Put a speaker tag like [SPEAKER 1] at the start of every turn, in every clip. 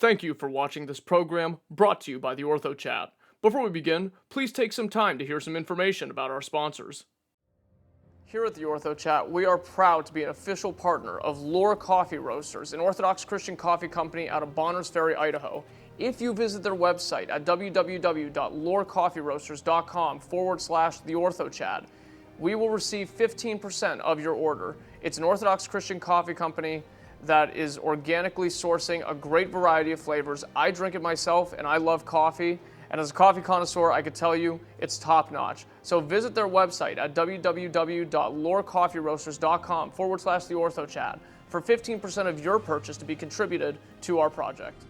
[SPEAKER 1] Thank you for watching this program brought to you by the Orthochat. Before we begin, please take some time to hear some information about our sponsors. Here at the Orthochat, we are proud to be an official partner of Lore Coffee Roasters, an Orthodox Christian coffee company out of Bonners Ferry, Idaho. If you visit their website at www.lorecoffeeroasters.com/theorthochat, we will receive 15% of your order. It's an Orthodox Christian coffee company that is organically sourcing a great variety of flavors. I drink it myself and I love coffee. And as a coffee connoisseur, I can tell you it's top notch. So visit their website at www.lorecoffeeroasters.com/theorthochat for 15% of your purchase to be contributed to our project.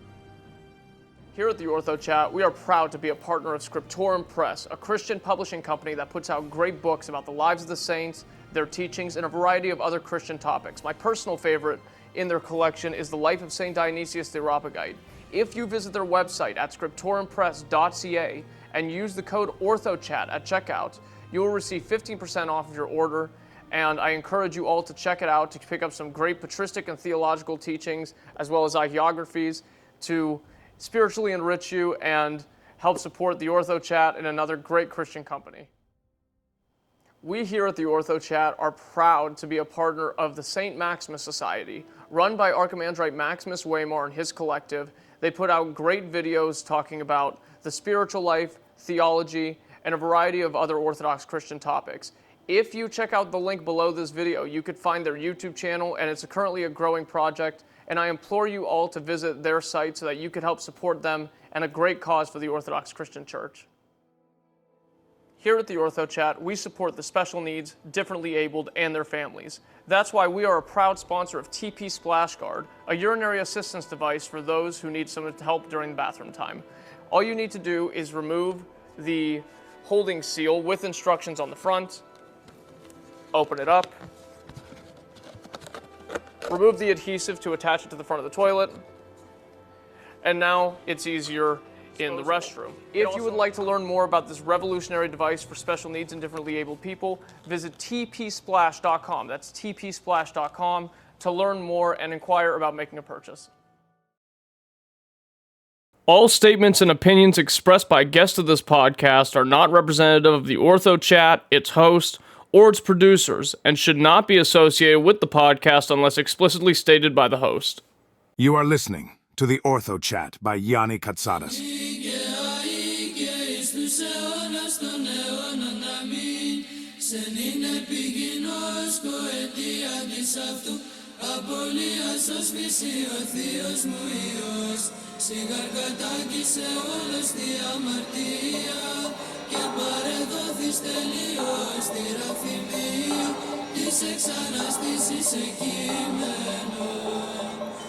[SPEAKER 1] Here at the Orthochat, we are proud to be a partner of Scriptorum Press, a Christian publishing company that puts out great books about the lives of the saints, their teachings, and a variety of other Christian topics. My personal favorite in their collection is The Life of St. Dionysius the Areopagite. If you visit their website at scriptorumpress.ca and use the code ORTHOCHAT at checkout, you will receive 15% off of your order, and I encourage you all to check it out to pick up some great patristic and theological teachings, as well as iconographies to spiritually enrich you and help support the Orthochat and another great Christian company. We here at the Orthochat are proud to be a partner of the St. Maximus Society, run by Archimandrite Maximus Waymore and his collective. They put out great videos talking about the spiritual life, theology, and a variety of other Orthodox Christian topics. If you check out the link below this video, you could find their YouTube channel, and it's currently a growing project, and I implore you all to visit their site so that you can help support them and a great cause for the Orthodox Christian Church. Here at the Orthochat, we support the special needs, differently abled, and their families. That's why we are a proud sponsor of TP Splash Guard, a urinary assistance device for those who need some help during bathroom time. All you need to do is remove the holding seal with instructions on the front, open it up, remove the adhesive to attach it to the front of the toilet, and now it's easier in the restroom. If you would like to learn more about this revolutionary device for special needs and differently abled people, visit tpsplash.com. That's tpsplash.com to learn more and inquire about making a purchase. All statements and opinions expressed by guests of this podcast are not representative of the Orthochat, its host, or its producers, and should not be associated with the podcast unless explicitly stated by the host.
[SPEAKER 2] You are listening to the Orthochat by Yanni Katsadas.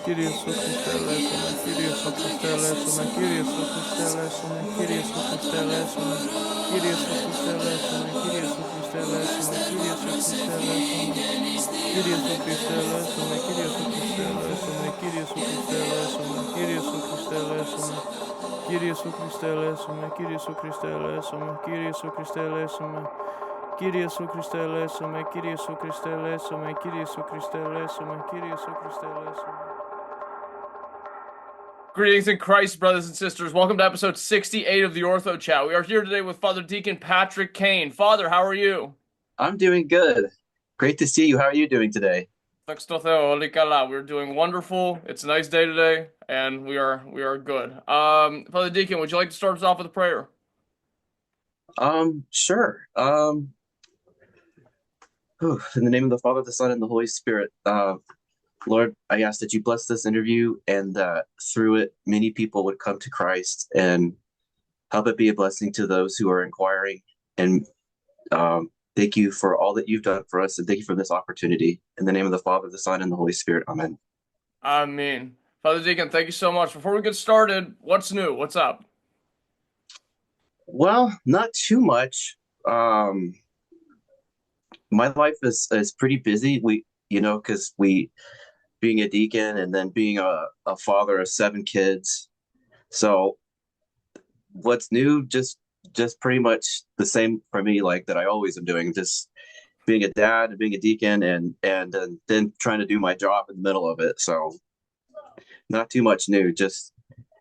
[SPEAKER 3] Kyrie Σου Χριστέ ελέησον, Kyrie Σου Χριστέ ελέησον, Kyrie Σου Χριστέ ελέησον, Kyrie Σου Χριστέ ελέησον, Kyrie Σου Χριστέ ελέησον, Kyrie Σου Χριστέ ελέησον, Kyrie Σου Χριστέ ελέησον, Kyrie Σου Χριστέ ελέησον, Kyrie Σου Χριστέ ελέησον, Kyrie Σου Χριστέ ελέησον, Kyrie Σου Χριστέ ελέησον, Kyrie Σου Χριστέ ελέησον, Kyrie Σου Χριστέ ελέησον, Kyrie Σου Χριστέ ελέησον, Kyrie Σου Χριστέ ελέησον, Kyrie Σου Χριστέ ελέησον, Kyrie Σου Χριστέ ελέησον.
[SPEAKER 1] Greetings in Christ, brothers and sisters. Welcome to episode 68 of the Orthochat. We are here today with Father Deacon Patrick Kane. Father, how are you?
[SPEAKER 4] I'm doing good. Great to see you. How are you doing today?
[SPEAKER 1] We're doing wonderful. It's a nice day today, and we are good. Father Deacon, would you like to start us off with a prayer?
[SPEAKER 4] Sure. In the name of the Father, the Son, and the Holy Spirit. Lord, I ask that you bless this interview and that through it, many people would come to Christ and help it be a blessing to those who are inquiring. And thank you for all that you've done for us, and thank you for this opportunity. In the name of the Father, the Son, and the Holy Spirit. Amen.
[SPEAKER 1] Amen. Father Deacon, thank you so much. Before we get started, what's new? What's up?
[SPEAKER 4] Well, not too much. My life is pretty busy. Because being a deacon and then being a father of 7 kids. So what's new, just pretty much the same for me, like that I always am doing, just being a dad and being a deacon and then trying to do my job in the middle of it. So not too much new, just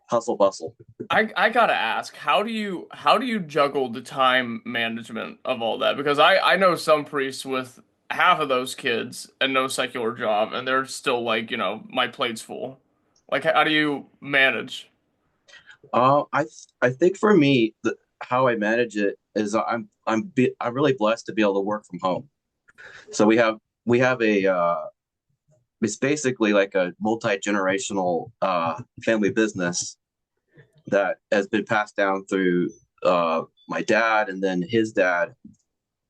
[SPEAKER 4] hustle bustle.
[SPEAKER 1] I gotta ask, how do you juggle the time management of all that? Because I know some priests with half of those kids and no secular job, and they're still like, my plate's full. Like, how do you manage?
[SPEAKER 4] I think for me, how I manage it is I'm really blessed to be able to work from home. So we have a it's basically like a multi-generational family business that has been passed down through my dad and then his dad,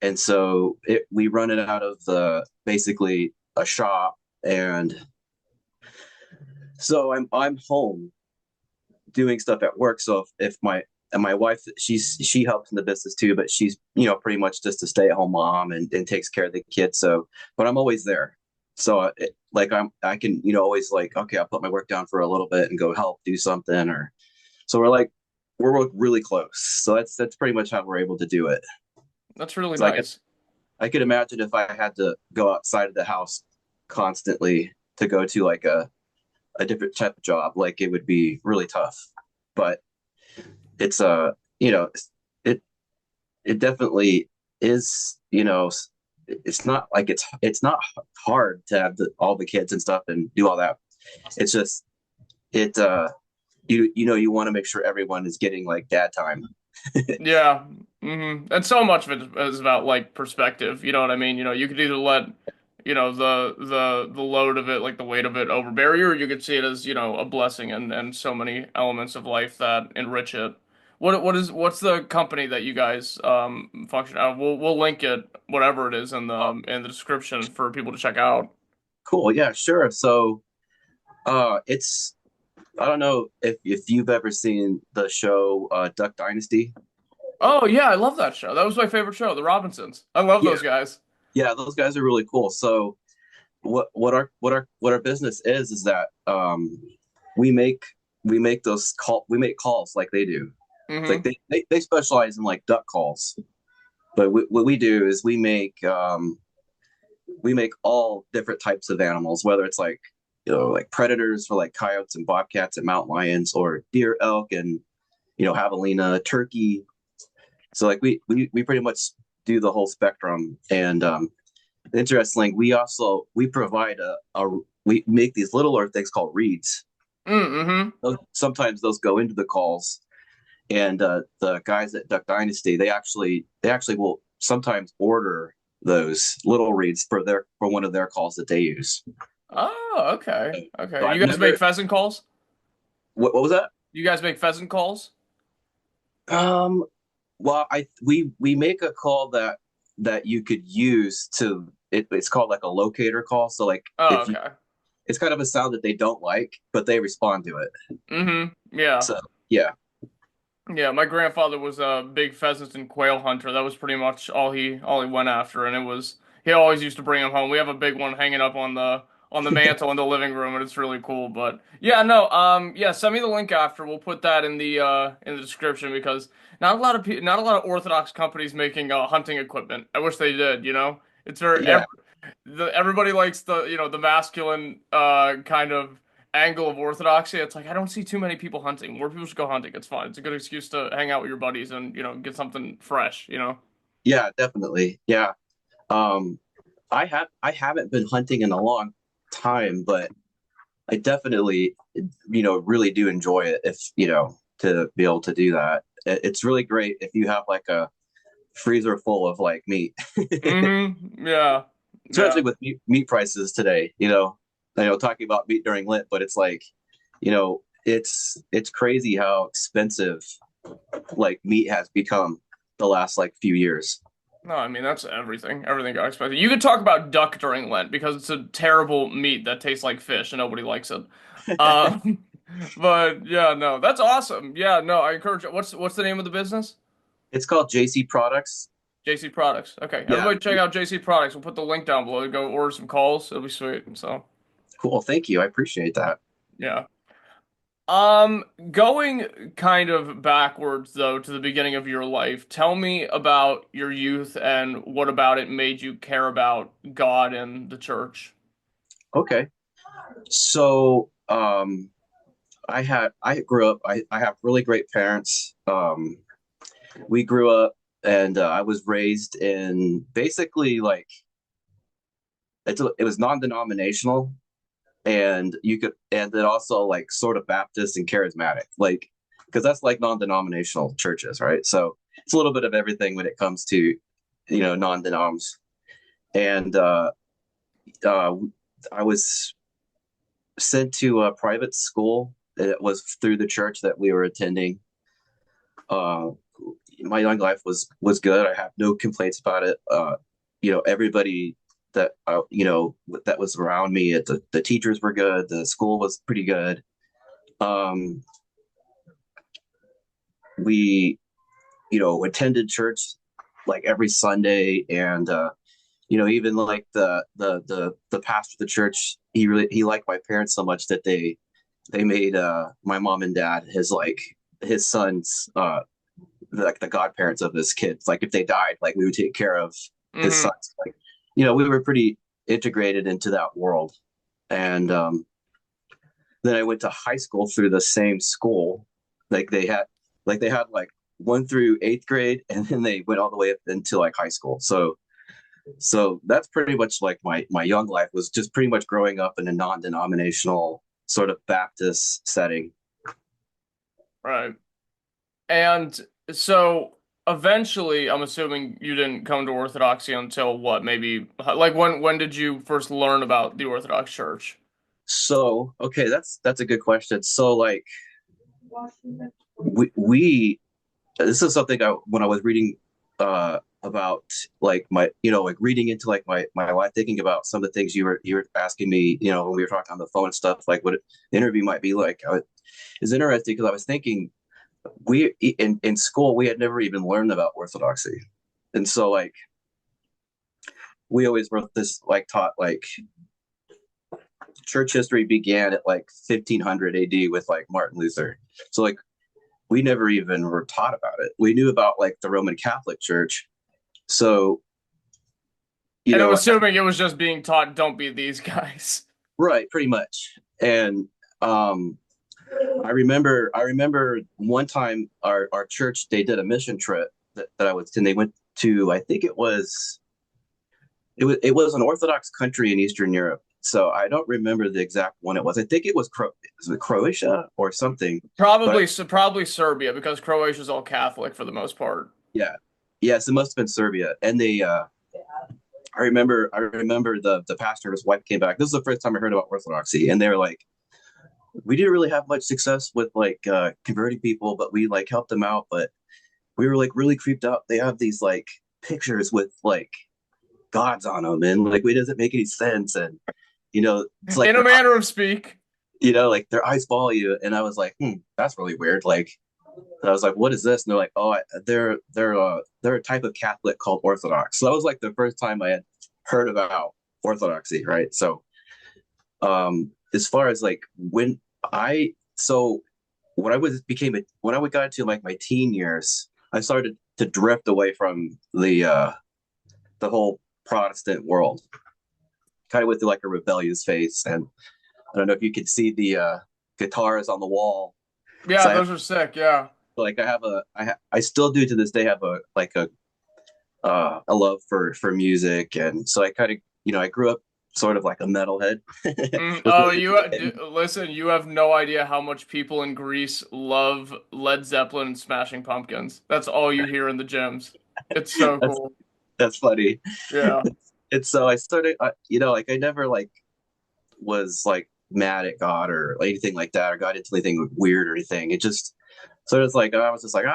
[SPEAKER 4] and so we run it out of the basically a shop, and so I'm home doing stuff at work. So if my and my wife, she helps in the business too, but she's pretty much just a stay-at-home mom and takes care of the kids. So, but I'm always there. So like I can always like, okay, I'll put my work down for a little bit and go help do something. Or so we're really close. So that's pretty much how we're able to do it.
[SPEAKER 1] That's really
[SPEAKER 4] So
[SPEAKER 1] nice.
[SPEAKER 4] I could imagine if I had to go outside of the house constantly to go to like a different type of job, like it would be really tough. But it's it it definitely is. It's not like it's not hard to have all the kids and stuff and do all that. It's just it you want to make sure everyone is getting like dad time.
[SPEAKER 1] Yeah. And so much of it is about like perspective. You know what I mean? You could either let, the load of it, like the weight of it overbear you, or you could see it as, a blessing and so many elements of life that enrich it. What's the company that you guys function out of? We'll link it, whatever it is, in the description for people to check out.
[SPEAKER 4] Cool, yeah, sure. So it's I don't know if you've ever seen the show Duck Dynasty.
[SPEAKER 1] Oh yeah, I love that show. That was my favorite show, The Robinsons. I love
[SPEAKER 4] Yeah,
[SPEAKER 1] those guys.
[SPEAKER 4] yeah, those guys are really cool. So what our business is that we make we make calls like they do. It's like
[SPEAKER 1] Hmm.
[SPEAKER 4] they specialize in like duck calls, but what we do is we make all different types of animals, whether it's like like predators for like coyotes and bobcats and mountain lions, or deer, elk, and javelina, turkey. So like we pretty much do the whole spectrum. And interestingly, we provide we make these littler things called reeds.
[SPEAKER 1] Mm-hmm.
[SPEAKER 4] Sometimes those go into the calls, and the guys at Duck Dynasty, they actually will sometimes order those little reeds for one of their calls that they use.
[SPEAKER 1] Oh, okay.
[SPEAKER 4] So
[SPEAKER 1] Okay. You
[SPEAKER 4] I've
[SPEAKER 1] guys make
[SPEAKER 4] never.
[SPEAKER 1] pheasant calls?
[SPEAKER 4] What was that?
[SPEAKER 1] You guys make pheasant calls?
[SPEAKER 4] Um, well, we make a call that you could use it's called like a locator call. So like
[SPEAKER 1] Oh,
[SPEAKER 4] if you
[SPEAKER 1] okay.
[SPEAKER 4] it's kind of a sound that they don't like, but they respond to it.
[SPEAKER 1] Yeah.
[SPEAKER 4] So yeah,
[SPEAKER 1] Yeah, my grandfather was a big pheasant and quail hunter. That was pretty much all he went after, and he always used to bring them home. We have a big one hanging up on the mantle in the living room, and it's really cool. But yeah, no, yeah, send me the link after. We'll put that in the description because not a lot of Orthodox companies making hunting equipment. I wish they did. It's very
[SPEAKER 4] yeah,
[SPEAKER 1] everybody likes the masculine kind of angle of orthodoxy. It's like I don't see too many people hunting. More people should go hunting. It's fun. It's a good excuse to hang out with your buddies and get something fresh.
[SPEAKER 4] yeah, definitely, yeah. Um, I haven't been hunting in a long time, but I definitely really do enjoy it if to be able to do that. It's really great if you have like a freezer full of like meat.
[SPEAKER 1] Yeah. Yeah.
[SPEAKER 4] Especially with meat prices today. I know talking about meat during Lent, but it's like, it's crazy how expensive like meat has become the last like few years.
[SPEAKER 1] No, I mean that's everything. Everything got expensive. You could talk about duck during Lent because it's a terrible meat that tastes like fish and nobody likes it. Um, but yeah, no, that's awesome. Yeah, no, I encourage it. What's the name of the business?
[SPEAKER 4] It's called JC Products.
[SPEAKER 1] JC Products. Okay,
[SPEAKER 4] Yeah,
[SPEAKER 1] everybody check out JC Products. We'll put the link down below to go order some calls. It'll be sweet. So,
[SPEAKER 4] cool. Thank you. I appreciate that.
[SPEAKER 1] yeah. Going kind of backwards though to the beginning of your life, tell me about your youth and what about it made you care about God and the church.
[SPEAKER 4] Okay. So, I grew up. I have really great parents. We grew up, and I was raised in basically like it was non-denominational, and you could and then also like sort of Baptist and charismatic, like because that's like non-denominational churches, right? So it's a little bit of everything when it comes to non-denoms. And uh, I was sent to a private school. It was through the church that we were attending. Uh, my young life was good. I have no complaints about it. Everybody that that was around me, the teachers were good. The school was pretty good. Um, we attended church like every Sunday, and even like the pastor of the church, he liked my parents so much that they made my mom and dad his sons, like the godparents of his kids. Like if they died, like we would take care of his
[SPEAKER 1] Hmm.
[SPEAKER 4] sons. Like we were pretty integrated into that world. And then I went to high school through the same school. Like they had like 1 through 8th grade, and then they went all the way up into like high school. So that's pretty much like my young life was just pretty much growing up in a non-denominational sort of Baptist setting.
[SPEAKER 1] Right. And so eventually, I'm assuming you didn't come to Orthodoxy until what, maybe like when did you first learn about the Orthodox Church?
[SPEAKER 4] So okay, that's a good question. So like we this is something when I was reading about like my like reading into like my life, thinking about some of the things you were asking me, when we were talking on the phone and stuff, like what the interview might be like. It's interesting because I was thinking we in school we had never even learned about Orthodoxy, and so like we always were this like taught like church history began at like 1500 AD with like Martin Luther. So like we never even were taught about it. We knew about like the Roman Catholic Church. So, you
[SPEAKER 1] And I'm
[SPEAKER 4] know,
[SPEAKER 1] assuming it was just being taught, don't be these guys.
[SPEAKER 4] right, pretty much. And um I remember one time our church, they did a mission trip that I was and they went to, I think it was an Orthodox country in Eastern Europe. So I don't remember the exact one it was. I think it was Croatia or something. But
[SPEAKER 1] Probably Serbia because Croatia's all Catholic for the most part.
[SPEAKER 4] yeah. Yes, it must have been Serbia. And I remember the pastor and his wife came back. This is the first time I heard about Orthodoxy, and they were like, we didn't really have much success with like converting people, but we like helped them out. But we were like really creeped out. They have these like pictures with like gods on them, and like it doesn't make any sense. And it's like
[SPEAKER 1] In a manner of speak.
[SPEAKER 4] like their eyes follow you. And I was like, that's really weird. Like, and I was like, what is this? And they're like, oh, they're a type of Catholic called Orthodox. So that was like the first time I had heard about Orthodoxy, right? So as far as like I so when I was became a when I got into like my teen years, I started to drift away from the whole Protestant world, kind of with like a rebellious face. And I don't know if you could see the guitars on the wall.
[SPEAKER 1] Yeah,
[SPEAKER 4] So I have
[SPEAKER 1] those are sick. Yeah.
[SPEAKER 4] like I still do to this day have a love for music, and so I kind of I grew up sort of like a metalhead. Was
[SPEAKER 1] Oh,
[SPEAKER 4] really into it.
[SPEAKER 1] listen, you have no idea how much people in Greece love Led Zeppelin and Smashing Pumpkins. That's all you hear in the gyms. It's so
[SPEAKER 4] That's
[SPEAKER 1] cool.
[SPEAKER 4] that's funny.
[SPEAKER 1] Yeah.
[SPEAKER 4] And so I started, like I never like was like mad at God or anything like that, or got into anything weird or anything. It just so it's like I was just like I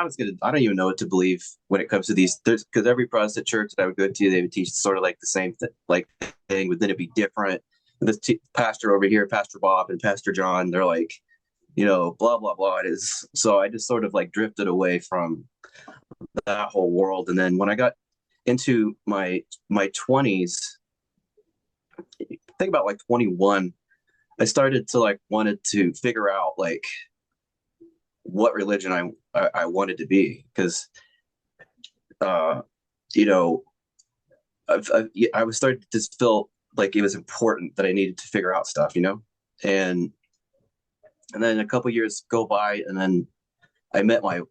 [SPEAKER 4] don't even know what to believe when it comes to these. There's because every Protestant church that I would go to, they would teach sort of like the same thing, but then it'd be different. And this pastor over here, Pastor Bob and Pastor John, they're like, blah blah blah. It is so I just sort of like drifted away from that whole world. And then when I got into my 20s, I think about like 21, I started to like wanted to figure out like what religion I wanted to be, because uh you know I was starting to just feel like it was important that I needed to figure out stuff, and And then a couple years go by, and then I met my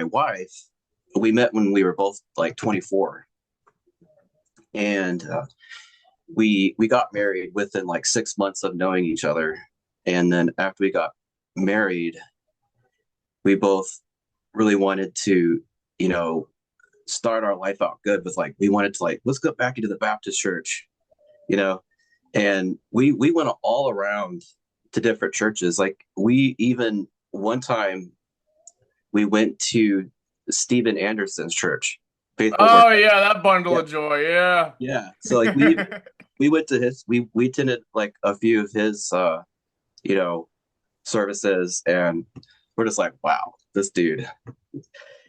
[SPEAKER 4] wife. We met when we were both like 24, and we got married within like 6 months of knowing each other. And then after we got married, we both really wanted to, you know, start our life out good with like we wanted to like let's go back into the Baptist church, you know, and we went all around to different churches. Like we even one time we went to Stephen Anderson's church, Faithful Word.
[SPEAKER 1] Oh yeah, that bundle
[SPEAKER 4] Yeah,
[SPEAKER 1] of joy. Yeah.
[SPEAKER 4] yeah. So like we went to his we attended like a few of his you know services, and we're just like, wow, this dude.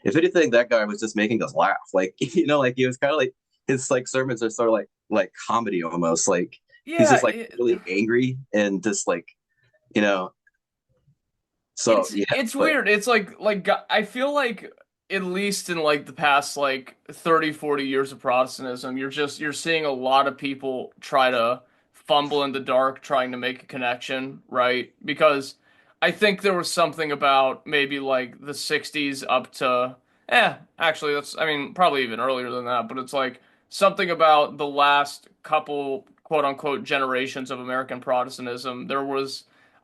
[SPEAKER 4] If anything, that guy was just making us laugh. Like like he was kind of like his like sermons are sort of like comedy almost. Like he's
[SPEAKER 1] Yeah,
[SPEAKER 4] just like really angry and just like you know. So
[SPEAKER 1] it's
[SPEAKER 4] yeah,
[SPEAKER 1] it's
[SPEAKER 4] but
[SPEAKER 1] weird. It's like I feel like at least in like the past like 30, 40 years of Protestantism, you're seeing a lot of people try to fumble in the dark trying to make a connection, right? Because I think there was something about maybe like the 60s up to actually that's I mean probably even earlier than that, but it's like something about the last couple quote unquote generations of American Protestantism.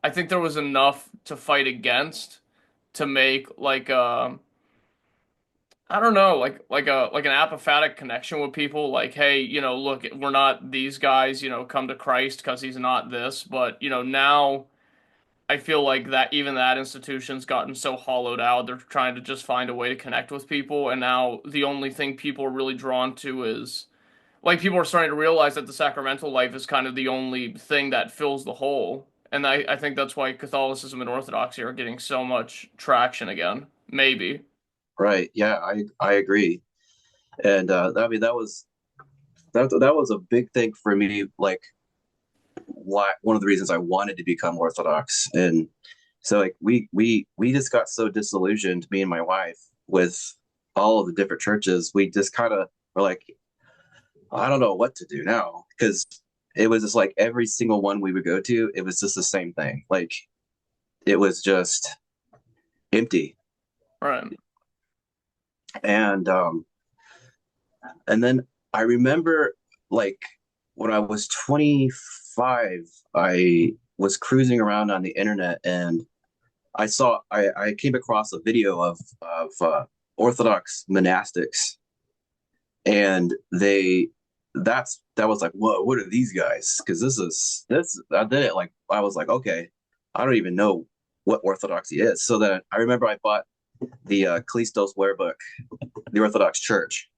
[SPEAKER 1] I think there was enough to fight against to make like I don't know, like an apophatic connection with people. Like, hey, look, we're not these guys. Come to Christ because he's not this. But now I feel like that even that institution's gotten so hollowed out. They're trying to just find a way to connect with people, and now the only thing people are really drawn to is like people are starting to realize that the sacramental life is kind of the only thing that fills the hole. And I think that's why Catholicism and Orthodoxy are getting so much traction again. Maybe.
[SPEAKER 4] right, yeah, I agree. And I mean that was a big thing for me. Like why one of the reasons I wanted to become Orthodox. And so like we just got so disillusioned, me and my wife, with all of the different churches. We just kind of were like, I don't know what to do now, because it was just like every single one we would go to, it was just the same thing. Like it was just empty.
[SPEAKER 1] Right.
[SPEAKER 4] And and then I remember like when I was 25, I was cruising around on the internet, and I came across a video of Orthodox monastics, and that was like, whoa, what are these guys? Because this I did it like I was like, okay, I don't even know what Orthodoxy is. So then I remember I bought the Callisto's Ware book, the Orthodox Church.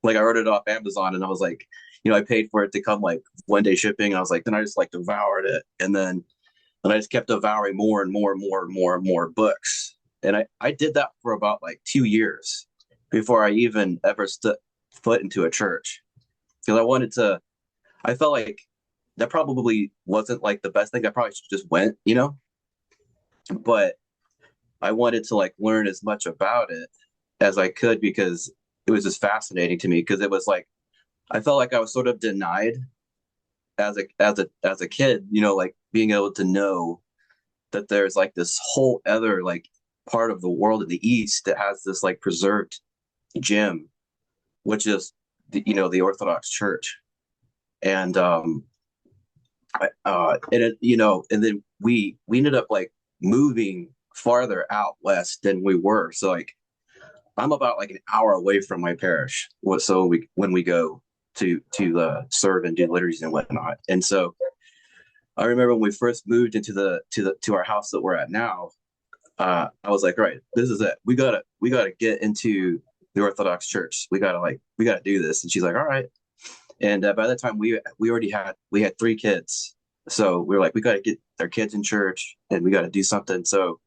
[SPEAKER 4] Like I ordered it off Amazon, and I was like, I paid for it to come like 1 day shipping, and I was like, then I just like devoured it, and I just kept devouring more and more and more and more and more books. And I did that for about like 2 years before I even ever stood foot into a church, because I felt like that probably wasn't like the best thing. I probably should just went. But I wanted to like learn as much about it as I could, because it was just fascinating to me, because it was like I felt like I was sort of denied as a kid, like being able to know that there's like this whole other like part of the world in the East that has this like preserved gem, which is the Orthodox Church. And and then we ended up like moving farther out west than we were. So like I'm about like an hour away from my parish. So when we go to serve and do liturgies and whatnot. And so I remember when we first moved into to our house that we're at now, I was like, all right, this is it. We gotta get into the Orthodox Church. We gotta do this. And she's like, all right. And by that time we had 3 kids. So we were like, we gotta get our kids in church, and we gotta do something. So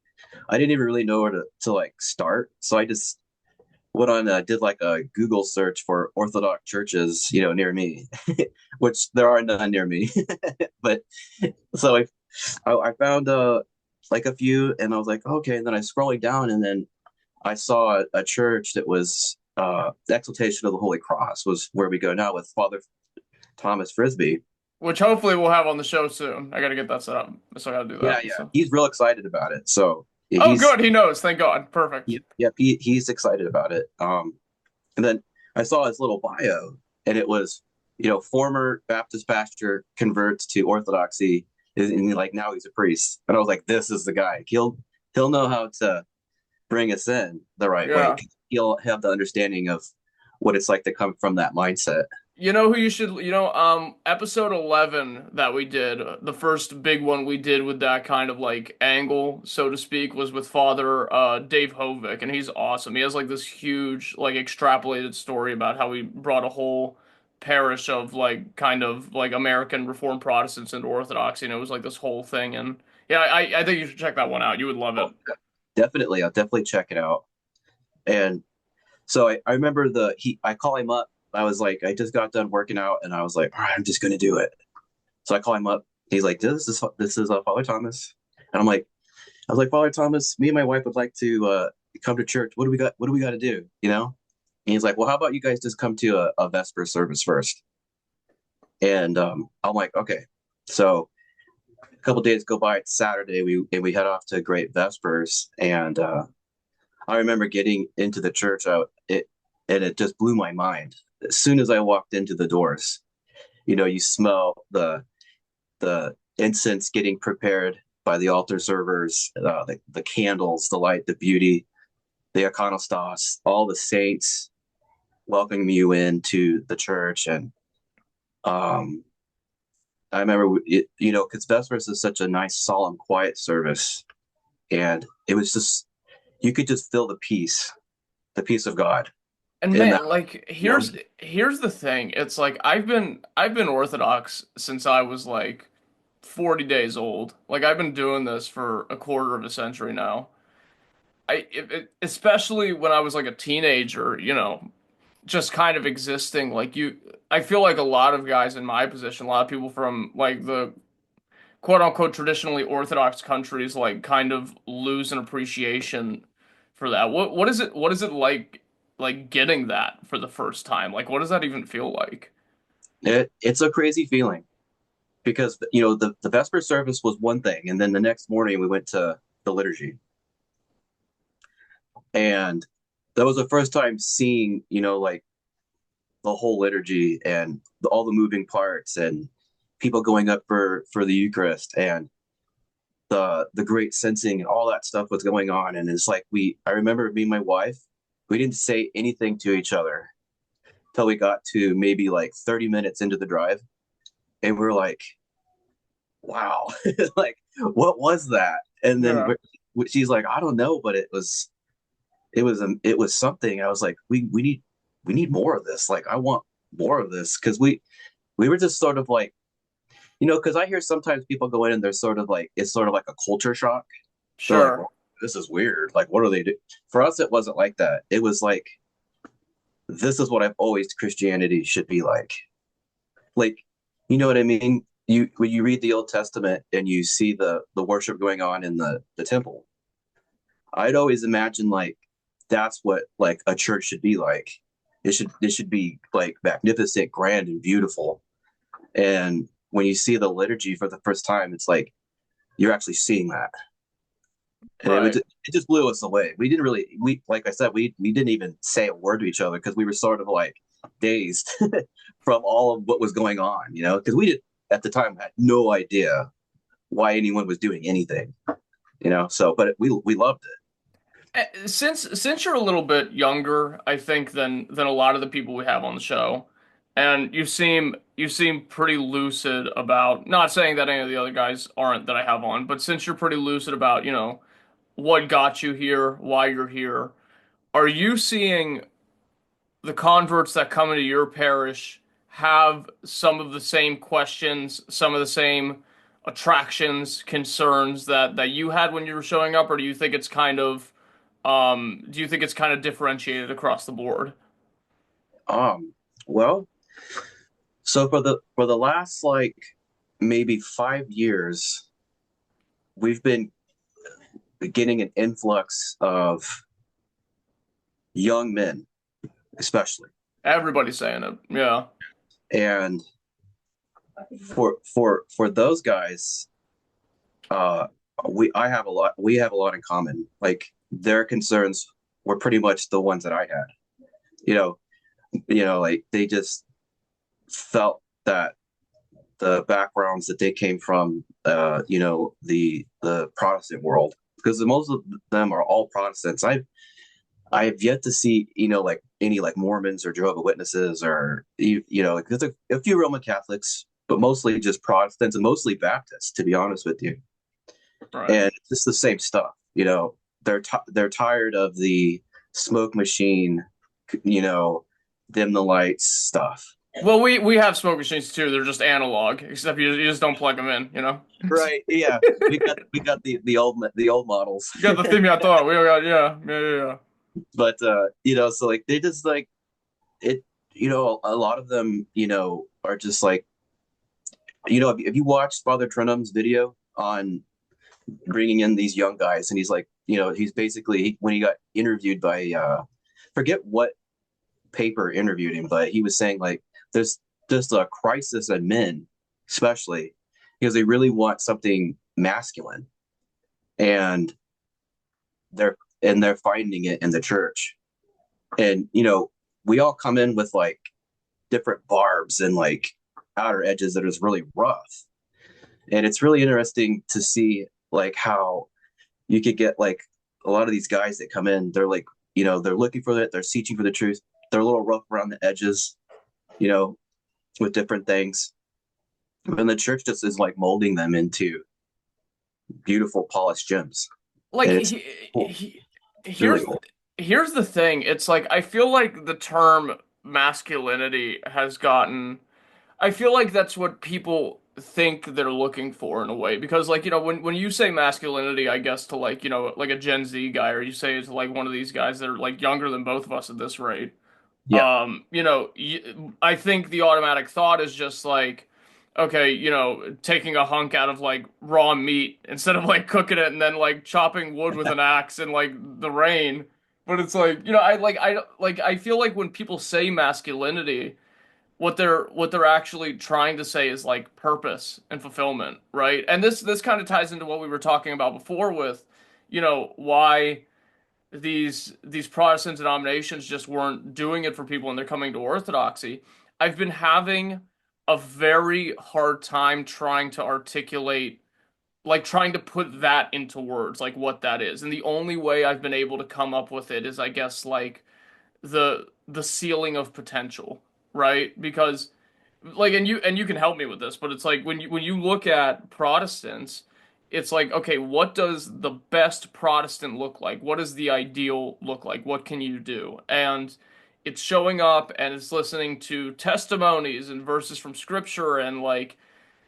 [SPEAKER 4] I didn't even really know where to like start. So I just went on did like a Google search for Orthodox churches, near me, which there are none near me. But so I found like a few, and I was like, okay. And then I scrolling down, and then I saw a church that was the Exaltation of the Holy Cross was where we go now with Father Thomas Frisbee.
[SPEAKER 1] which hopefully we'll have on the show soon. I got to get that set up. So I got to do
[SPEAKER 4] Yeah,
[SPEAKER 1] that.
[SPEAKER 4] yeah.
[SPEAKER 1] So.
[SPEAKER 4] He's real excited about it. So
[SPEAKER 1] Oh,
[SPEAKER 4] he's
[SPEAKER 1] good. He knows. Thank God. Perfect.
[SPEAKER 4] yep, he's excited about it. And then I saw his little bio, and it was, former Baptist pastor converts to Orthodoxy, and like now he's a priest. And I was like, this is the guy. He'll know how to bring us in the right way.
[SPEAKER 1] Yeah.
[SPEAKER 4] He'll have the understanding of what it's like to come from that mindset.
[SPEAKER 1] You know who you should, episode 11 that we did, the first big one we did with that kind of like angle, so to speak, was with Father Dave Hovick, and he's awesome. He has like this huge, like extrapolated story about how he brought a whole parish of like kind of like American Reformed Protestants into Orthodoxy, and it was like this whole thing. And yeah, I think you should check that one out. You would love it.
[SPEAKER 4] Oh, definitely, I'll definitely check it out. And so I remember I call him up. I was like, I just got done working out, and I was like, all right, I'm just gonna do it. So I call him up. He's like, this is Father Thomas, and I was like, Father Thomas, me and my wife would like to come to church. What do we got? What do we got to do? And he's like, well, how about you guys just come to a Vesper service first? And I'm like, okay. So a couple days go by. It's Saturday. We head off to Great Vespers, and I remember getting into the church and it just blew my mind. As soon as I walked into the doors, you smell the incense getting prepared by the altar servers, the candles, the light, the beauty, the iconostas, all the saints welcoming you into the church. And I remember, because Vespers is such a nice, solemn, quiet service. And it was just, you could just feel the peace of God
[SPEAKER 1] And
[SPEAKER 4] in that.
[SPEAKER 1] man, like
[SPEAKER 4] You know?
[SPEAKER 1] here's the thing. It's like I've been Orthodox since I was like 40 days old. Like I've been doing this for a quarter of a century now. Especially when I was like a teenager, just kind of existing like I feel like a lot of guys in my position, a lot of people from like the quote unquote traditionally Orthodox countries like kind of lose an appreciation for that. What is it like getting that for the first time? Like what does that even feel like?
[SPEAKER 4] It's a crazy feeling because, the Vesper service was one thing. And then the next morning we went to the liturgy. And that was the first time seeing, like the whole liturgy and all the moving parts and people going up for the Eucharist and the great sensing and all that stuff was going on. And it's like I remember me and my wife, we didn't say anything to each other till we got to maybe like 30 minutes into the drive. And we're like, wow, like what was that? And then
[SPEAKER 1] Yeah.
[SPEAKER 4] she's like, I don't know, but it was something. I was like, we need more of this. Like I want more of this because we were just sort of like, because I hear sometimes people go in and they're sort of like it's sort of like a culture shock. They're like,
[SPEAKER 1] Sure.
[SPEAKER 4] well, this is weird. Like, what are they doing? For us, it wasn't like that. It was like this is what I've always Christianity should be like. Like, you know what I mean? When you read the Old Testament and you see the worship going on in the temple, I'd always imagine like that's what like a church should be like. It should be like magnificent, grand, and beautiful. And when you see the liturgy for the first time, it's like you're actually seeing that. And
[SPEAKER 1] Right.
[SPEAKER 4] it just blew us away. We didn't really we like I said, we didn't even say a word to each other because we were sort of like dazed from all of what was going on, because we did at the time had no idea why anyone was doing anything, so but we loved it.
[SPEAKER 1] Since you're a little bit younger, I think than a lot of the people we have on the show, and you seem pretty lucid about not saying that any of the other guys aren't that I have on, but since you're pretty lucid about, what got you here, why you're here, are you seeing the converts that come into your parish have some of the same questions, some of the same attractions, concerns that you had when you were showing up, or do you think it's kind of differentiated across the board?
[SPEAKER 4] Well, so for the last like maybe 5 years, we've been getting an influx of young men, especially.
[SPEAKER 1] Everybody's saying it. Yeah.
[SPEAKER 4] And for those guys, uh, we have a lot in common. Like their concerns were pretty much the ones that I had. You know, like they just felt that the backgrounds that they came from, the Protestant world, because most of them are all Protestants. I've yet to see, like any like Mormons or Jehovah's Witnesses or like there's a few Roman Catholics, but mostly just Protestants and mostly Baptists, to be honest with you.
[SPEAKER 1] Right.
[SPEAKER 4] And it's just the same stuff. They're tired of the smoke machine, dim the lights stuff.
[SPEAKER 1] Well, we have smoke machines too. They're just analog, except you just don't plug them in.
[SPEAKER 4] Right. Yeah. We got the old models.
[SPEAKER 1] You got the thing I thought we got. Yeah.
[SPEAKER 4] But so like they just like it, a lot of them, are just like, if you watched Father Trenum's video on bringing in these young guys, and he's like, he's basically, when he got interviewed by forget what paper interviewed him, but he was saying like there's just a crisis in men, especially because they really want something masculine, and they're finding it in the church. And we all come in with like different barbs and like outer edges that is really rough, and it's really interesting to see like how you could get like a lot of these guys that come in, they're like, they're looking for it, they're searching for the truth, they're a little rough around the edges, with different things, and the church just is like molding them into beautiful polished gems.
[SPEAKER 1] Like
[SPEAKER 4] And it's cool. It's really
[SPEAKER 1] here's
[SPEAKER 4] cool.
[SPEAKER 1] here's the thing. It's like I feel like the term masculinity has gotten. I feel like that's what people think they're looking for in a way because like when you say masculinity, I guess to like like a Gen Z guy, or you say it's like one of these guys that are like younger than both of us at this rate.
[SPEAKER 4] Yeah.
[SPEAKER 1] I think the automatic thought is just like, okay, taking a hunk out of like raw meat instead of like cooking it and then like chopping wood with an axe in like the rain. But it's like, I feel like when people say masculinity, what they're actually trying to say is like purpose and fulfillment, right? And this kind of ties into what we were talking about before with, why these Protestant denominations just weren't doing it for people and they're coming to Orthodoxy. I've been having a very hard time trying to articulate, like trying to put that into words, like what that is. And the only way I've been able to come up with it is, I guess, like the ceiling of potential, right? Because like and you can help me with this, but it's like when you look at Protestants, it's like, okay, what does the best Protestant look like? What does the ideal look like? What can you do? And it's showing up and it's listening to testimonies and verses from scripture and like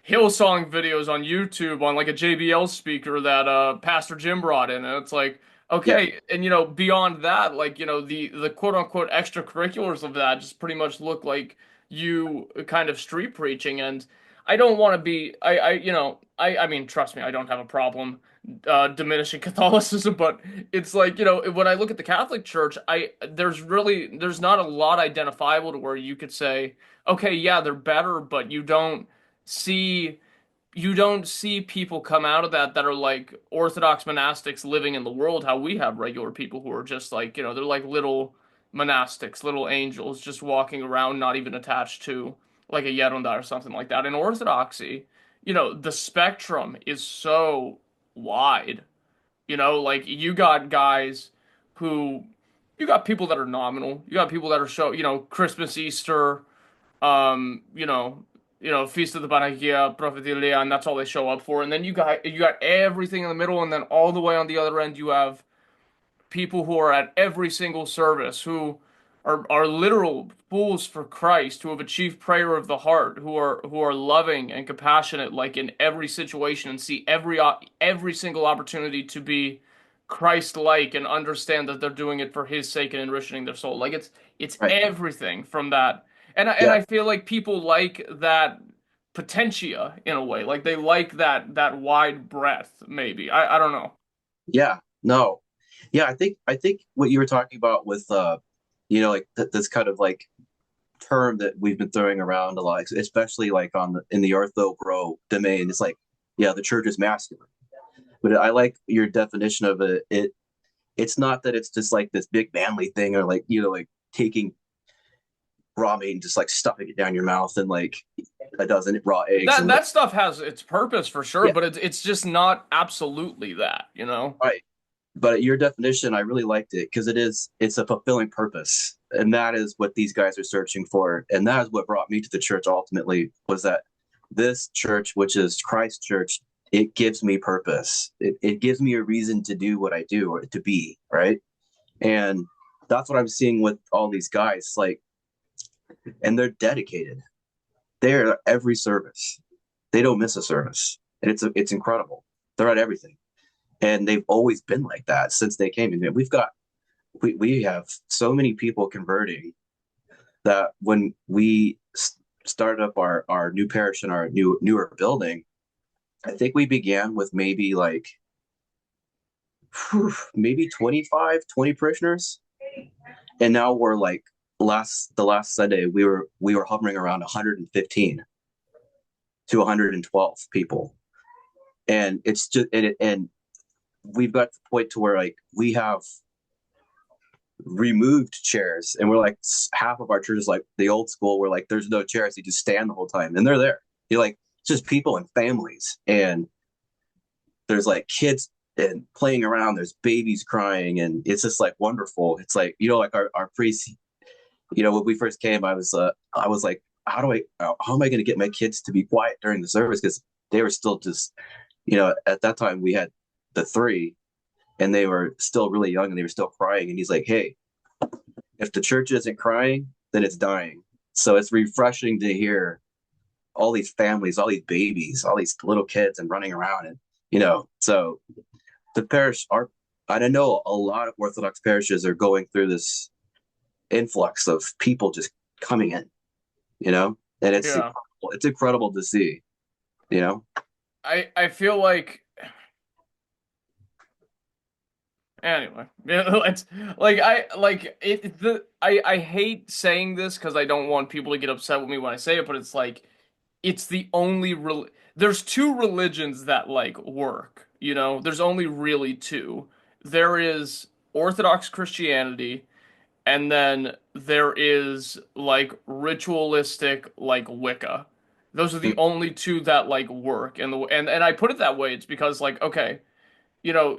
[SPEAKER 1] Hillsong videos on YouTube on like a JBL speaker that Pastor Jim brought in, and it's like,
[SPEAKER 4] Yeah.
[SPEAKER 1] okay, and beyond that, like the quote unquote extracurriculars of that just pretty much look like you kind of street preaching, and I don't want to be, I mean, trust me, I don't have a problem diminishing Catholicism, but it's like, when I look at the Catholic Church, there's not a lot identifiable to where you could say, okay, yeah, they're better, but see you don't see people come out of that are like Orthodox monastics living in the world how we have regular people who are just like, they're like little monastics, little angels just walking around not even attached to like a Yeronda or something like that. In Orthodoxy, the spectrum is so wide. Like you got people that are nominal. You got people that are Christmas, Easter, um, you know, Feast of the Panagia, Prophetia, and that's all they show up for. And then you got everything in the middle, and then all the way on the other end you have people who are at every single service, who are literal fools for Christ, who have achieved prayer of the heart, who are loving and compassionate, like in every situation, and see every single opportunity to be Christ-like and understand that they're doing it for His sake and enriching their soul. Like it's
[SPEAKER 4] Right.
[SPEAKER 1] everything from that, and
[SPEAKER 4] Yeah.
[SPEAKER 1] I feel like people like that potentia in a way, like they like that wide breadth. Maybe I don't know.
[SPEAKER 4] Yeah. No. Yeah. I think what you were talking about with, like that's kind of like term that we've been throwing around a lot, especially like in the ortho bro domain. It's like, yeah, the church is masculine, but I like your definition of it. It's not that it's just like this big manly thing, or like, like taking raw meat and just like stuffing it down your mouth and like a dozen raw eggs
[SPEAKER 1] That
[SPEAKER 4] and like,
[SPEAKER 1] that stuff has its purpose for sure,
[SPEAKER 4] yeah,
[SPEAKER 1] but it's just not absolutely that, you know?
[SPEAKER 4] right. But your definition, I really liked it because it's a fulfilling purpose, and that is what these guys are searching for, and that is what brought me to the church ultimately, was that this church, which is Christ Church, it gives me purpose. It gives me a reason to do what I do, or to be, right? And that's what I'm seeing with all these guys, like, and they're dedicated. They're at every service. They don't miss a service, and it's incredible. They're at everything, and they've always been like that since they came in. We have so many people converting that when we started up our new parish in our newer building, I think we began with maybe like maybe 20 parishioners, and now we're like, the last Sunday we were hovering around 115 to 112 people, and it's just and we've got to the point to where like we have removed chairs, and we're like, half of our church is like the old school where like there's no chairs, you just stand the whole time, and they're there. You're like, it's just people and families, and there's like kids and playing around, there's babies crying, and it's just like wonderful. It's like, like our priest, when we first came, I was like, how am I going to get my kids to be quiet during the service, because they were still just, at that time we had the three, and they were still really young, and they were still crying, and he's like, hey, if the church isn't crying, then it's dying. So it's refreshing to hear all these families, all these babies, all these little kids and running around, and so the parish are, and I know a lot of Orthodox parishes are going through this influx of people just coming in, and
[SPEAKER 1] Yeah.
[SPEAKER 4] it's incredible to see,
[SPEAKER 1] I feel like, anyway, it's like I hate saying this because I don't want people to get upset with me when I say it, but it's like it's the only there's two religions that like work, There's only really two. There is Orthodox Christianity, and then there is like ritualistic like Wicca. Those are the only two that like work, and I put it that way. It's because like, okay, you know,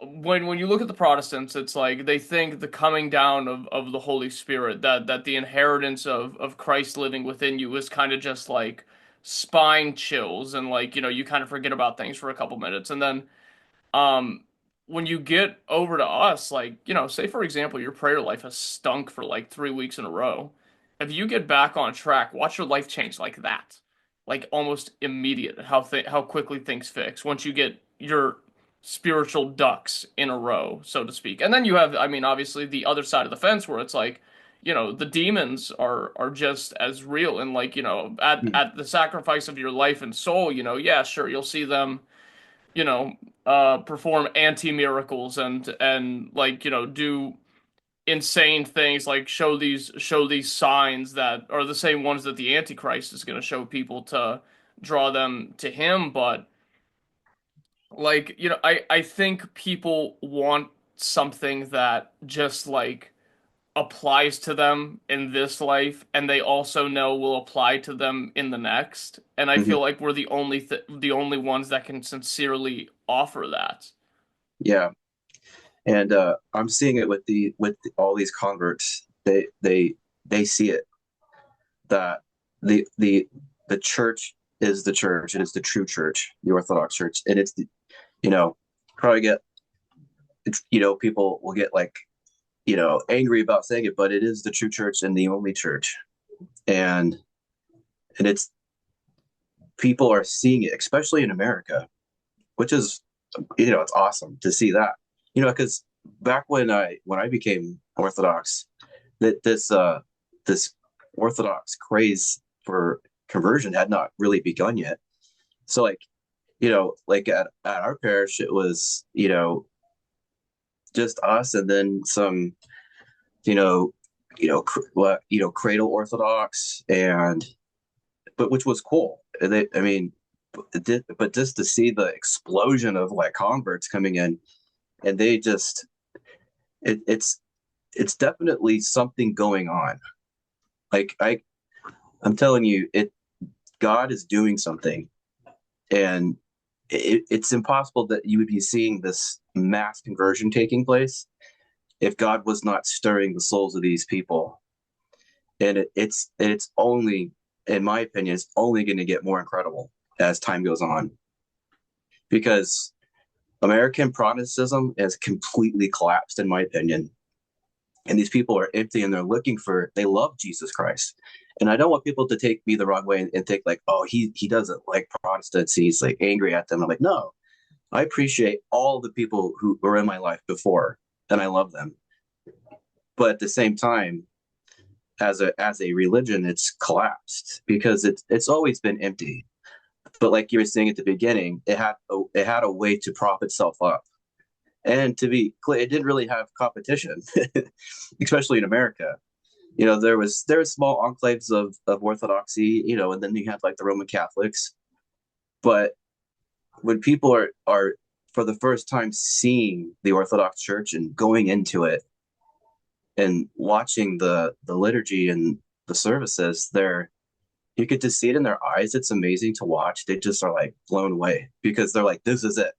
[SPEAKER 1] when you look at the Protestants, it's like they think the coming down of the Holy Spirit, that the inheritance of Christ living within you is kind of just like spine chills, and like, you kind of forget about things for a couple minutes, and then um when you get over to us, like, say for example your prayer life has stunk for like 3 weeks in a row. If you get back on track, watch your life change like that, like almost immediate, how quickly things fix once you get your spiritual ducks in a row, so to speak. And then you have, I mean, obviously the other side of the fence where it's like, the demons are just as real, and like, at the sacrifice of your life and soul, yeah, sure, you'll see them, you know, perform anti-miracles, and like, do insane things, like show these signs that are the same ones that the Antichrist is going to show people to draw them to him. But like, I think people want something that just like applies to them in this life, and they also know will apply to them in the next. And I
[SPEAKER 4] Mhm.
[SPEAKER 1] feel like we're the only ones that can sincerely offer that.
[SPEAKER 4] Yeah. And I'm seeing it with all these converts. They see it, that the the the church is the church, and it's the true church, the Orthodox Church, and it's the, probably get, people will get like, angry about saying it, but it is the true church and the only church, and it's, people are seeing it, especially in America, which is, it's awesome to see that, because back when I became Orthodox, that this Orthodox craze for conversion had not really begun yet. So like, like at our parish, it was, just us, and then some, you know cradle Orthodox, and but which was cool. I mean, but just to see the explosion of like converts coming in, and they just it, it's definitely something going on. Like I'm telling you, God is doing something, and it's impossible that you would be seeing this mass conversion taking place if God was not stirring the souls of these people. And it's only, in my opinion, it's only going to get more incredible as time goes on, because American Protestantism has completely collapsed, in my opinion. And these people are empty, and they love Jesus Christ. And I don't want people to take me the wrong way and think like, oh, he doesn't like Protestants. He's like angry at them. I'm like, no, I appreciate all the people who were in my life before, and I love them. But at the same time, as a religion, it's collapsed because it's always been empty. But like you were saying at the beginning, it had a way to prop itself up. And to be clear, it didn't really have competition, especially in America. There was small enclaves of Orthodoxy, and then you had like the Roman Catholics. But when people are for the first time seeing the Orthodox Church and going into it and watching the liturgy and the services, you could just see it in their eyes. It's amazing to watch. They just are like blown away because they're like, this is it.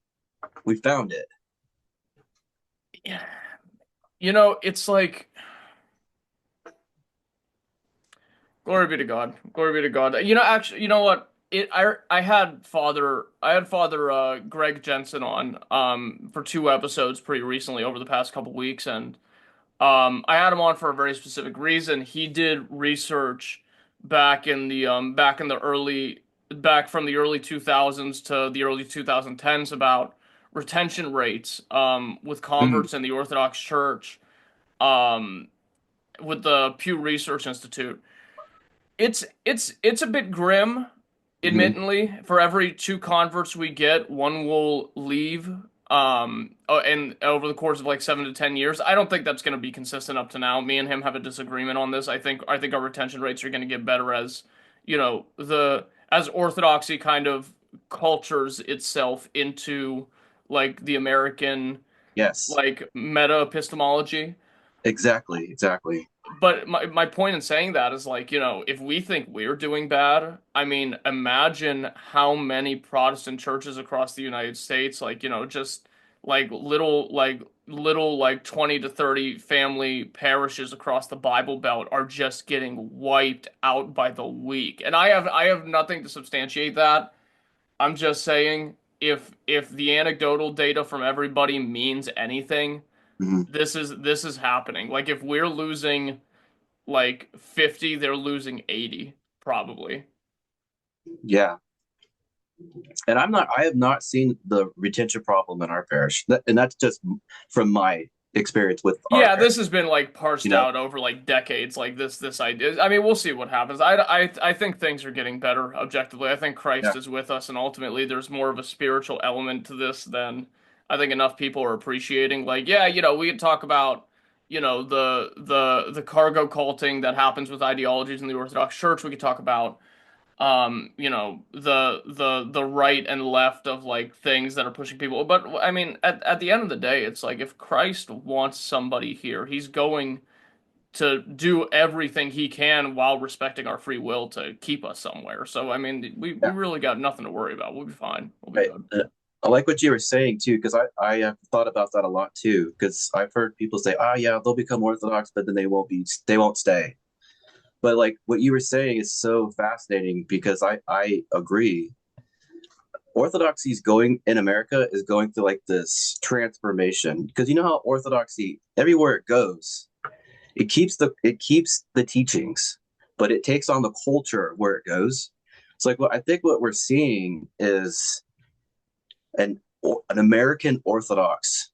[SPEAKER 4] We found it.
[SPEAKER 1] Yeah. It's like, glory be to God. Glory be to God. Actually, you know what? I had Father Greg Jensen on for 2 episodes pretty recently over the past couple weeks, and I had him on for a very specific reason. He did research back in the early back from the early 2000s to the early 2010s about retention rates with
[SPEAKER 4] Mm-hmm.
[SPEAKER 1] converts in the Orthodox Church um with the Pew Research Institute. It's a bit grim,
[SPEAKER 4] Mm-hmm.
[SPEAKER 1] admittedly. For every 2 converts we get, one will leave. And over the course of like 7 to 10 years, I don't think that's going to be consistent up to now. Me and him have a disagreement on this. I think our retention rates are going to get better as, the as Orthodoxy kind of cultures itself into like the American
[SPEAKER 4] Yes,
[SPEAKER 1] like meta epistemology.
[SPEAKER 4] exactly.
[SPEAKER 1] But my point in saying that is like, if we think we're doing bad, I mean, imagine how many Protestant churches across the United States, like, just like little like 20 to 30 family parishes across the Bible Belt are just getting wiped out by the week. And I have nothing to substantiate that. I'm just saying if the anecdotal data from everybody means anything,
[SPEAKER 4] Mm-hmm.
[SPEAKER 1] this is happening. Like if we're losing like 50, they're losing 80, probably.
[SPEAKER 4] Yeah, and I have not seen the retention problem in our parish, and that's just from my experience with our
[SPEAKER 1] Yeah,
[SPEAKER 4] parish.
[SPEAKER 1] this has been like
[SPEAKER 4] You
[SPEAKER 1] parsed
[SPEAKER 4] know,
[SPEAKER 1] out over like decades, like this idea. I mean, we'll see what happens. I think things are getting better objectively. I think
[SPEAKER 4] yeah,
[SPEAKER 1] Christ is with us, and ultimately there's more of a spiritual element to this than I think enough people are appreciating. Like, yeah, we could talk about, the cargo culting that happens with ideologies in the Orthodox Church. We could talk about the right and left of like things that are pushing people. But I mean, at the end of the day, it's like if Christ wants somebody here, he's going to do everything he can while respecting our free will to keep us somewhere. So I mean, we
[SPEAKER 4] yeah.
[SPEAKER 1] really got nothing to worry about. We'll be fine. We'll be
[SPEAKER 4] Right.
[SPEAKER 1] good.
[SPEAKER 4] I like what you were saying too, because I have thought about that a lot too. Because I've heard people say, "Ah, yeah, they'll become Orthodox, but then they won't stay." But like what you were saying is so fascinating because I agree. Orthodoxy is going in America is going through like this transformation because you know how Orthodoxy everywhere it goes, it keeps the teachings, but it takes on the culture where it goes. So like what I think what we're seeing is an American Orthodox,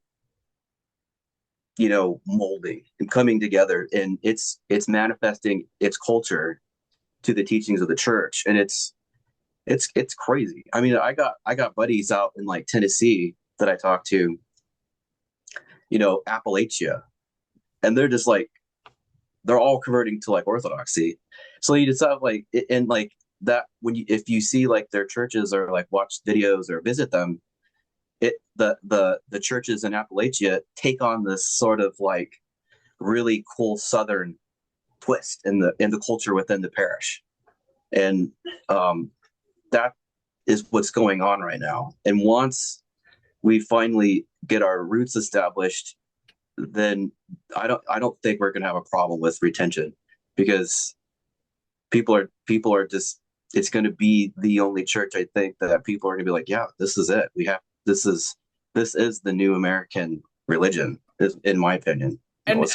[SPEAKER 4] molding and coming together, and it's manifesting its culture to the teachings of the church, and it's crazy. I mean, I got buddies out in like Tennessee that I talk to, Appalachia, and they're just like they're all converting to like Orthodoxy. So you just have like and like that when you if you see like their churches or like watch videos or visit them, the churches in Appalachia take on this sort of like really cool Southern twist in the culture within the parish, and that is what's going on right now. And once we finally get our roots established, then I don't think we're going to have a problem with retention, because people are just, it's going to be the only church I think that people are going to be like, yeah, this is it. This is the new American religion, is in my opinion.
[SPEAKER 1] And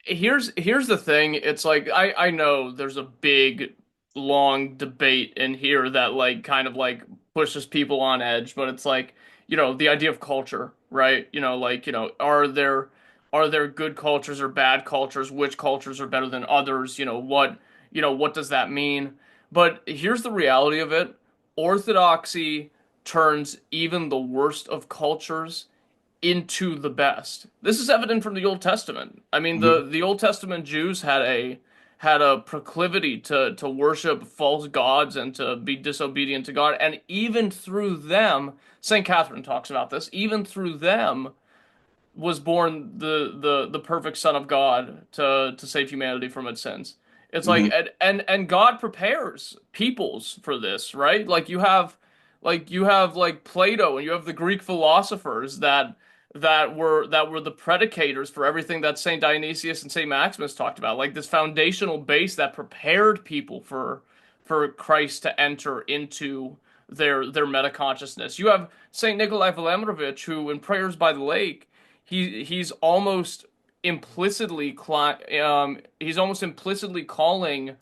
[SPEAKER 1] here's the thing. It's like I know there's a big long debate in here that like kind of like pushes people on edge, but it's like, the idea of culture, right? Like, are there good cultures or bad cultures? Which cultures are better than others? What does that mean? But here's the reality of it. Orthodoxy turns even the worst of cultures into the best. This is evident from the Old Testament. I mean,
[SPEAKER 4] Mhm.
[SPEAKER 1] the Old Testament Jews had a proclivity to worship false gods and to be disobedient to God, and even through them, Saint Catherine talks about this. Even through them was born the perfect Son of God to save humanity from its sins. It's like,
[SPEAKER 4] Mhm.
[SPEAKER 1] and God prepares peoples for this, right? Like you have like Plato, and you have the Greek philosophers that were the predicators for everything that Saint Dionysius and Saint Maximus talked about, like this foundational base that prepared people for Christ to enter into their meta consciousness. You have Saint Nikolai Velimirovich, who in Prayers by the Lake, he's almost he's almost implicitly calling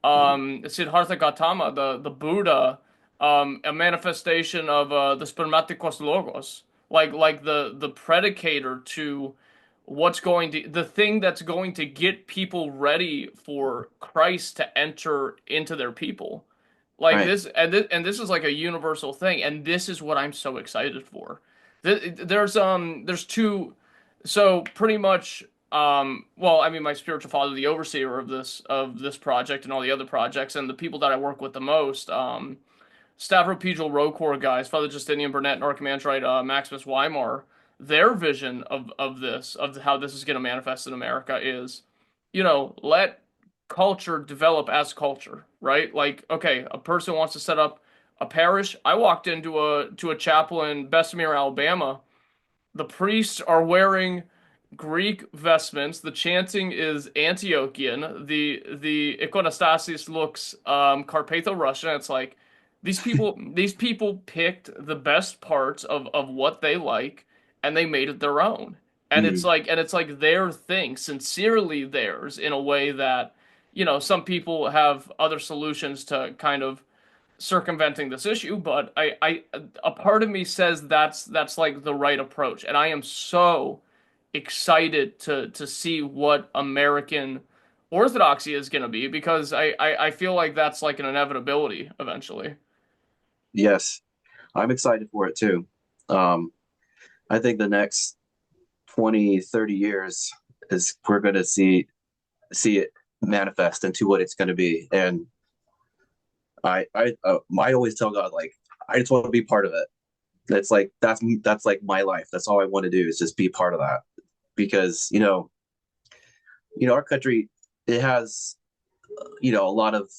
[SPEAKER 1] Siddhartha Gautama, the Buddha, a manifestation of the spermatikos logos, like the predicator to the thing that's going to get people ready for Christ to enter into their people. Like
[SPEAKER 4] Right.
[SPEAKER 1] this is like a universal thing, and this is what I'm so excited for. There's two, so pretty much, well, I mean, my spiritual father, the overseer of this project and all the other projects, and the people that I work with the most, Stavropedal Rocor guys, Father Justinian Burnett and Archimandrite Maximus Weimar, their vision of how this is going to manifest in America is, let culture develop as culture, right? Like, okay, a person wants to set up a parish. I walked into a chapel in Bessemer, Alabama. The priests are wearing Greek vestments. The chanting is Antiochian. The iconostasis looks Carpatho-Russian. It's like these people picked the best parts of what they like, and they made it their own. And it's
[SPEAKER 4] Mhm.
[SPEAKER 1] like their thing, sincerely theirs, in a way that, some people have other solutions to kind of circumventing this issue, but a part of me says that's like the right approach, and I am so excited to see what American Orthodoxy is going to be, because I feel like that's like an inevitability eventually.
[SPEAKER 4] Yes, I'm excited for it too. Um, I think the next 20, 30 years is we're going to see it manifest into what it's going to be. And I always tell God, like, I just want to be part of it. That's like that's like my life. That's all I want to do, is just be part of that. Because our country, it has a lot of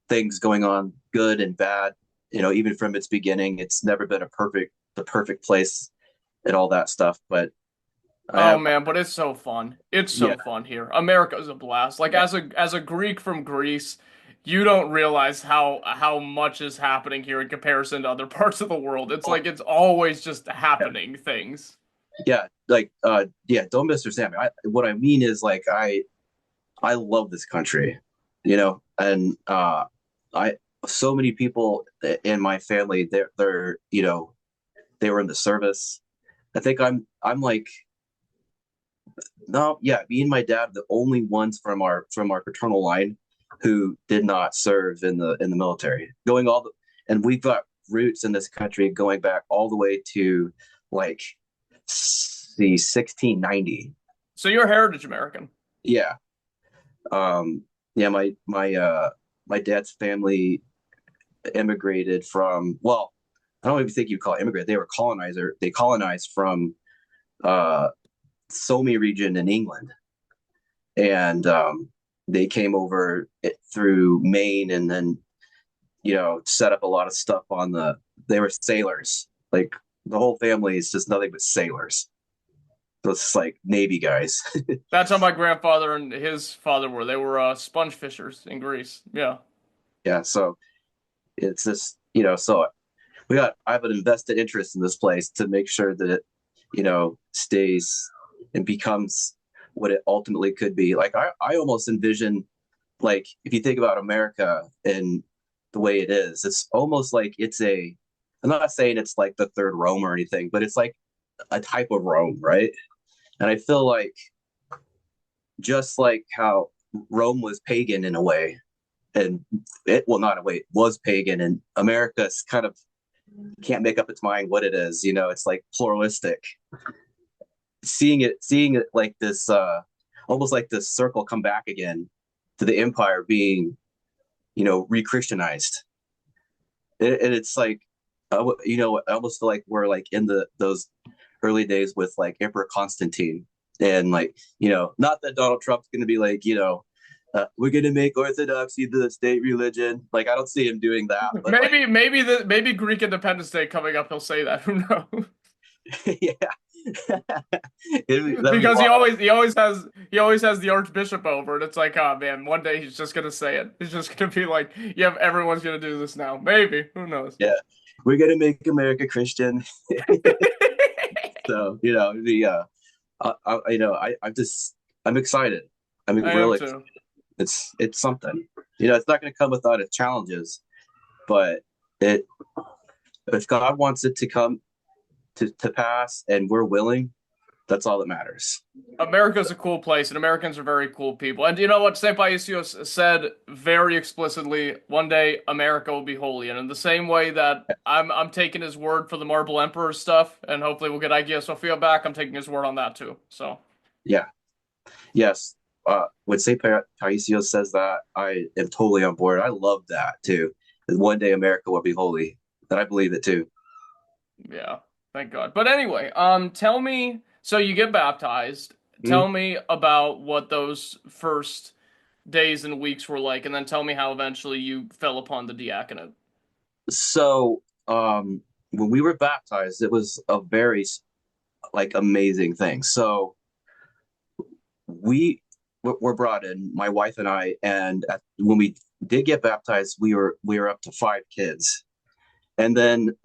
[SPEAKER 4] things going on, good and bad. Even from its beginning, it's never been the perfect place and all that stuff. But I
[SPEAKER 1] Oh
[SPEAKER 4] have,
[SPEAKER 1] man, but it's so fun. It's
[SPEAKER 4] yeah,
[SPEAKER 1] so fun here. America's a blast. Like,
[SPEAKER 4] yeah,
[SPEAKER 1] as a Greek from Greece, you don't realize how much is happening here in comparison to other parts of the world. It's like it's always just happening things.
[SPEAKER 4] yeah. Like, yeah. Don't misunderstand me. What I mean is, like, I love this country, and I so many people in my family, they're they were in the service. I think I'm like, no, yeah, me and my dad, the only ones from our paternal line who did not serve in the military. And we've got roots in this country going back all the way to like the 1690.
[SPEAKER 1] So you're heritage American.
[SPEAKER 4] Yeah, Um, yeah, my dad's family immigrated from, well, I don't even think you call it immigrant. They were colonizer. They colonized from uh Somi region in England, and they came over through Maine, and then set up a lot of stuff on the. They were sailors. Like the whole family is just nothing but sailors. So it's like Navy guys.
[SPEAKER 1] That's how my grandfather and his father were. They were sponge fishers in Greece. Yeah.
[SPEAKER 4] Yeah, so it's just so I have an invested interest in this place to make sure that it stays and becomes what it ultimately could be. Like I almost envision, like, if you think about America and the way it is, it's almost like I'm not saying it's like the third Rome or anything, but it's like a type of Rome, right? And I feel like, just like how Rome was pagan in a way, and not in a way, it was pagan, and America's kind of can't make up its mind what it is. It's like pluralistic. Seeing it like this, almost like this circle come back again to the empire being, re-Christianized. And it's like, I almost feel like we're like in those early days with like Emperor Constantine, and like, not that Donald Trump's going to be like, we're going to make Orthodoxy the state religion. Like, I don't see him doing that, but like,
[SPEAKER 1] Maybe Greek Independence Day coming up, he'll say that. Who knows?
[SPEAKER 4] yeah, that'd be
[SPEAKER 1] Because he
[SPEAKER 4] wild.
[SPEAKER 1] always he always has he always has the Archbishop over, and it's like, oh man, one day he's just gonna say it. He's just gonna be like, yeah, everyone's gonna do this now. Maybe. Who knows?
[SPEAKER 4] Yeah, we're going to make America Christian. So I'm excited. I'm
[SPEAKER 1] I am
[SPEAKER 4] really
[SPEAKER 1] too.
[SPEAKER 4] it's something. It's not going to come without its challenges, but it if God wants it to come to pass and we're willing, that's all that matters.
[SPEAKER 1] America's a cool place, and Americans are very cool people. And you know what? St. Paisios said very explicitly, one day America will be holy. And in the same way that I'm taking his word for the Marble Emperor stuff, and hopefully we'll get Hagia Sophia back, I'm taking his word on that too. So
[SPEAKER 4] Yeah. Yes. When St. Paisios says that, I am totally on board. I love that too. That one day America will be holy. And I believe it too.
[SPEAKER 1] yeah, thank God. But anyway, tell me, so you get baptized. Tell
[SPEAKER 4] Mhm.
[SPEAKER 1] me about what those first days and weeks were like, and then tell me how eventually you fell upon the diaconate.
[SPEAKER 4] So, when we were baptized, it was a very like amazing thing. So we were brought in, my wife and I, and when we did get baptized, we were up to 5 kids, and then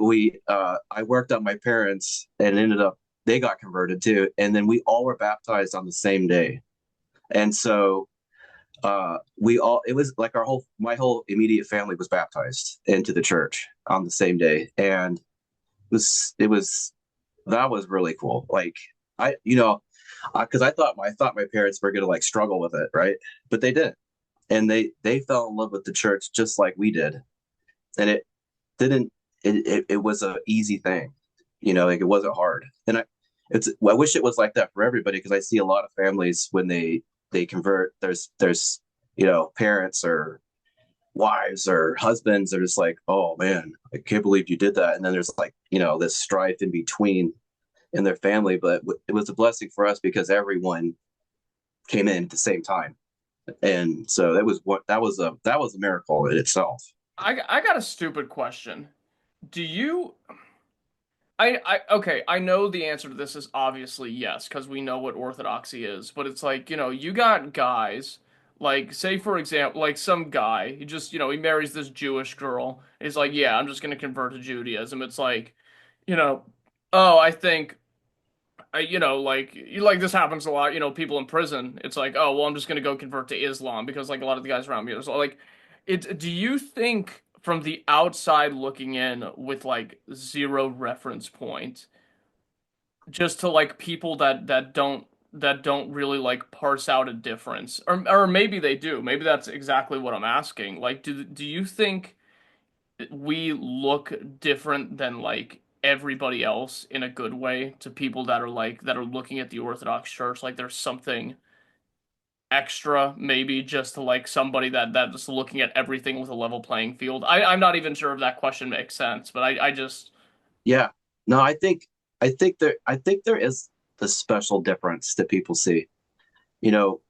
[SPEAKER 4] I worked on my parents, and ended up they got converted too, and then we all were baptized on the same day, and so we all it was like my whole immediate family was baptized into the church on the same day, and it was that was really cool. Like, I because I thought my parents were gonna like struggle with it, right? But they didn't, and they fell in love with the church just like we did, and it didn't. It was a easy thing, like it wasn't hard, and I wish it was like that for everybody, because I see a lot of families when they convert. There's parents or wives or husbands are just like, oh man, I can't believe you did that, and then there's like this strife in between in their family. But it was a blessing for us because everyone came in at the same time, and so that was a miracle in itself.
[SPEAKER 1] I got a stupid question. Do you okay, I know the answer to this is obviously yes, because we know what orthodoxy is, but it's like, you got guys, like, say for example, like some guy, he just, he marries this Jewish girl. He's like, yeah, I'm just gonna convert to Judaism. It's like, you know, oh, I think like this happens a lot. People in prison. It's like, oh, well, I'm just gonna go convert to Islam because like a lot of the guys around me are so like, it. Do you think from the outside looking in with like zero reference point, just to like people that don't really like parse out a difference, or maybe they do. Maybe that's exactly what I'm asking. Like, do you think we look different than like everybody else in a good way to people that are looking at the Orthodox Church like there's something extra, maybe just to like somebody that's looking at everything with a level playing field? I'm not even sure if that question makes sense, but I just
[SPEAKER 4] Yeah. No, I think there is the special difference that people see. You know,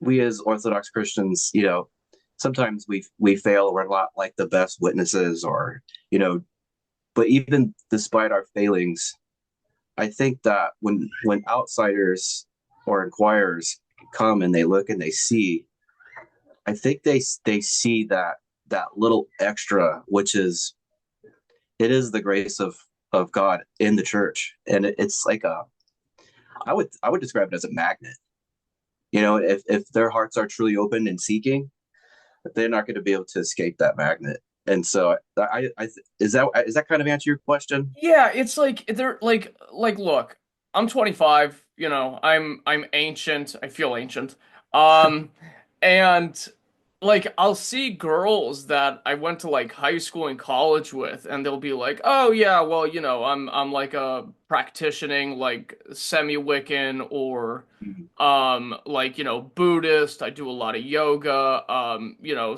[SPEAKER 4] we as Orthodox Christians, sometimes we fail. We're not like the best witnesses, or but even despite our failings, I think that when outsiders or inquirers come and they look and they see, I think they see that little extra, which is it is the grace of God in the church, and it's like I would describe it as a magnet. If their hearts are truly open and seeking, they're not going to be able to escape that magnet. And so is that kind of answer your question?
[SPEAKER 1] yeah, it's like they're look, I'm 25, I'm ancient. I feel ancient. Um and like I'll see girls that I went to like high school and college with, and they'll be like, "Oh yeah, well, I'm like a practicing like semi-Wiccan or
[SPEAKER 4] Mhm.
[SPEAKER 1] like, Buddhist. I do a lot of yoga.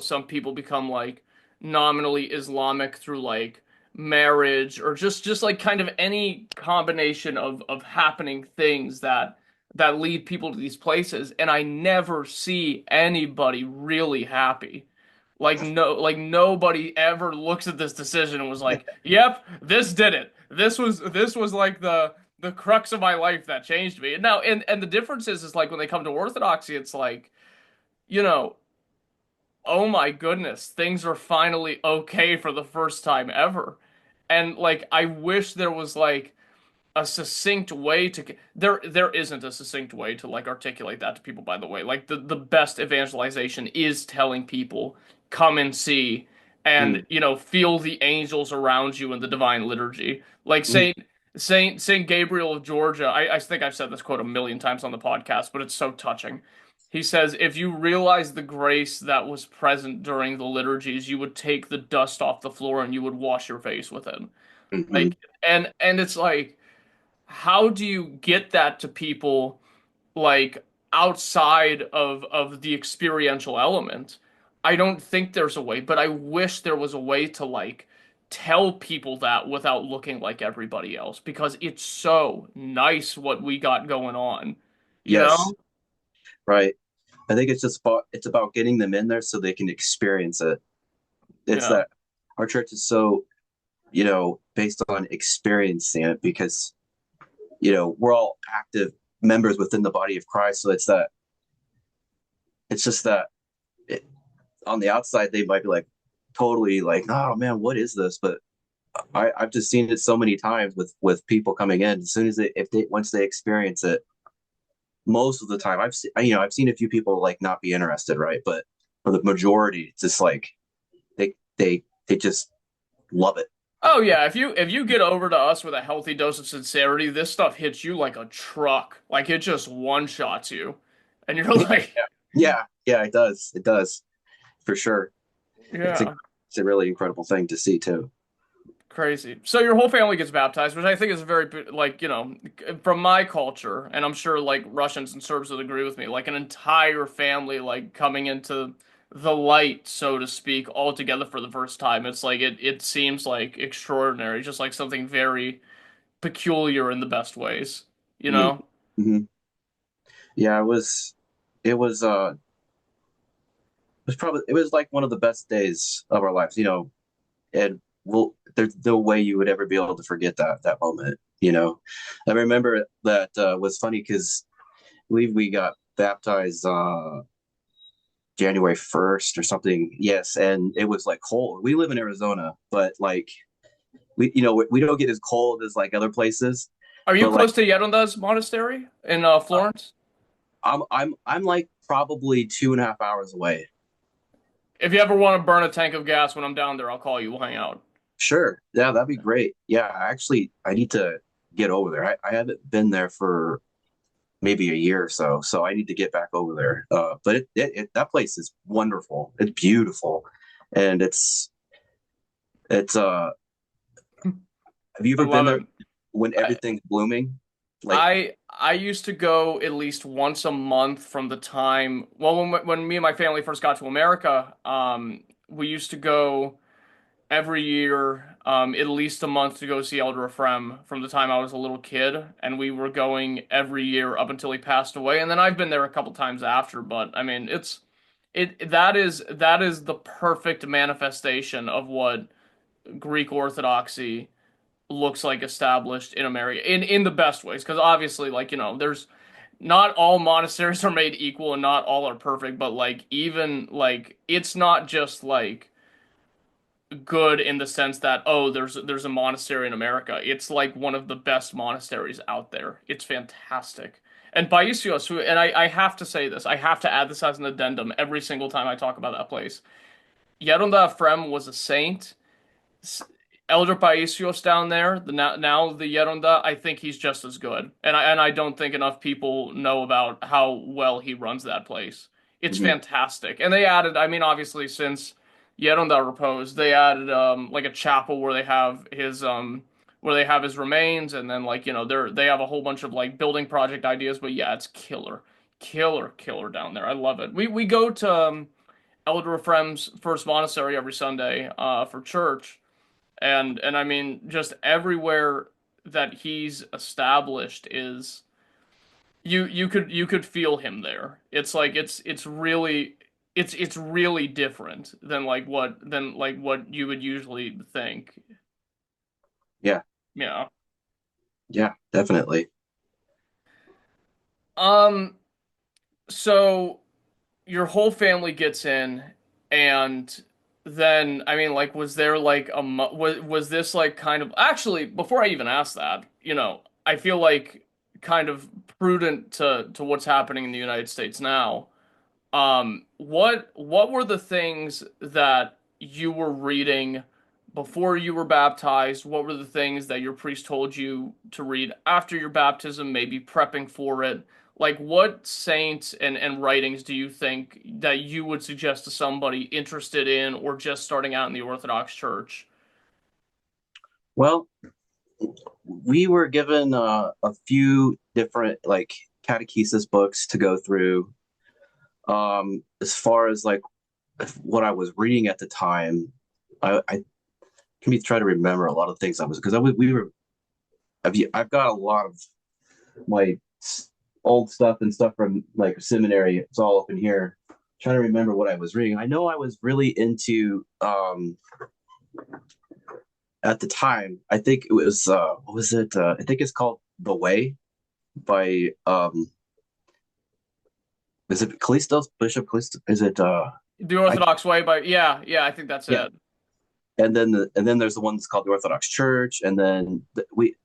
[SPEAKER 1] Some people become like nominally Islamic through like marriage or just like kind of any combination of happening things that lead people to these places, and I never see anybody really happy. Like nobody ever looks at this decision and was like, "Yep, this did it. This was like the crux of my life that changed me." And now and the difference is like when they come to Orthodoxy, it's like, you know, oh my goodness, things are finally okay for the first time ever. And like I wish there was like a succinct way to there isn't a succinct way to like articulate that to people, by the way. Like the best evangelization is telling people come and see and
[SPEAKER 4] Mm,
[SPEAKER 1] feel the angels around you in the divine liturgy. Like
[SPEAKER 4] mm,
[SPEAKER 1] Saint Gabriel of Georgia, I think I've said this quote a million times on the podcast, but it's so touching. He says, if you realize the grace that was present during the liturgies, you would take the dust off the floor and you would wash your face with it.
[SPEAKER 4] mhm.
[SPEAKER 1] Like, and it's like, how do you get that to people like outside of the experiential element? I don't think there's a way, but I wish there was a way to like tell people that without looking like everybody else, because it's so nice what we got going on, you
[SPEAKER 4] Yes,
[SPEAKER 1] know?
[SPEAKER 4] right. I think it's about getting them in there so they can experience it. It's
[SPEAKER 1] Yeah.
[SPEAKER 4] that our church is so, based on experiencing it because, we're all active members within the body of Christ. So it's just that it, on the outside, they might be like totally like, oh man, what is this? But I've just seen it so many times with people coming in. As soon as once they experience it, most of the time I've seen a few people like not be interested, right? But for the majority, it's just like they just love it.
[SPEAKER 1] Oh yeah, if you get over to us with a healthy dose of sincerity, this stuff hits you like a truck. Like it just one-shots you. And you're
[SPEAKER 4] Yeah,
[SPEAKER 1] like,
[SPEAKER 4] yeah, it does for sure. It's a
[SPEAKER 1] yeah.
[SPEAKER 4] it's a really incredible thing to see too.
[SPEAKER 1] Crazy. So your whole family gets baptized, which I think is very like, from my culture, and I'm sure like Russians and Serbs would agree with me, like an entire family like coming into the light, so to speak, all together for the first time. It's like it seems like extraordinary, just like something very peculiar in the best ways, you
[SPEAKER 4] Mm-hmm.
[SPEAKER 1] know?
[SPEAKER 4] Mm-hmm. Yeah, it was like one of the best days of our lives, and there's no way you would ever be able to forget that moment. I remember that was funny because I believe we got baptized January 1st or something. Yes, and it was like cold. We live in Arizona, but like we don't get as cold as like other places.
[SPEAKER 1] Are you
[SPEAKER 4] But like
[SPEAKER 1] close to Yeronda's monastery in Florence?
[SPEAKER 4] I'm like probably 2.5 hours away.
[SPEAKER 1] If you ever want to burn a tank of gas when I'm down there, I'll call you. We'll hang out.
[SPEAKER 4] Sure. Yeah, that'd be great. Yeah, actually, I need to get over there. I haven't been there for maybe a year or so, so I need to get back over there. But that place is wonderful. It's beautiful, and it's. Have you
[SPEAKER 1] I
[SPEAKER 4] ever been
[SPEAKER 1] love
[SPEAKER 4] there
[SPEAKER 1] it.
[SPEAKER 4] when
[SPEAKER 1] I,
[SPEAKER 4] everything's blooming? Like,
[SPEAKER 1] I used to go at least once a month from the time, well, when me and my family first got to America, we used to go every year, at least a month to go see Elder Ephraim from the time I was a little kid, and we were going every year up until he passed away, and then I've been there a couple times after, but I mean, that is the perfect manifestation of what Greek Orthodoxy looks like established in America in the best ways, because obviously, like, there's not all monasteries are made equal and not all are perfect, but like even like it's not just like good in the sense that, oh, there's a monastery in America. It's like one of the best monasteries out there. It's fantastic. And Paisios, who, and I have to say this, I have to add this as an addendum every single time I talk about that place. Yeronda Ephraim was a saint. Elder Paisios down there, now the Yeronda, I think he's just as good. And I don't think enough people know about how well he runs that place. It's
[SPEAKER 4] mhm.
[SPEAKER 1] fantastic. And they added, I mean, obviously since Yeronda reposed, they added like a chapel where they have his remains, and then like, they have a whole bunch of like building project ideas, but yeah, it's killer. Killer down there. I love it. We go to Elder Ephraim's first monastery every Sunday for church, and I mean, just everywhere that he's established is you could feel him there. It's like it's really different than like what you would usually think.
[SPEAKER 4] Yeah,
[SPEAKER 1] Yeah.
[SPEAKER 4] yeah, definitely.
[SPEAKER 1] Um. So your whole family gets in, and then I mean, like, was there like was this like kind of, actually, before I even ask that, I feel like kind of prudent to what's happening in the United States now. What were the things that you were reading before you were baptized? What were the things that your priest told you to read after your baptism, maybe prepping for it? Like, what saints and writings do you think that you would suggest to somebody interested in or just starting out in the Orthodox Church?
[SPEAKER 4] Well, we were given a few different like catechesis books to go through. As far as like what I was reading at the time, I can be try to remember a lot of things I was because we were I've got a lot of my old stuff and stuff from like seminary. It's all up in here. Trying to remember what I was reading. I know I was really into at the time. I think it was what was it? I think it's called The Way by is it Callistos, Bishop Callistos? Is it
[SPEAKER 1] The
[SPEAKER 4] I
[SPEAKER 1] Orthodox way, but yeah, I think that's
[SPEAKER 4] yeah.
[SPEAKER 1] it.
[SPEAKER 4] And then there's the one that's called the Orthodox Church, and then we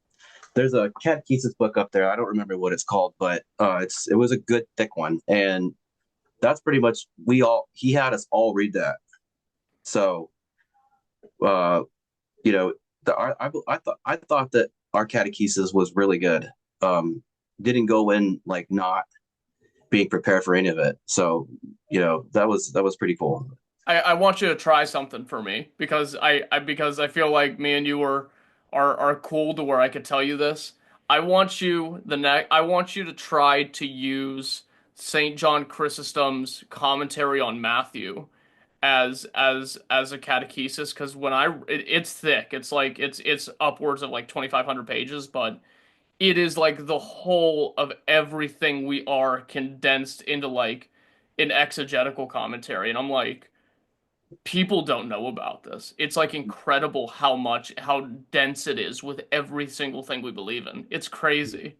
[SPEAKER 4] there's a catechesis book up there. I don't remember what it's called, but it was a good thick one, and that's pretty much he had us all read that. So uh, you know, I thought that our catechesis was really good. Didn't go in like not being prepared for any of it. So that was pretty cool.
[SPEAKER 1] I want you to try something for me because because I feel like me and you are cool to where I could tell you this. I want you to try to use St. John Chrysostom's commentary on Matthew as a catechesis, because it's thick. It's like it's upwards of like 2,500 pages, but it is like the whole of everything we are condensed into like an exegetical commentary, and I'm like, people don't know about this. It's like incredible how dense it is with every single thing we believe in. It's crazy.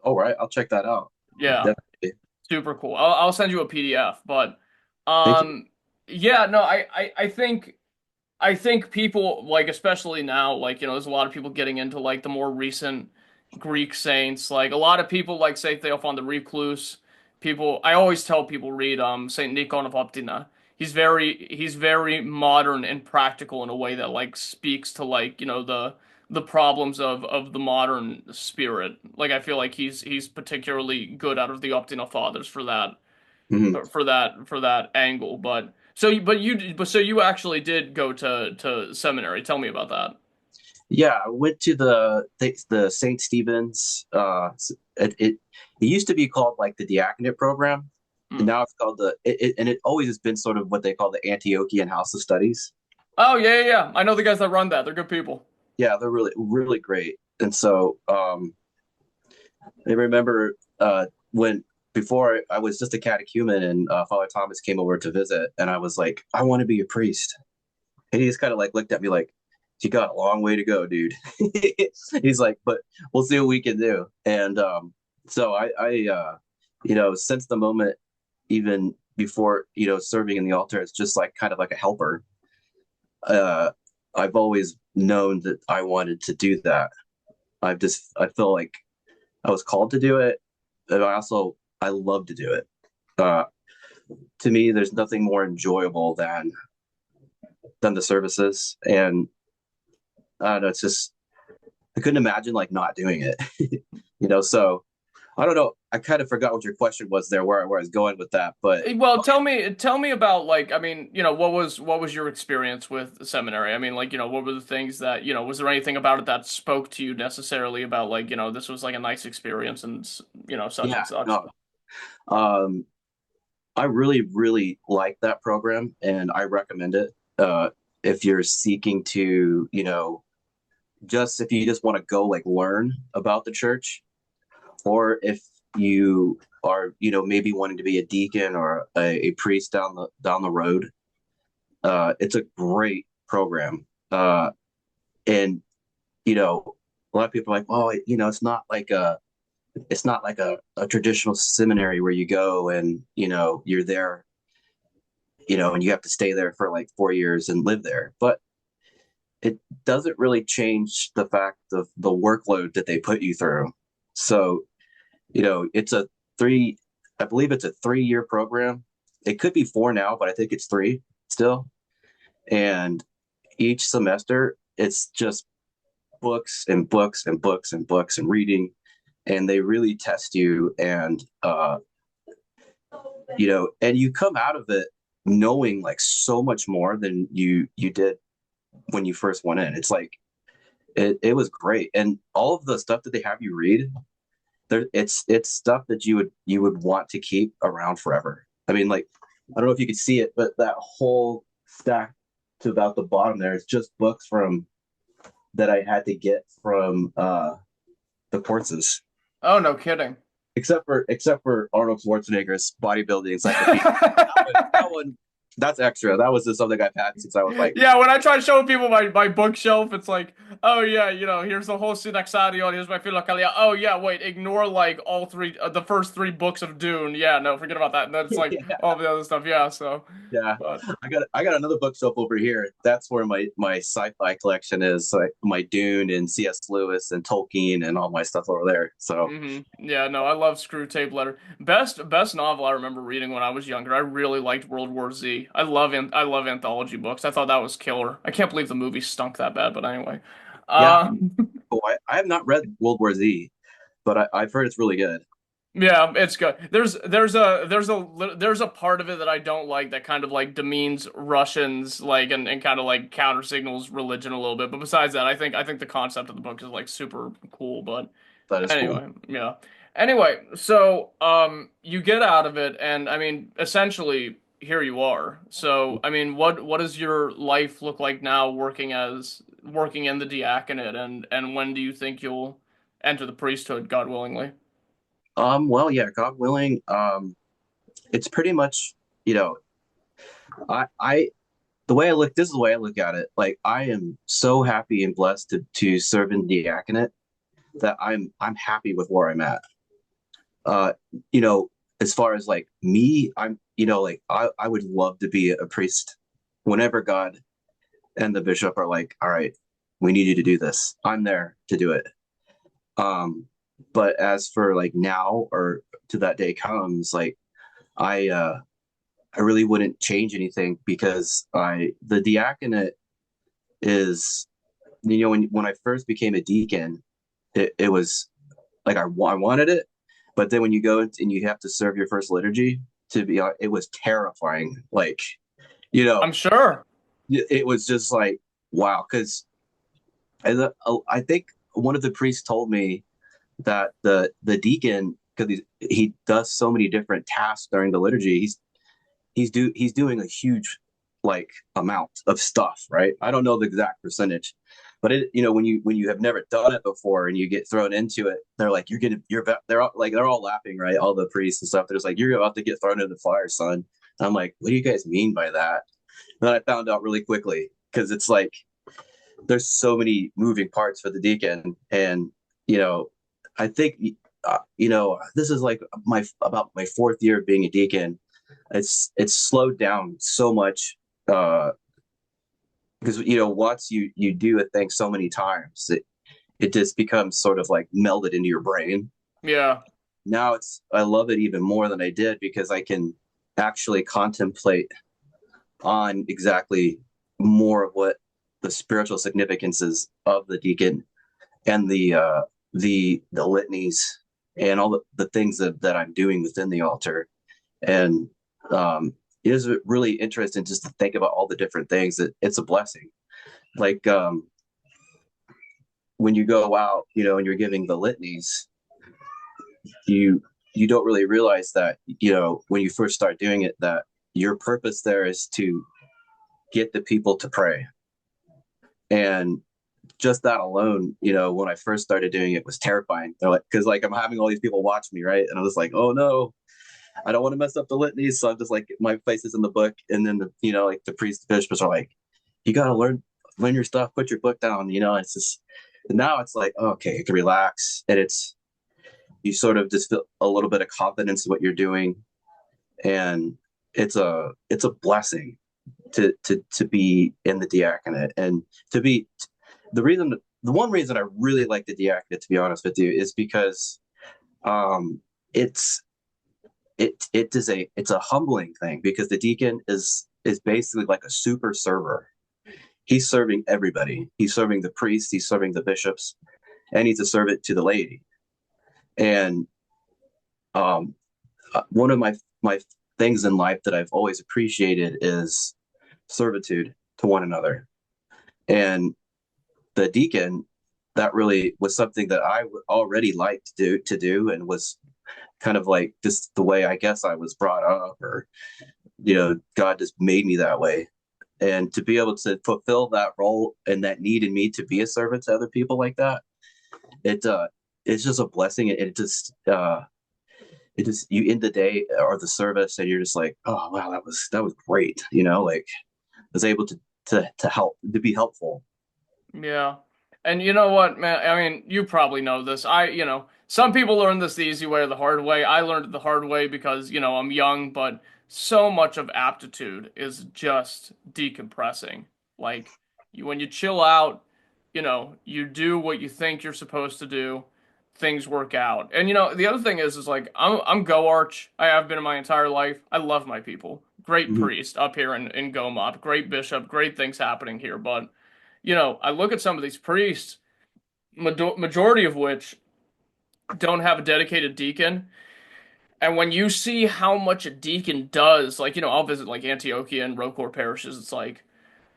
[SPEAKER 4] All right, I'll check that out.
[SPEAKER 1] Yeah,
[SPEAKER 4] Definitely.
[SPEAKER 1] super cool. I'll send you a PDF, but
[SPEAKER 4] Thank you.
[SPEAKER 1] yeah, no, I think people, like, especially now, like, there's a lot of people getting into like the more recent Greek saints. Like a lot of people like Saint Theophan the Recluse. People, I always tell people read Saint Nikon of Optina. He's very modern and practical in a way that like speaks to like, the problems of the modern spirit. Like I feel like he's particularly good out of the Optina fathers for that
[SPEAKER 4] Mhm.
[SPEAKER 1] for that angle. But so you actually did go to seminary. Tell me about that.
[SPEAKER 4] Yeah, I went to the St. Stephen's. It used to be called like the diaconate program, and
[SPEAKER 1] Hmm.
[SPEAKER 4] now it's called and it always has been sort of what they call the Antiochian House of Studies.
[SPEAKER 1] Oh yeah, yeah, yeah. I know the guys that run that. They're good people.
[SPEAKER 4] Yeah, they're really really great. And so I remember when before I was just a catechumen and Father Thomas came over to visit, and I was like, I want to be a priest. And he just kind of like looked at me like, you got a long way to go, dude. He's like, but we'll see what we can do. And so since the moment, even before, serving in the altar, it's just like kind of like a helper. Uh, I've always known that I wanted to do that. I feel like I was called to do it, but I love to do it. Uh, to me, there's nothing more enjoyable than the services, and I don't know. It's just I couldn't imagine like not doing it. So I don't know. I kind of forgot what your question was there, where I was going with that, but
[SPEAKER 1] Well, tell me about like, I mean, what was your experience with the seminary? I mean, like, what were the things that, was there anything about it that spoke to you necessarily about like, this was like a nice experience and such
[SPEAKER 4] yeah,
[SPEAKER 1] and such?
[SPEAKER 4] no, um, I really, really like that program, and I recommend it. If you're seeking to, just if you just want to go like learn about the church, or if you are, maybe wanting to be a deacon or a priest down the road, it's a great program. And a lot of people are like, oh, it's not like a traditional seminary where you go and you're there, and you have to stay there for like 4 years and live there. But it doesn't really change the fact of the workload that they put you through. So, it's I believe it's a 3-year program. It could be 4 now, but I think it's 3 still. And each semester, it's just books and books and books and books and reading. And they really test you. And you come out of it knowing like so much more than you did when you first went in. It's like, it was great. And all of the stuff that they have you read, it's stuff that you would want to keep around forever. I mean, like, I don't know if you could see it, but that whole stack to about the bottom there is just books from that I had to get from the courses.
[SPEAKER 1] Oh, no kidding.
[SPEAKER 4] Except for Arnold Schwarzenegger's bodybuilding encyclopedia. That one, that's extra. That was just something I've had since I was like,
[SPEAKER 1] Yeah, when I try to show people my bookshelf, it's like, oh yeah, here's the whole Synaxarion, here's my Philokalia. Oh yeah, wait, ignore like all three, the first three books of Dune. Yeah, no, forget about that. And then it's like
[SPEAKER 4] yeah,
[SPEAKER 1] all the other stuff. Yeah, so,
[SPEAKER 4] yeah.
[SPEAKER 1] but
[SPEAKER 4] I got another bookshelf over here. That's where my sci-fi collection is. Like my Dune and C.S. Lewis and Tolkien and all my stuff over there. So
[SPEAKER 1] yeah, no, I love Screw Tape Letter. Best novel I remember reading when I was younger. I really liked World War Z. I love anthology books. I thought that was killer. I can't believe the movie stunk that bad, but anyway.
[SPEAKER 4] yeah.
[SPEAKER 1] Uh,
[SPEAKER 4] Oh, I have not read World War Z, but I've heard it's really good.
[SPEAKER 1] Yeah, it's good. There's a part of it that I don't like that kind of like demeans Russians like and kind of like counter signals religion a little bit. But besides that, I think the concept of the book is like super cool. But
[SPEAKER 4] That is cool.
[SPEAKER 1] anyway, yeah. Anyway, so you get out of it, and I mean, essentially here you are. So I mean, what does your life look like now working in the diaconate, and when do you think you'll enter the priesthood, God willingly?
[SPEAKER 4] Well, yeah, God willing, it's pretty much, you know, I the way I look, this is the way I look at it. Like I am so happy and blessed to serve in diaconate that I'm happy with where I'm at. Uh, you know, as far as like me, like I would love to be a priest whenever God and the bishop are like, all right, we need you to do this. I'm there to do it. Um, but as for like now or to that day comes, like I uh I really wouldn't change anything because I the diaconate is when I first became a deacon, it was like I wanted it, but then when you go and you have to serve your first liturgy, to be honest, it was terrifying. Like, you know,
[SPEAKER 1] I'm sure.
[SPEAKER 4] it was just like wow, because I think one of the priests told me that the deacon, because he does so many different tasks during the liturgy, he's doing a huge like amount of stuff, right? I don't know the exact percentage, but when you have never done it before and you get thrown into it, they're like they're all laughing, right? All the priests and stuff. They're just like, you're about to get thrown into the fire, son. And I'm like, what do you guys mean by that? And then I found out really quickly because it's like there's so many moving parts for the deacon, and you know, I think this is like about my fourth year of being a deacon. It's slowed down so much because once you do a thing so many times, it just becomes sort of like melded into your brain.
[SPEAKER 1] Yeah.
[SPEAKER 4] Now I love it even more than I did because I can actually contemplate on exactly more of what the spiritual significances of the deacon and the litanies and all the things that I'm doing within the altar. And it is really interesting just to think about all the different things. It's a blessing. Like when you go out, and you're giving the litanies, you don't really realize that, when you first start doing it, that your purpose there is to get the people to pray. And just that alone, when I first started doing it was terrifying. They're like, because like I'm having all these people watch me, right? And I'm just like, oh no, I don't want to mess up the litanies. So I'm just like, my face is in the book. And then like the priests, the bishops are like, you got to learn your stuff, put your book down. It's just, and now it's like, okay, you can relax. And you sort of just feel a little bit of confidence in what you're doing. And it's a blessing to be in the diaconate, and to be the one reason I really like the diaconate, to be honest with you, is because it's a humbling thing, because the deacon is basically like a super server. He's serving everybody. He's serving the priests, he's serving the bishops, and he's a servant to the laity. And one of my things in life that I've always appreciated is servitude to one another. And the deacon, that really was something that I already liked to do, and was kind of like just the way I guess I was brought up, or God just made me that way. And to be able to fulfill that role and that need in me to be a servant to other people like that, it's just a blessing. It just you end the day or the service and you're just like, oh wow, that was great. Like I was able to help, to be helpful.
[SPEAKER 1] Yeah. And you know what, man? I mean, you probably know this. Some people learn this the easy way or the hard way. I learned it the hard way because, I'm young, but so much of aptitude is just decompressing. Like, when you chill out, you do what you think you're supposed to do, things work out. And, the other thing is like, I'm Go Arch. I have been in my entire life. I love my people. Great
[SPEAKER 4] Mhm.
[SPEAKER 1] priest up here in Gomop, great bishop, great things happening here, but I look at some of these priests, majority of which don't have a dedicated deacon. And when you see how much a deacon does, like, I'll visit like Antiochia and Rocor parishes, it's like,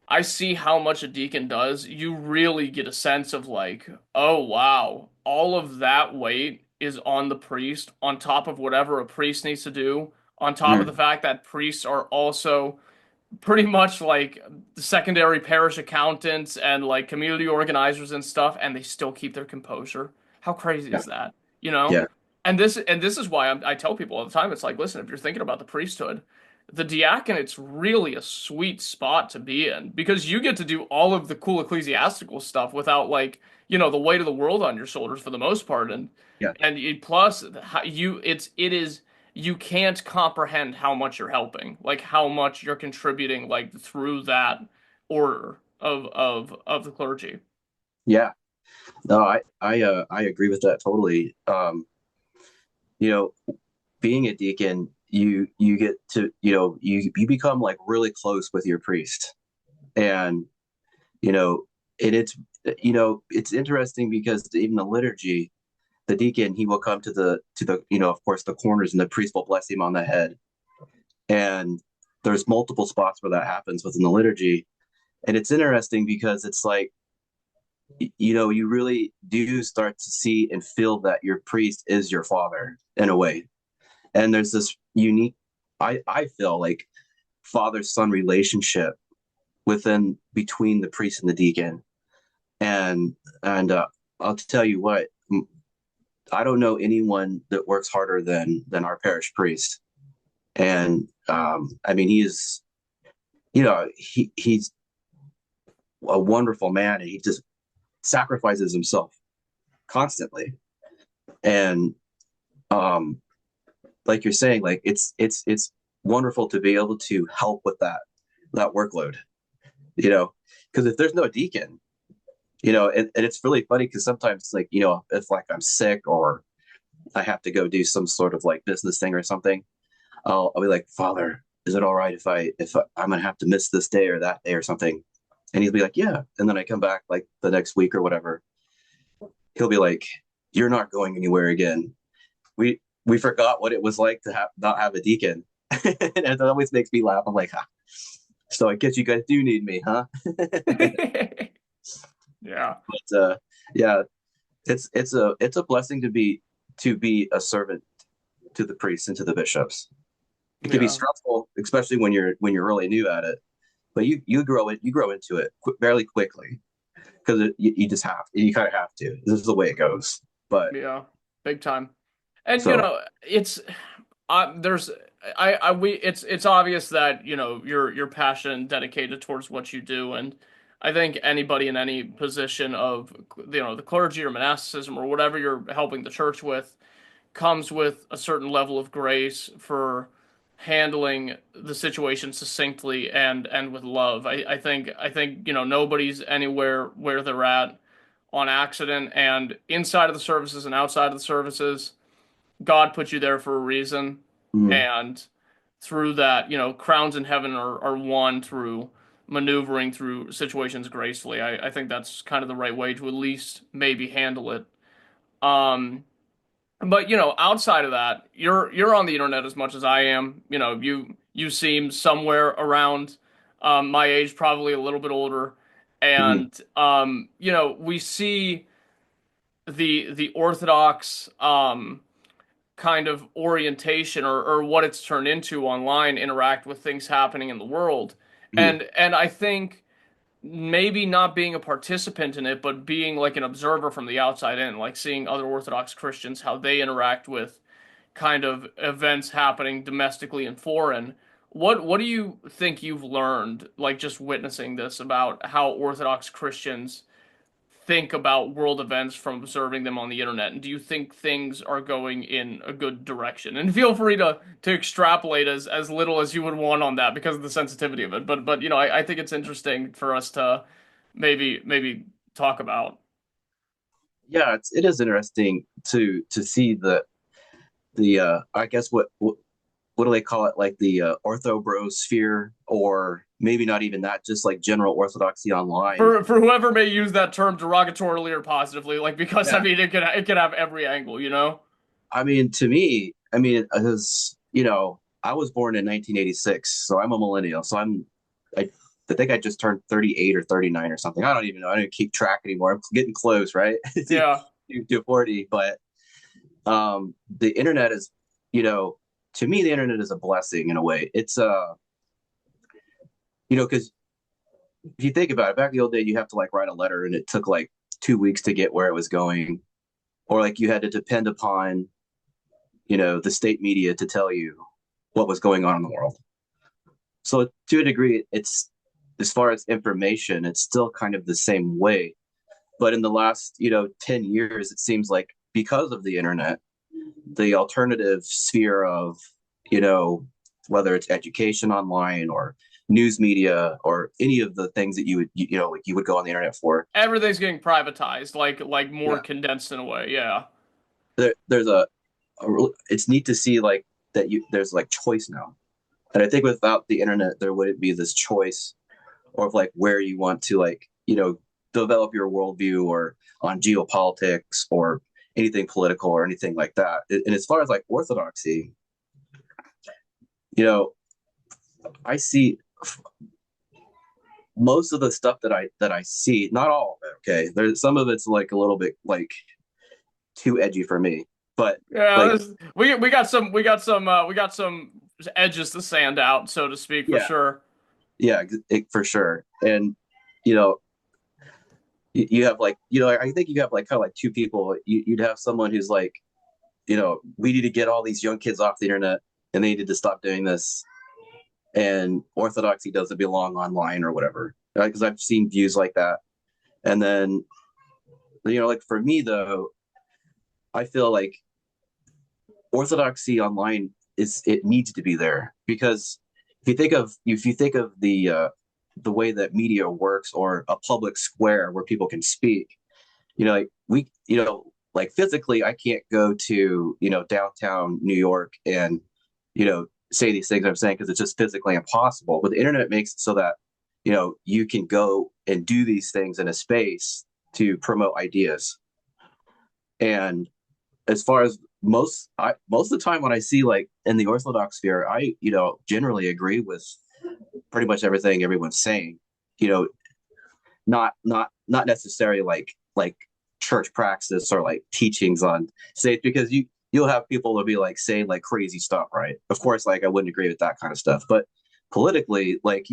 [SPEAKER 1] I see how much a deacon does. You really get a sense of like, oh, wow, all of that weight is on the priest, on top of whatever a priest needs to do, on top of the
[SPEAKER 4] Mhm.
[SPEAKER 1] fact that priests are also pretty much like the secondary parish accountants and like community organizers and stuff, and they still keep their composure. How crazy
[SPEAKER 4] Yeah.
[SPEAKER 1] is that? You know?
[SPEAKER 4] Yeah.
[SPEAKER 1] And this is why I tell people all the time, it's like, listen, if you're thinking about the priesthood, the diaconate's really a sweet spot to be in because you get to do all of the cool ecclesiastical stuff without like, the weight of the world on your shoulders for the most part. And
[SPEAKER 4] Yeah.
[SPEAKER 1] plus it is you can't comprehend how much you're helping, like how much you're contributing, like through that order of the clergy.
[SPEAKER 4] Yeah. No, I agree with that totally. You know, being a deacon, you get to, you become like really close with your priest. And you know, and it's interesting because even the liturgy, the deacon, he will come to the of course the corners, and the priest will bless him on the head. And there's multiple spots where that happens within the liturgy. And it's interesting because it's like you really do start to see and feel that your priest is your father in a way. And there's this unique, I feel like, father son relationship between the priest and the deacon. And I'll tell you what, I don't know anyone that works harder than our parish priest. And I mean, he's a wonderful man, and he just sacrifices himself constantly. And um, like you're saying, like it's wonderful to be able to help with that workload, because if there's no deacon, and it's really funny because sometimes, like, if like I'm sick or I have to go do some sort of like business thing or something, I'll be like, Father, is it all right if I'm gonna have to miss this day or that day or something? And he'll be like, yeah. And then I come back like the next week or whatever. He'll be like, you're not going anywhere again. We forgot what it was like to not have a deacon. And it always makes me laugh. I'm like, so I guess you guys do need me, huh?
[SPEAKER 1] Yeah.
[SPEAKER 4] But yeah, it's a blessing to be a servant to the priests and to the bishops. It can be
[SPEAKER 1] Yeah.
[SPEAKER 4] stressful, especially when you're really new at it. But you grow into it fairly quickly, because you kind of have to. This is the way it goes. But
[SPEAKER 1] Yeah. Big time. And
[SPEAKER 4] so
[SPEAKER 1] it's there's I we it's obvious that you're passionate and dedicated towards what you do, and I think anybody in any position of the clergy or monasticism or whatever you're helping the church with comes with a certain level of grace for handling the situation succinctly and with love. I think nobody's anywhere where they're at on accident, and inside of the services and outside of the services God put you there for a reason,
[SPEAKER 4] mm,
[SPEAKER 1] and through that, crowns in heaven are won through maneuvering through situations gracefully. I think that's kind of the right way to at least maybe handle it. Um, but outside of that, you're on the internet as much as I am. You seem somewhere around my age, probably a little bit older,
[SPEAKER 4] mm,
[SPEAKER 1] and we see the Orthodox kind of orientation or what it's turned into online interact with things happening in the world.
[SPEAKER 4] mm,
[SPEAKER 1] And I think maybe not being a participant in it, but being like an observer from the outside in, like seeing other Orthodox Christians, how they interact with kind of events happening domestically and foreign. What do you think you've learned, like just witnessing this, about how Orthodox Christians think about world events from observing them on the internet? And do you think things are going in a good direction? And feel free to extrapolate as little as you would want on that because of the sensitivity of it. But I think it's interesting for us to maybe talk about.
[SPEAKER 4] yeah, it is interesting to see the I guess what do they call it, like the ortho bro sphere, or maybe not even that, just like general orthodoxy online.
[SPEAKER 1] For whoever may use that term derogatorily or positively, like, because I
[SPEAKER 4] Yeah,
[SPEAKER 1] mean it can have every angle, you know?
[SPEAKER 4] I mean, to me, I mean, because I was born in 1986, so I'm a millennial. So I, I think I just turned 38 or 39 or something. I don't even know. I don't keep track anymore. I'm getting close, right,
[SPEAKER 1] Yeah.
[SPEAKER 4] to 40. But the internet is, you know, to me, the internet is a blessing in a way. It's because if you think about it, back in the old day, you have to like write a letter, and it took like 2 weeks to get where it was going, or like you had to depend upon the state media to tell you what was going on in the world. So to a degree, it's, as far as information, it's still kind of the same way. But in the last 10 years, it seems like, because of the internet, the alternative sphere of you know whether it's education online or news media or any of the things that you would like you would go on the internet for.
[SPEAKER 1] Everything's getting privatized, like more
[SPEAKER 4] Yeah,
[SPEAKER 1] condensed in a way. Yeah.
[SPEAKER 4] there's it's neat to see like that there's like choice now. And I think without the internet, there wouldn't be this choice, or of like where you want to like develop your worldview, or on geopolitics, or anything political, or anything like that. And as far as like orthodoxy, you know, I see most of the stuff that I see, not all of it, Okay, there's some of it's like a little bit like too edgy for me, but
[SPEAKER 1] Yeah,
[SPEAKER 4] like
[SPEAKER 1] we got some edges to sand out, so to speak, for
[SPEAKER 4] yeah,
[SPEAKER 1] sure.
[SPEAKER 4] yeah, for sure. And you know, you have like I think you have like kind of like two people. You'd have someone who's like, we need to get all these young kids off the internet, and they need to stop doing this. And Orthodoxy doesn't belong online or whatever. Because I've seen views like that. And then, like for me though, I feel like Orthodoxy online it needs to be there because if you think of the way that media works or a public square where people can speak, like like physically I can't go to downtown New York and say these things I'm saying because it's just physically impossible. But the internet makes it so that you can go and do these things in a space to promote ideas. And as far as most of the time when I see like in the Orthodox sphere, I generally agree with pretty much everything everyone's saying. You know, not necessarily like church praxis or like teachings on faith because you'll have people to be like saying like crazy stuff, right? Of course, like I wouldn't agree with that kind of stuff, but politically, like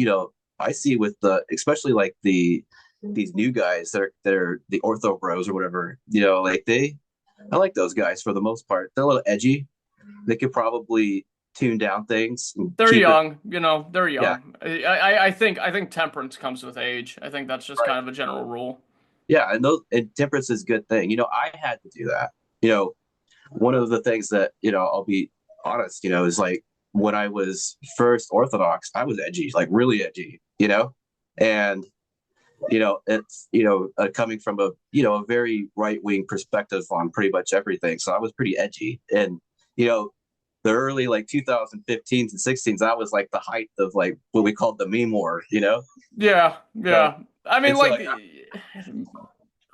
[SPEAKER 4] I see with especially like these new guys that are the ortho bros or whatever, like I like those guys for the most part. They're a little edgy. They could probably tune down things and
[SPEAKER 1] They're
[SPEAKER 4] keep it.
[SPEAKER 1] young, they're
[SPEAKER 4] Yeah,
[SPEAKER 1] young. I think temperance comes with age. I think that's just
[SPEAKER 4] right.
[SPEAKER 1] kind of a general rule.
[SPEAKER 4] Yeah, and temperance is a good thing. I had to do that. One of the things that I'll be honest, is like when I was first Orthodox, I was edgy, like really edgy, and it's coming from a very right wing perspective on pretty much everything. So I was pretty edgy, and you know the early like 2015s and 16s, I was like the height of like what we called the meme war.
[SPEAKER 1] Yeah,
[SPEAKER 4] So
[SPEAKER 1] yeah. I mean,
[SPEAKER 4] and so like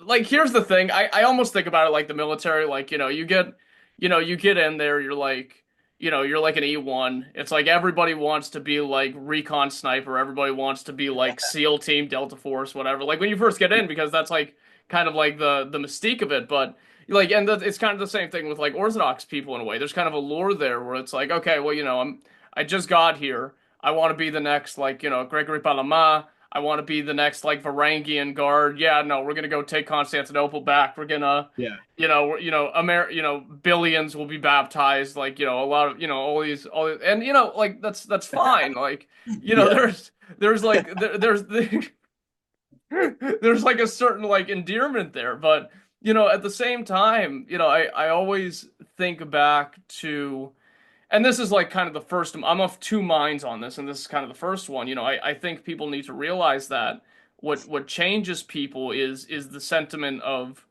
[SPEAKER 1] like here's the thing. I almost think about it like the military. Like, you get in there, you're like an E1. It's like everybody wants to be like recon sniper. Everybody wants to be like SEAL team, Delta Force, whatever. Like when you first get in, because that's like kind of like the mystique of it. But like, and it's kind of the same thing with like Orthodox people in a way. There's kind of a lure there where it's like, okay, well, I just got here. I want to be the next like, Gregory Palama. I want to be the next like Varangian guard. Yeah, no, we're gonna go take Constantinople back. We're gonna,
[SPEAKER 4] yeah,
[SPEAKER 1] billions will be baptized. Like, a lot of, and like that's fine. Like,
[SPEAKER 4] yeah,
[SPEAKER 1] there's like there's like a certain like endearment there, but at the same time, I always think back to. And this is like kind of the first. I'm of two minds on this, and this is kind of the first one. I think people need to realize that what changes people is the sentiment of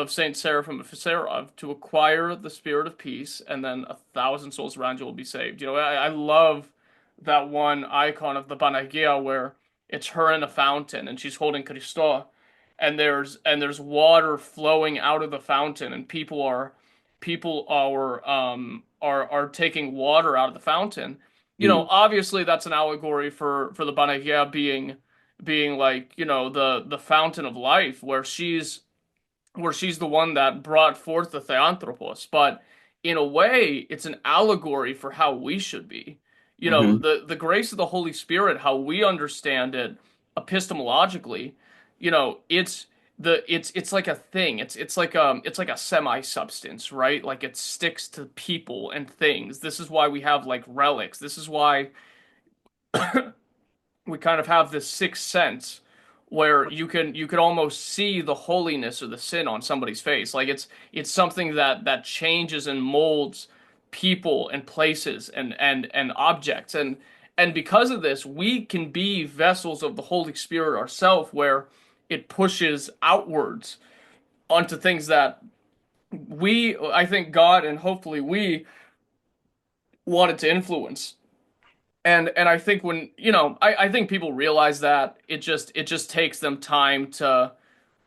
[SPEAKER 1] Saint Seraphim of Sarov to acquire the spirit of peace, and then 1,000 souls around you will be saved. I love that one icon of the Panagia where it's her in a fountain and she's holding Christo, and there's water flowing out of the fountain, and people are taking water out of the fountain.
[SPEAKER 4] mm,
[SPEAKER 1] Obviously that's an allegory for the Panagia being like, the fountain of life, where she's the one that brought forth the Theanthropos. But in a way, it's an allegory for how we should be.
[SPEAKER 4] hmm
[SPEAKER 1] The grace of the Holy Spirit, how we understand it epistemologically, it's like a thing. It's like a semi-substance, right? Like it sticks to people and things. This is why we have like relics. This is why we kind of have this sixth sense where you could almost see the holiness or the sin on somebody's face. Like it's something that changes and molds people and places and objects, and because of this we can be vessels of the Holy Spirit ourselves, where it pushes outwards onto things that I think God and hopefully we wanted to influence. And I think when I think people realize that it just takes them time to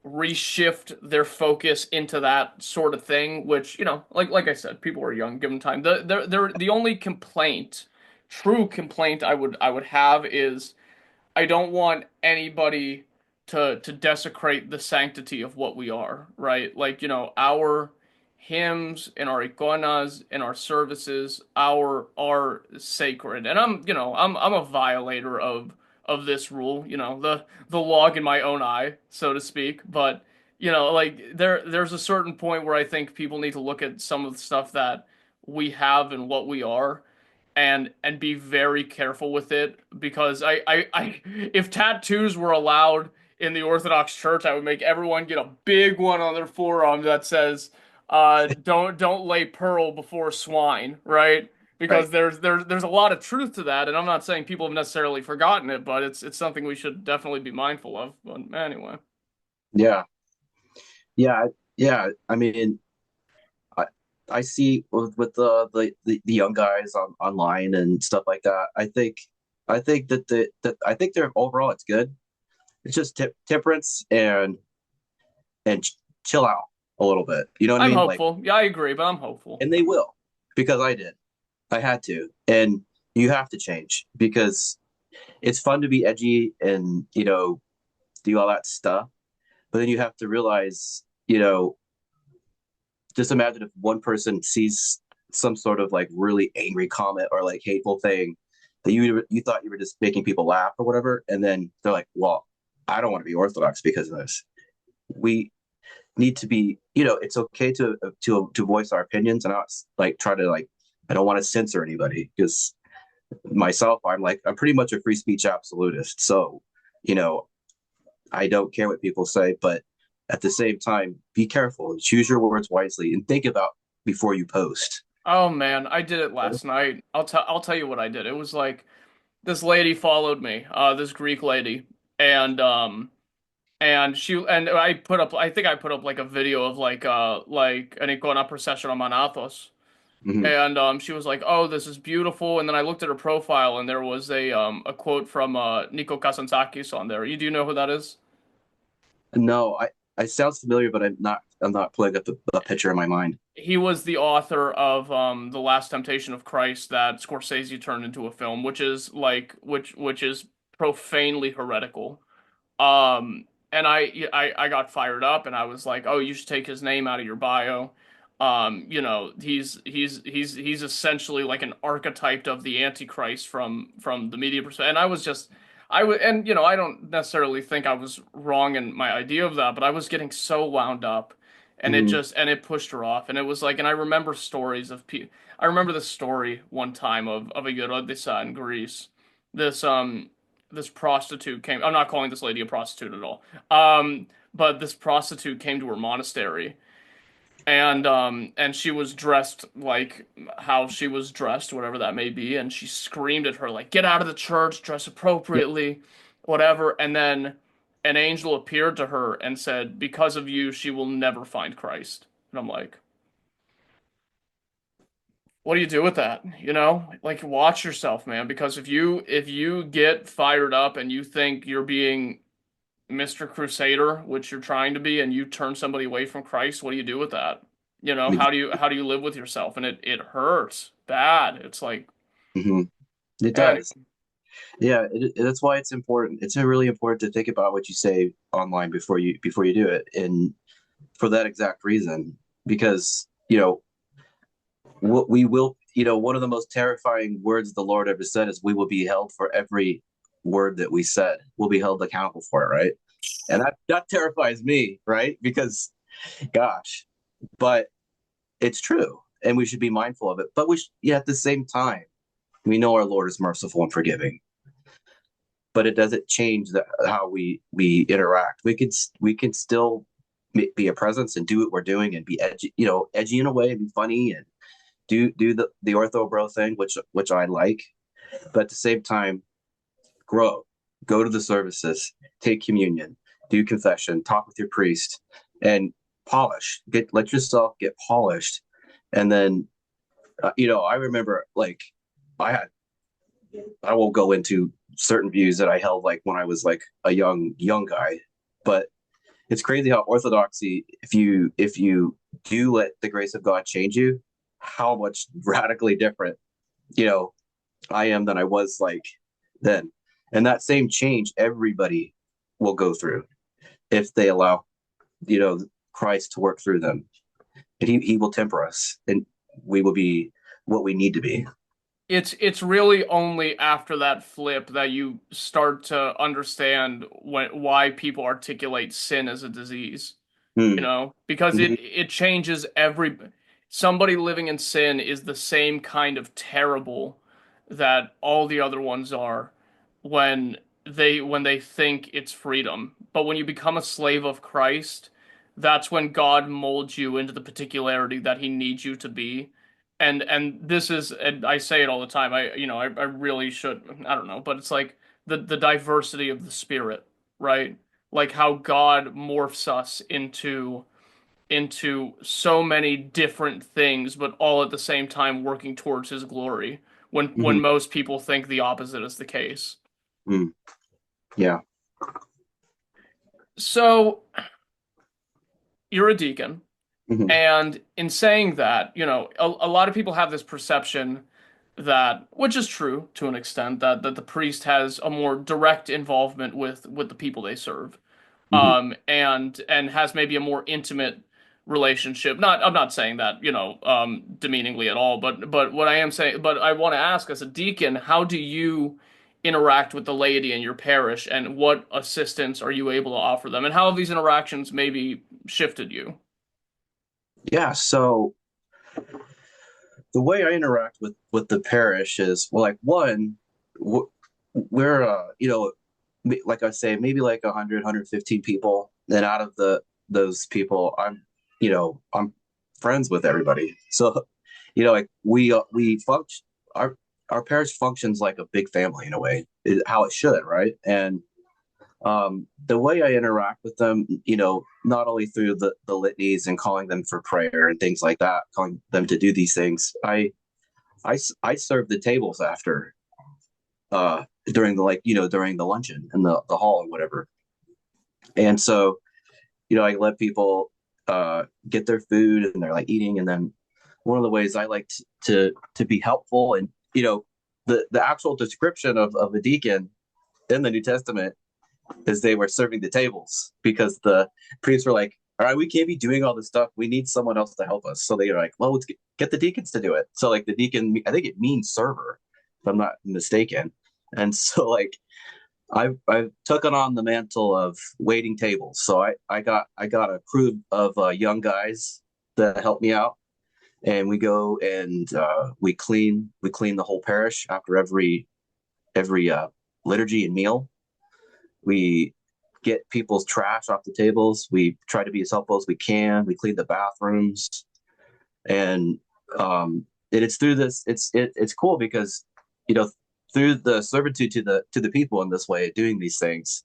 [SPEAKER 1] reshift their focus into that sort of thing, which like I said, people are young, give them time. The only true complaint I would have is I don't want anybody to desecrate the sanctity of what we are, right? Like, our hymns and our ikonas and our services are sacred. And I'm a violator of this rule, the log in my own eye, so to speak. But, like there's a certain point where I think people need to look at some of the stuff that we have and what we are and be very careful with it because I if tattoos were allowed in the Orthodox Church, I would make everyone get a big one on their forearm that says don't lay pearl before swine, right?
[SPEAKER 4] Right.
[SPEAKER 1] Because there's a lot of truth to that, and I'm not saying people have necessarily forgotten it, but it's something we should definitely be mindful of. But anyway.
[SPEAKER 4] Yeah. Yeah. Yeah. I mean, I, I see with the young guys online and stuff like that. I think that I think they're overall it's good. It's just temperance and chill out a little bit. You know what I
[SPEAKER 1] I'm
[SPEAKER 4] mean? Like,
[SPEAKER 1] hopeful. Yeah, I agree, but I'm hopeful.
[SPEAKER 4] and they will because I did. I had to, and you have to change because it's fun to be edgy and do all that stuff, but then you have to realize, just imagine if one person sees some sort of like really angry comment or like hateful thing that you thought you were just making people laugh or whatever, and then they're like, "Well, I don't want to be Orthodox because of this." We need to be, it's okay to voice our opinions and not like try to like. I don't want to censor anybody because myself, I'm pretty much a free speech absolutist. So, you know, I don't care what people say, but at the same time, be careful, choose your words wisely, and think about before you post.
[SPEAKER 1] Oh man, I did it last night. I'll tell you what I did. It was like this lady followed me, this Greek lady, and I think I put up like a video of like an icona procession on Manathos.
[SPEAKER 4] Mm-hmm.
[SPEAKER 1] And she was like, "Oh, this is beautiful." And then I looked at her profile, and there was a quote from Nico Kazantzakis on there. You do you know who that is?
[SPEAKER 4] No, I sounds familiar, but I'm not pulling up the picture in my mind.
[SPEAKER 1] He was the author of The Last Temptation of Christ that Scorsese turned into a film, which is profanely heretical. And I got fired up, and I was like, "Oh, you should take his name out of your bio." He's essentially like an archetype of the Antichrist from the media perspective. And I don't necessarily think I was wrong in my idea of that, but I was getting so wound up, and
[SPEAKER 4] Mm-hmm.
[SPEAKER 1] it pushed her off, and it was like, and I remember stories of people. I remember the story one time of a Yorodisa in Greece. This this prostitute came. I'm not calling this lady a prostitute at all. But this prostitute came to her monastery, and she was dressed like how she was dressed, whatever that may be, and she screamed at her like, "Get out of the church, dress appropriately, whatever." And then an angel appeared to her and said, "Because of you, she will never find Christ." And I'm like, what do you do with that? Like, watch yourself, man, because if you get fired up and you think you're being Mr. Crusader, which you're trying to be, and you turn somebody away from Christ, what do you do with that? How do you live with yourself? And it hurts bad. It's like,
[SPEAKER 4] Mm-hmm. It
[SPEAKER 1] and
[SPEAKER 4] does. Yeah, that's why it's important. It's really important to think about what you say online before you do it, and for that exact reason, because what we will, one of the most terrifying words the Lord ever said is, "We will be held for every word that we said. We'll be held accountable for it," right? And that terrifies me, right? Because, gosh, but it's true, and we should be mindful of it. But yeah, at the same time, we know our Lord is merciful and forgiving, but it doesn't change how we interact. We can still be a presence and do what we're doing and be edgy, edgy in a way and be funny and do the ortho bro thing, which I like, but at the same time, grow, go to the services, take communion, do confession, talk with your priest, and let yourself get polished. And then, I remember like I had, I won't go into certain views that I held like when I was like a young guy, but it's crazy how orthodoxy, if you do let the grace of God change you, how much radically different, you know, I am than I was like then. And that same change everybody will go through. if they allow, you know, Christ to work through them. And he will temper us, and we will be what we need to be.
[SPEAKER 1] It's really only after that flip that you start to understand why people articulate sin as a disease.
[SPEAKER 4] Hmm.
[SPEAKER 1] Because
[SPEAKER 4] Mhm.
[SPEAKER 1] it changes every somebody living in sin is the same kind of terrible that all the other ones are when they think it's freedom. But when you become a slave of Christ, that's when God molds you into the particularity that he needs you to be. And this is, and I say it all the time. I really should, I don't know, but it's like the diversity of the spirit, right? Like how God morphs us into so many different things, but all at the same time working towards his glory when
[SPEAKER 4] Mhm.
[SPEAKER 1] most people think the opposite is the case.
[SPEAKER 4] Mm. Yeah.
[SPEAKER 1] So you're a deacon,
[SPEAKER 4] Mhm.
[SPEAKER 1] and in saying that, a lot of people have this perception that, which is true to an extent, that the priest has a more direct involvement with the people they serve.
[SPEAKER 4] Mhm.
[SPEAKER 1] And has maybe a more intimate relationship. Not, I'm not saying that, demeaningly at all, but what I am saying, but I want to ask, as a deacon, how do you interact with the laity in your parish, and what assistance are you able to offer them, and how have these interactions maybe shifted you?
[SPEAKER 4] Yeah. So the way I interact with the parish is, well, like one, we're like I say, maybe like 100, 115 people. And out of those people, I'm friends with everybody. So, like we function, our parish functions like a big family in a way, how it should, right? And the way I interact with them, not only through the litanies and calling them for prayer and things like that, calling them to do these things, I serve the tables after, during during the luncheon in the hall and whatever. And so, I let people get their food and they're like eating. And then one of the ways I like to be helpful, and the actual description of a deacon in the New Testament is they were serving the tables, because the priests were like, all right, we can't be doing all this stuff. We need someone else to help us. So they were like, well, let's get the deacons to do it. So like the deacon, I think it means server, if I'm not mistaken. And so like I've taken on the mantle of waiting tables. So I got a crew of young guys that help me out, and we go and we clean the whole parish after every liturgy and meal. We get people's trash off the tables. We try to be as helpful as we can. We clean the bathrooms, and it's through this. It's cool because you know through the servitude to the people in this way, doing these things,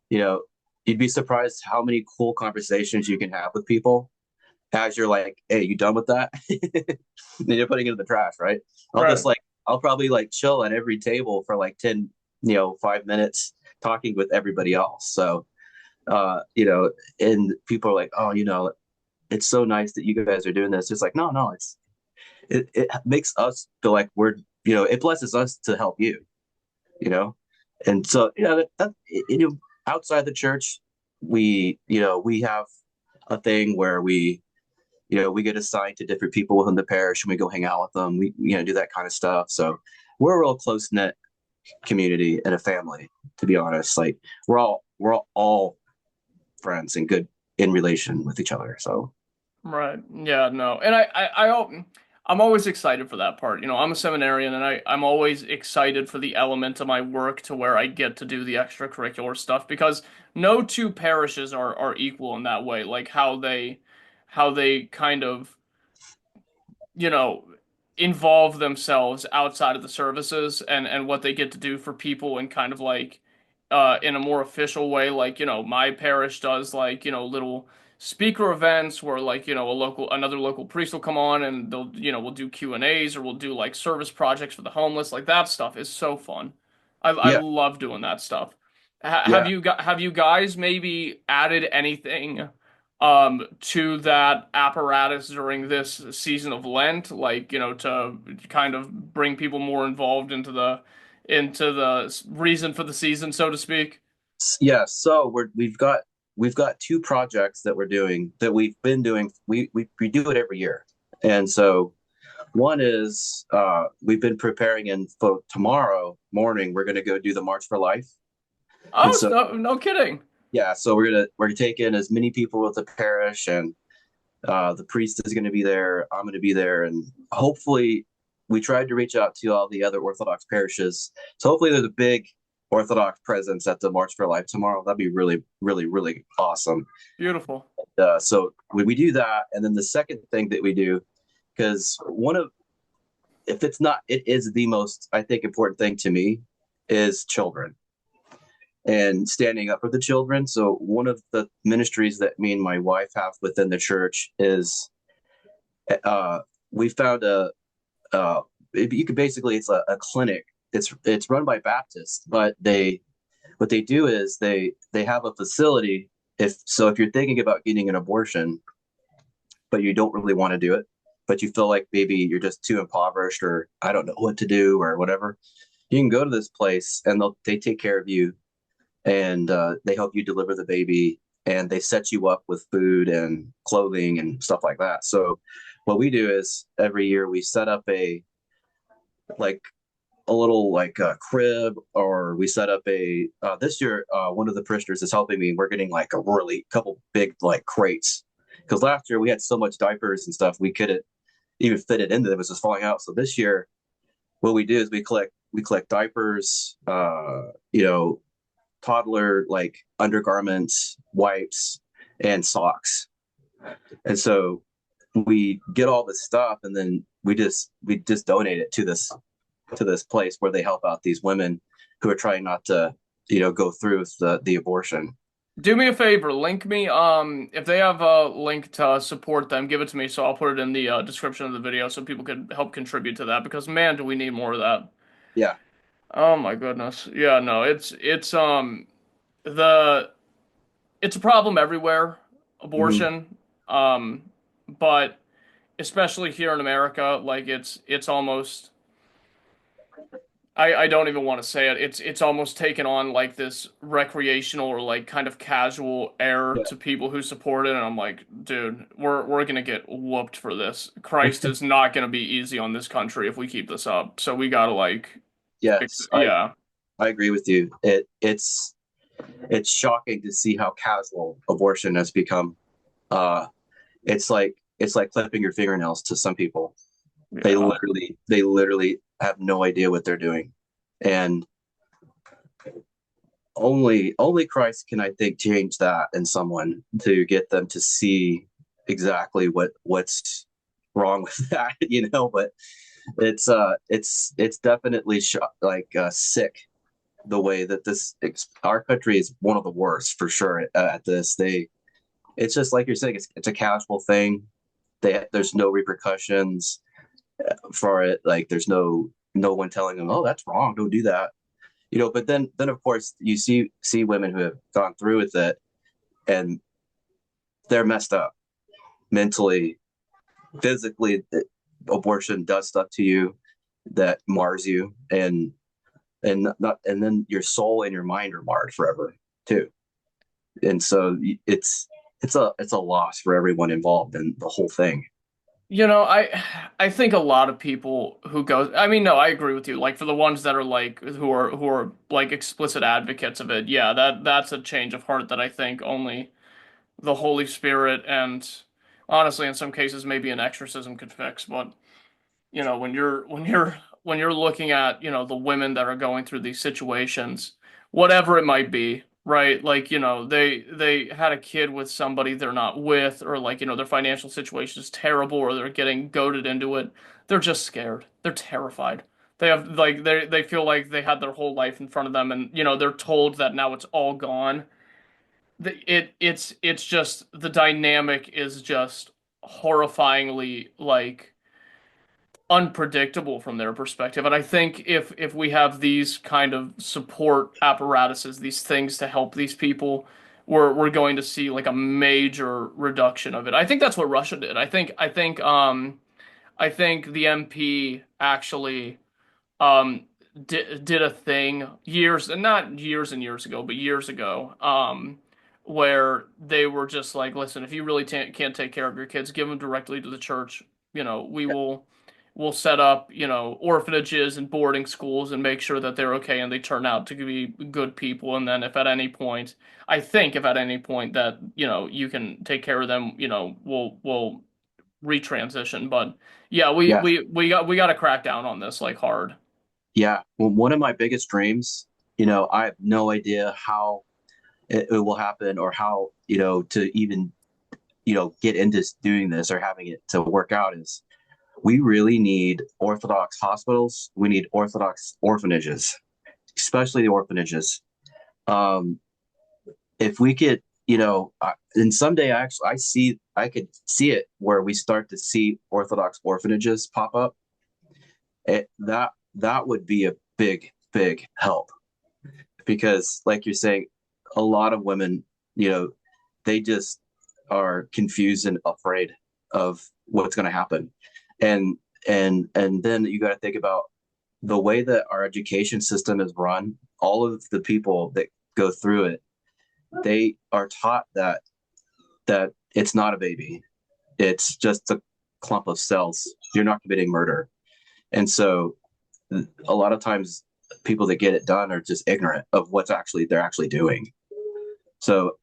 [SPEAKER 4] you know, you'd be surprised how many cool conversations you can have with people as you're like, "Hey, you done with that?" Then you're putting it in the trash, right? I'll just
[SPEAKER 1] Right.
[SPEAKER 4] like I'll probably like chill at every table for like 10, 5 minutes talking with everybody else. So and people are like, "Oh, it's so nice that you guys are doing this." It's like, no, it makes us feel like it blesses us to help you, you know? And so, outside the church, we have a thing where we get assigned to different people within the parish, and we go hang out with them. We, do that kind of stuff. So we're a real close knit community and a family, to be honest. Like we're all friends and good in relation with each other. So,
[SPEAKER 1] Right. Yeah, no. And I'm always excited for that part. I'm a seminarian, and I'm always excited for the element of my work to where I get to do the extracurricular stuff, because no two parishes are equal in that way. Like how they kind of, you know, involve themselves outside of the services, and what they get to do for people, and kind of like in a more official way. Like, my parish does, like, little speaker events where, like, another local priest will come on, and they'll, we'll do Q&As, or we'll do like service projects for the homeless. Like, that stuff is so fun. I
[SPEAKER 4] yeah,
[SPEAKER 1] love doing that stuff.
[SPEAKER 4] yeah.
[SPEAKER 1] Have you guys maybe added anything to that apparatus during this season of Lent, like, to kind of bring people more involved into the reason for the season, so to speak?
[SPEAKER 4] Yeah, so we've got we've got two projects that we're doing that we've been doing. We do it every year, and so one is we've been preparing, and for tomorrow morning we're going to go do the March for Life, and
[SPEAKER 1] Oh,
[SPEAKER 4] so
[SPEAKER 1] no, no kidding.
[SPEAKER 4] yeah, so we're gonna take in as many people with the parish, and the priest is going to be there. I'm going to be there, and hopefully, we tried to reach out to all the other Orthodox parishes. So hopefully, there's a big Orthodox presence at the March for Life tomorrow. That'd be really, really, really awesome.
[SPEAKER 1] Beautiful.
[SPEAKER 4] So we do that, and then the second thing that we do, because one of if it's not, it is the most I think important thing to me is children and standing up for the children. So one of the ministries that me and my wife have within the church is uh, we found uh, you could basically it's a clinic. It's run by Baptists, but they what they do is they have a facility. If you're thinking about getting an abortion, but you don't really want to do it, but you feel like maybe you're just too impoverished or I don't know what to do or whatever, you can go to this place and they take care of you and they help you deliver the baby and they set you up with food and clothing and stuff like that. So what we do is every year we set up like a little like a crib, or we set up a this year one of the parishioners is helping me. We're getting like a really couple big like crates because last year we had so much diapers and stuff we couldn't even fit it into them. It was just falling out. So this year what we do is we collect diapers, toddler like undergarments, wipes, and socks. And so we get all this stuff and then we just donate it to this place where they help out these women who are trying not to, go through with the abortion.
[SPEAKER 1] Do me a favor, link me. If they have a link to support them, give it to me so I'll put it in the description of the video so people can help contribute to that because man, do we need more of that.
[SPEAKER 4] Yeah.
[SPEAKER 1] Oh my goodness. Yeah, no, the it's a problem everywhere,
[SPEAKER 4] Hmm.
[SPEAKER 1] abortion. Um, but especially here in America, like it's almost I don't even want to say it. It's almost taken on like this recreational or like kind of casual air
[SPEAKER 4] Yeah.
[SPEAKER 1] to people who support it, and I'm like, dude, we're gonna get whooped for this. Christ is not gonna be easy on this country if we keep this up. So we gotta like fix
[SPEAKER 4] Yes,
[SPEAKER 1] it. Yeah.
[SPEAKER 4] I agree with you. It's shocking to see how casual abortion has become. Uh, it's like clipping your fingernails to some people. They
[SPEAKER 1] Yeah.
[SPEAKER 4] literally have no idea what they're doing, and only Christ can I think change that in someone to get them to see exactly what's wrong with that, But it's definitely sick the way that our country is one of the worst for sure at this. It's just like you're saying, it's a casual thing. There's no repercussions for it. Like there's no one telling them, oh, that's wrong, don't do that. But then of course you see women who have gone through with it and they're messed up mentally, physically. Abortion does stuff to you that mars you, and then your soul and your mind are marred forever too. And so it's a loss for everyone involved in the whole thing.
[SPEAKER 1] I think a lot of people who go I mean no, I agree with you. Like for the ones that are like who are like explicit advocates of it, yeah, that's a change of heart that I think only the Holy Spirit and honestly in some cases maybe an exorcism could fix. But when you're looking at, the women that are going through these situations, whatever it might be, right? Like, they had a kid with somebody they're not with, or like, their financial situation is terrible, or they're getting goaded into it. They're just scared. They're terrified. They have like they feel like they had their whole life in front of them, and they're told that now it's all gone. It's just the dynamic is just horrifyingly like unpredictable from their perspective. And I think if we have these kind of support apparatuses, these things to help these people, we're going to see like a major reduction of it. I think that's what Russia did. I think the MP actually did a thing years and not years and years ago, but years ago, where they were just like, listen, if you really can't take care of your kids, give them directly to the church. We'll set up, orphanages and boarding schools and make sure that they're okay and they turn out to be good people. And then if at any point, I think if at any point that, you can take care of them, we'll retransition. But yeah,
[SPEAKER 4] Yeah.
[SPEAKER 1] we got to crack down on this like hard.
[SPEAKER 4] Yeah. Well, one of my biggest dreams, I have no idea how it will happen or how, to even, get into doing this or having it to work out is we really need Orthodox hospitals. We need Orthodox orphanages, especially the orphanages. Um, if we could, and someday I could see it where we start to see Orthodox orphanages pop up. That would be a big, big help because, like you're saying, a lot of women, they just are confused and afraid of what's going to happen, and then you got to think about the way that our education system is run. All of the people that go through it, they are taught that it's not a baby, it's just a clump of cells. You're not committing murder, and so a lot of times people that get it done are just ignorant of what's actually they're actually doing. So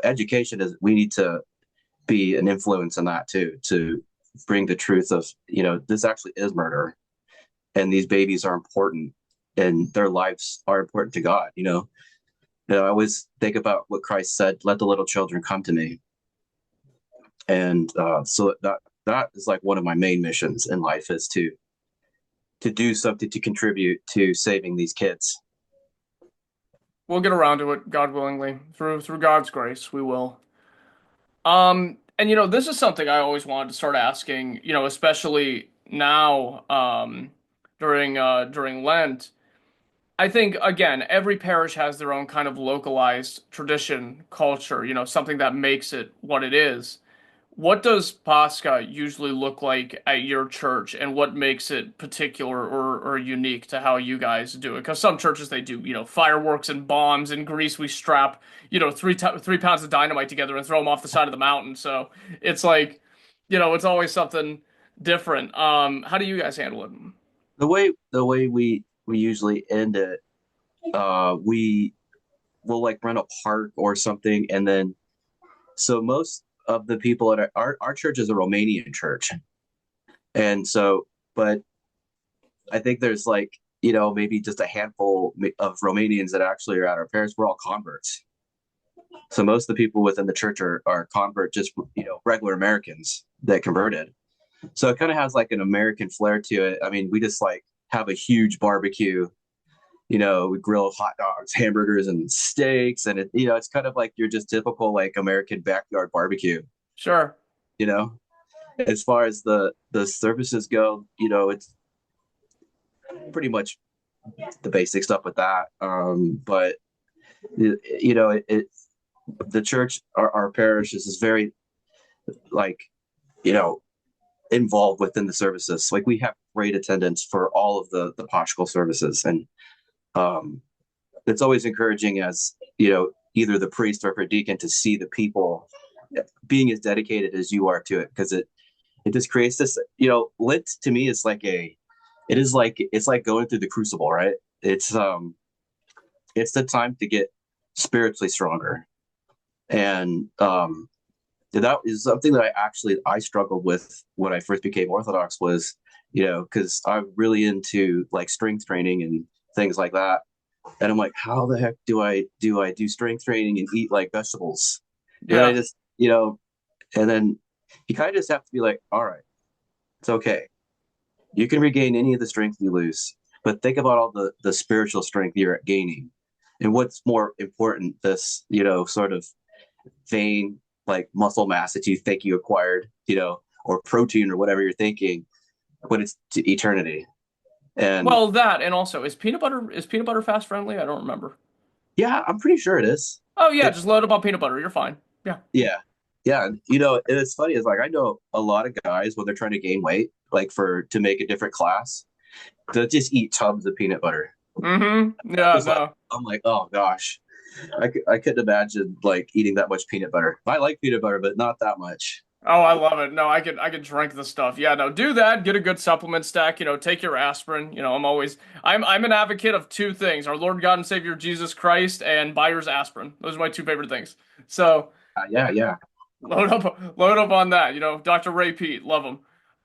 [SPEAKER 4] education is we need to be an influence in that too, to bring the truth of this actually is murder, and these babies are important, and their lives are important to God. I always think about what Christ said: "Let the little children come to me," and so that is like one of my main missions in life is to do something to contribute to saving these kids.
[SPEAKER 1] We'll get around to it, God willingly. Through God's grace, we will. And this is something I always wanted to start asking, especially now, during Lent. I think again, every parish has their own kind of localized tradition, culture, something that makes it what it is. What does Pascha usually look like at your church, and what makes it particular or unique to how you guys do it? Because some churches they do, fireworks and bombs. In Greece, we strap, 3 pounds of dynamite together and throw them off the side of the mountain. So it's like, it's always something different. How do you guys handle it?
[SPEAKER 4] The way we usually end it, we will like rent a park or something, and then so most of the people at our church is a Romanian church, and so but I think there's like maybe just a handful of Romanians that actually are at our parish. We're all converts, so most of the people within the church are convert, just regular Americans that converted. So it kind of has like an American flair to it. I mean, we just like have a huge barbecue. We grill hot dogs, hamburgers, and steaks, and it's kind of like your just typical like American backyard barbecue.
[SPEAKER 1] Sure.
[SPEAKER 4] You know, as far as the services go, it's pretty much the basic stuff with that. But the church, our parish is very like involved within the services. Like we have great attendance for all of the paschal services, and it's always encouraging as either the priest or for deacon to see the people being as dedicated as you are to it, because it just creates this. Lent to me is like it's like going through the crucible, right? It's the time to get spiritually stronger, and that is something that I struggled with when I first became Orthodox, was because I'm really into like strength training and things like that, and I'm like, how the heck do I do strength training and eat like vegetables? And then I
[SPEAKER 1] Yeah.
[SPEAKER 4] just and then you kind of just have to be like, all right, it's okay, you can regain any of the strength you lose, but think about all the spiritual strength you're gaining, and what's more important, this sort of vein like muscle mass that you think you acquired, or protein or whatever you're thinking, but it's to eternity. And
[SPEAKER 1] Well, that and also is peanut butter fast friendly? I don't remember.
[SPEAKER 4] yeah, I'm pretty sure it is.
[SPEAKER 1] Oh yeah,
[SPEAKER 4] It
[SPEAKER 1] just load up on peanut butter. You're fine. Yeah.
[SPEAKER 4] Yeah, yeah. And it's funny, is like I know a lot of guys when they're trying to gain weight, like to make a different class, they'll just eat tubs of peanut butter.
[SPEAKER 1] Mm-hmm. Yeah.
[SPEAKER 4] Just like
[SPEAKER 1] No.
[SPEAKER 4] I'm like, oh gosh. I couldn't imagine like eating that much peanut butter. I like peanut butter, but not that much.
[SPEAKER 1] Oh, I love it. No, I could drink the stuff. Yeah, no, do that. Get a good supplement stack. Take your aspirin. I'm an advocate of two things: our Lord God and Savior Jesus Christ and Bayer's aspirin. Those are my two favorite things. So
[SPEAKER 4] Yeah, yeah.
[SPEAKER 1] load up on that. Dr. Ray Pete, love him.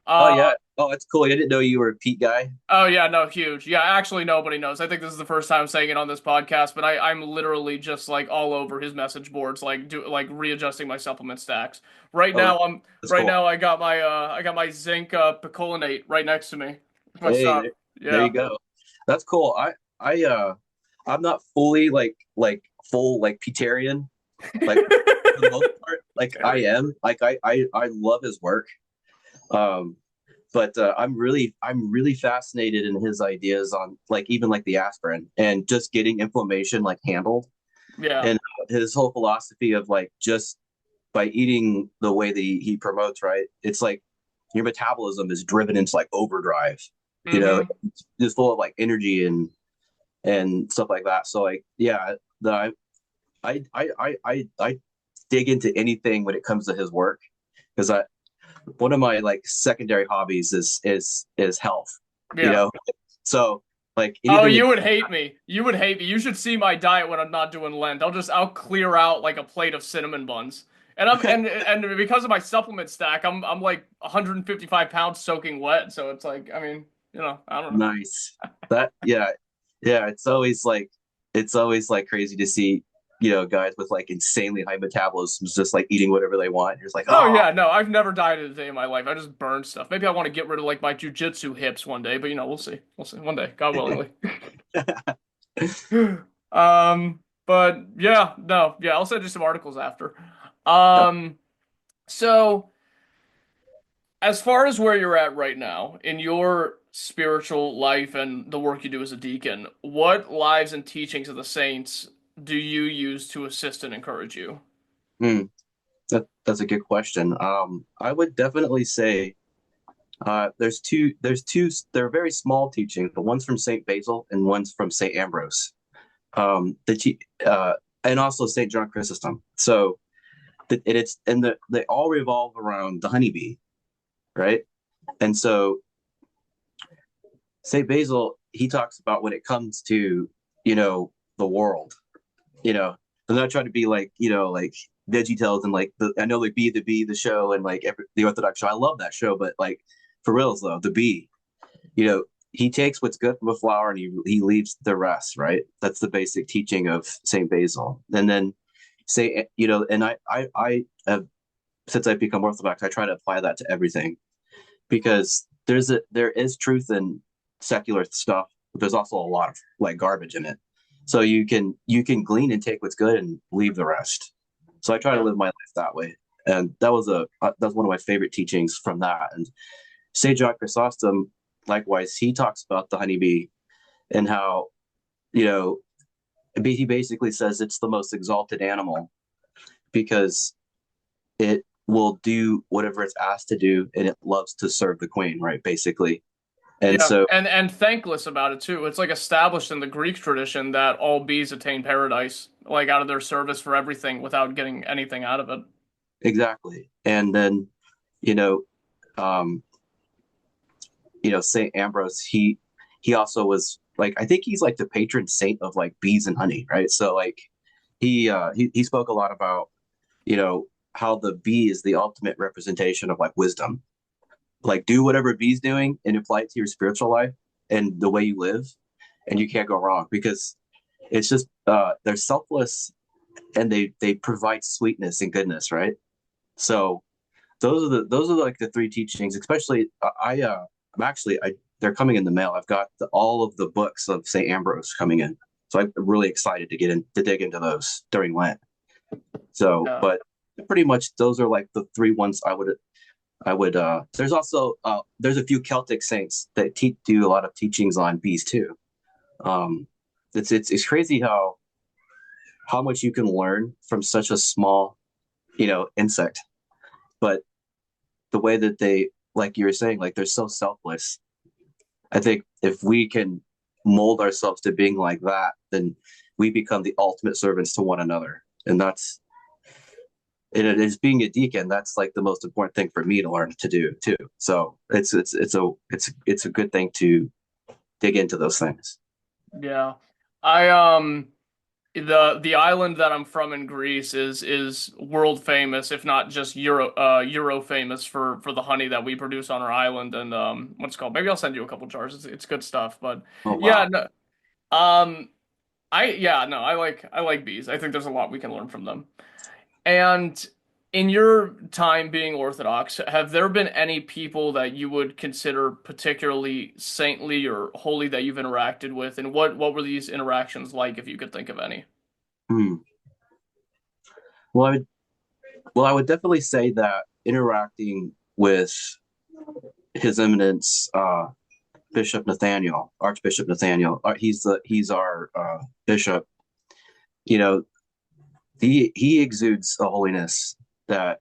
[SPEAKER 4] Oh
[SPEAKER 1] Uh,
[SPEAKER 4] yeah. Oh, that's cool. I didn't know you were a Pete guy.
[SPEAKER 1] oh yeah, no, huge. Yeah, actually, nobody knows. I think this is the first time saying it on this podcast, but I'm literally just like all over his message boards, like readjusting my supplement stacks. Right
[SPEAKER 4] Oh,
[SPEAKER 1] now,
[SPEAKER 4] that's
[SPEAKER 1] right
[SPEAKER 4] cool.
[SPEAKER 1] now I got my zinc picolinate right next to me. My
[SPEAKER 4] Hey,
[SPEAKER 1] stuff.
[SPEAKER 4] there
[SPEAKER 1] Yeah.
[SPEAKER 4] you go. That's cool. I'm not fully like full like Petarian, like for the most part. Like I
[SPEAKER 1] Very.
[SPEAKER 4] am. Like I love his work. Um, but I'm really fascinated in his ideas on like even like the aspirin and just getting inflammation like handled,
[SPEAKER 1] Yeah.
[SPEAKER 4] and his whole philosophy of like just by eating the way that he promotes, right? It's like your metabolism is driven into like overdrive,
[SPEAKER 1] Mm-hmm.
[SPEAKER 4] it's just full of like energy and stuff like that. So like yeah, the I dig into anything when it comes to his work because I one of my like secondary hobbies is health, you
[SPEAKER 1] Yeah.
[SPEAKER 4] know. So like
[SPEAKER 1] Oh,
[SPEAKER 4] anything.
[SPEAKER 1] you would hate me. You would hate me. You should see my diet when I'm not doing Lent. I'll clear out like a plate of cinnamon buns. And because of my supplement stack, I'm like 155 pounds soaking wet. So it's like, I mean, I don't know.
[SPEAKER 4] Nice. That yeah, it's always like crazy to see, guys with like insanely high metabolisms just like eating whatever they want. You're just like,
[SPEAKER 1] Oh
[SPEAKER 4] oh,
[SPEAKER 1] yeah, no, I've never dieted a day in my life. I just burn stuff. Maybe I want to get rid of like my jujitsu hips one day, but we'll see. We'll see one day, God willingly. But yeah, no, yeah, I'll send you some articles after. Um, so as far as where you're at right now in your spiritual life and the work you do as a deacon, what lives and teachings of the saints do you use to assist and encourage you?
[SPEAKER 4] hmm, that's a good question. I would definitely say there's two they're very small teachings, but one's from Saint Basil and one's from Saint Ambrose. The and also Saint John Chrysostom. So they all revolve around the honeybee, right? And so Saint Basil, he talks about when it comes to, the world, you know, I'm not trying to be like, like Veggie Tales and like I know like Be the Bee, the show, and like the Orthodox show. I love that show, but like for reals though, the bee, he takes what's good from a flower and he leaves the rest, right? That's the basic teaching of Saint Basil. And then say, and I have, since I've become Orthodox, I try to apply that to everything because there is truth in secular stuff, but there's also a lot of like garbage in it. So you can glean and take what's good and leave the rest. So I try to
[SPEAKER 1] Yeah.
[SPEAKER 4] live my life that way, and that's one of my favorite teachings from that. And Saint John Chrysostom, likewise, he talks about the honeybee and how you know he basically says it's the most exalted animal because it will do whatever it's asked to do and it loves to serve the queen, right? Basically. And
[SPEAKER 1] Yeah,
[SPEAKER 4] so
[SPEAKER 1] and thankless about it too. It's like established in the Greek tradition that all bees attain paradise, like out of their service for everything without getting anything out of it.
[SPEAKER 4] exactly. And then, you know, um, Saint Ambrose, he also was like I think he's like the patron saint of like bees and honey, right? So like he spoke a lot about, how the bee is the ultimate representation of like wisdom. Like do whatever bee's doing and apply it to your spiritual life and the way you live, and you can't go wrong because it's just they're selfless and they provide sweetness and goodness, right? So those are like the three teachings. Especially I'm actually I they're coming in the mail. I've got all of the books of Saint Ambrose coming in, so I'm really excited to dig into those during Lent. So,
[SPEAKER 1] Yeah.
[SPEAKER 4] but pretty much those are like the three ones I would there's also there's a few Celtic saints that do a lot of teachings on bees too. Um, it's crazy how much you can learn from such a small insect, but the way that they, like you were saying, like they're so selfless. I think if we can mold ourselves to being like that, then we become the ultimate servants to one another. And it is being a deacon. That's like the most important thing for me to learn to do too. So it's a good thing to dig into those things.
[SPEAKER 1] Yeah. I the island that I'm from in Greece is world famous, if not just Euro famous for the honey that we produce on our island and what's it called? Maybe I'll send you a couple jars. It's good stuff. But
[SPEAKER 4] Oh
[SPEAKER 1] yeah,
[SPEAKER 4] wow.
[SPEAKER 1] no, no, I like bees. I think there's a lot we can learn from them. And in your time being Orthodox, have there been any people that you would consider particularly saintly or holy that you've interacted with? And what were these interactions like, if you could think of any?
[SPEAKER 4] Hmm. Well, I would definitely say that interacting with His Eminence Bishop Nathaniel, Archbishop Nathaniel, he's our bishop. You know, he exudes a holiness that,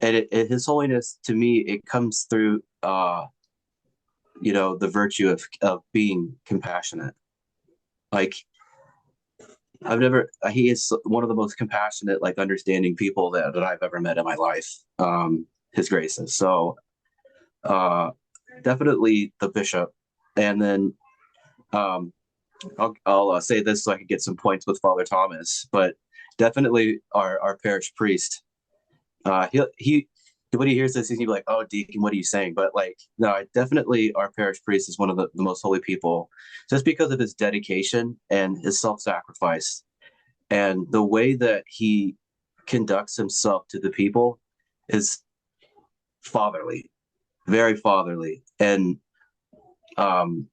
[SPEAKER 4] and his holiness to me, it comes through the virtue of being compassionate. Like he is one of the most compassionate, like understanding people that I've ever met in my life. His graces. So uh definitely the bishop. And then um I'll say this so I can get some points with Father Thomas, but definitely our parish priest. He when he hears this, he's gonna be like, "Oh, Deacon, what are you saying?" But like, no, definitely our parish priest is one of the most holy people, just because of his dedication and his self-sacrifice and the way that he conducts himself to the people is fatherly, very fatherly, and um,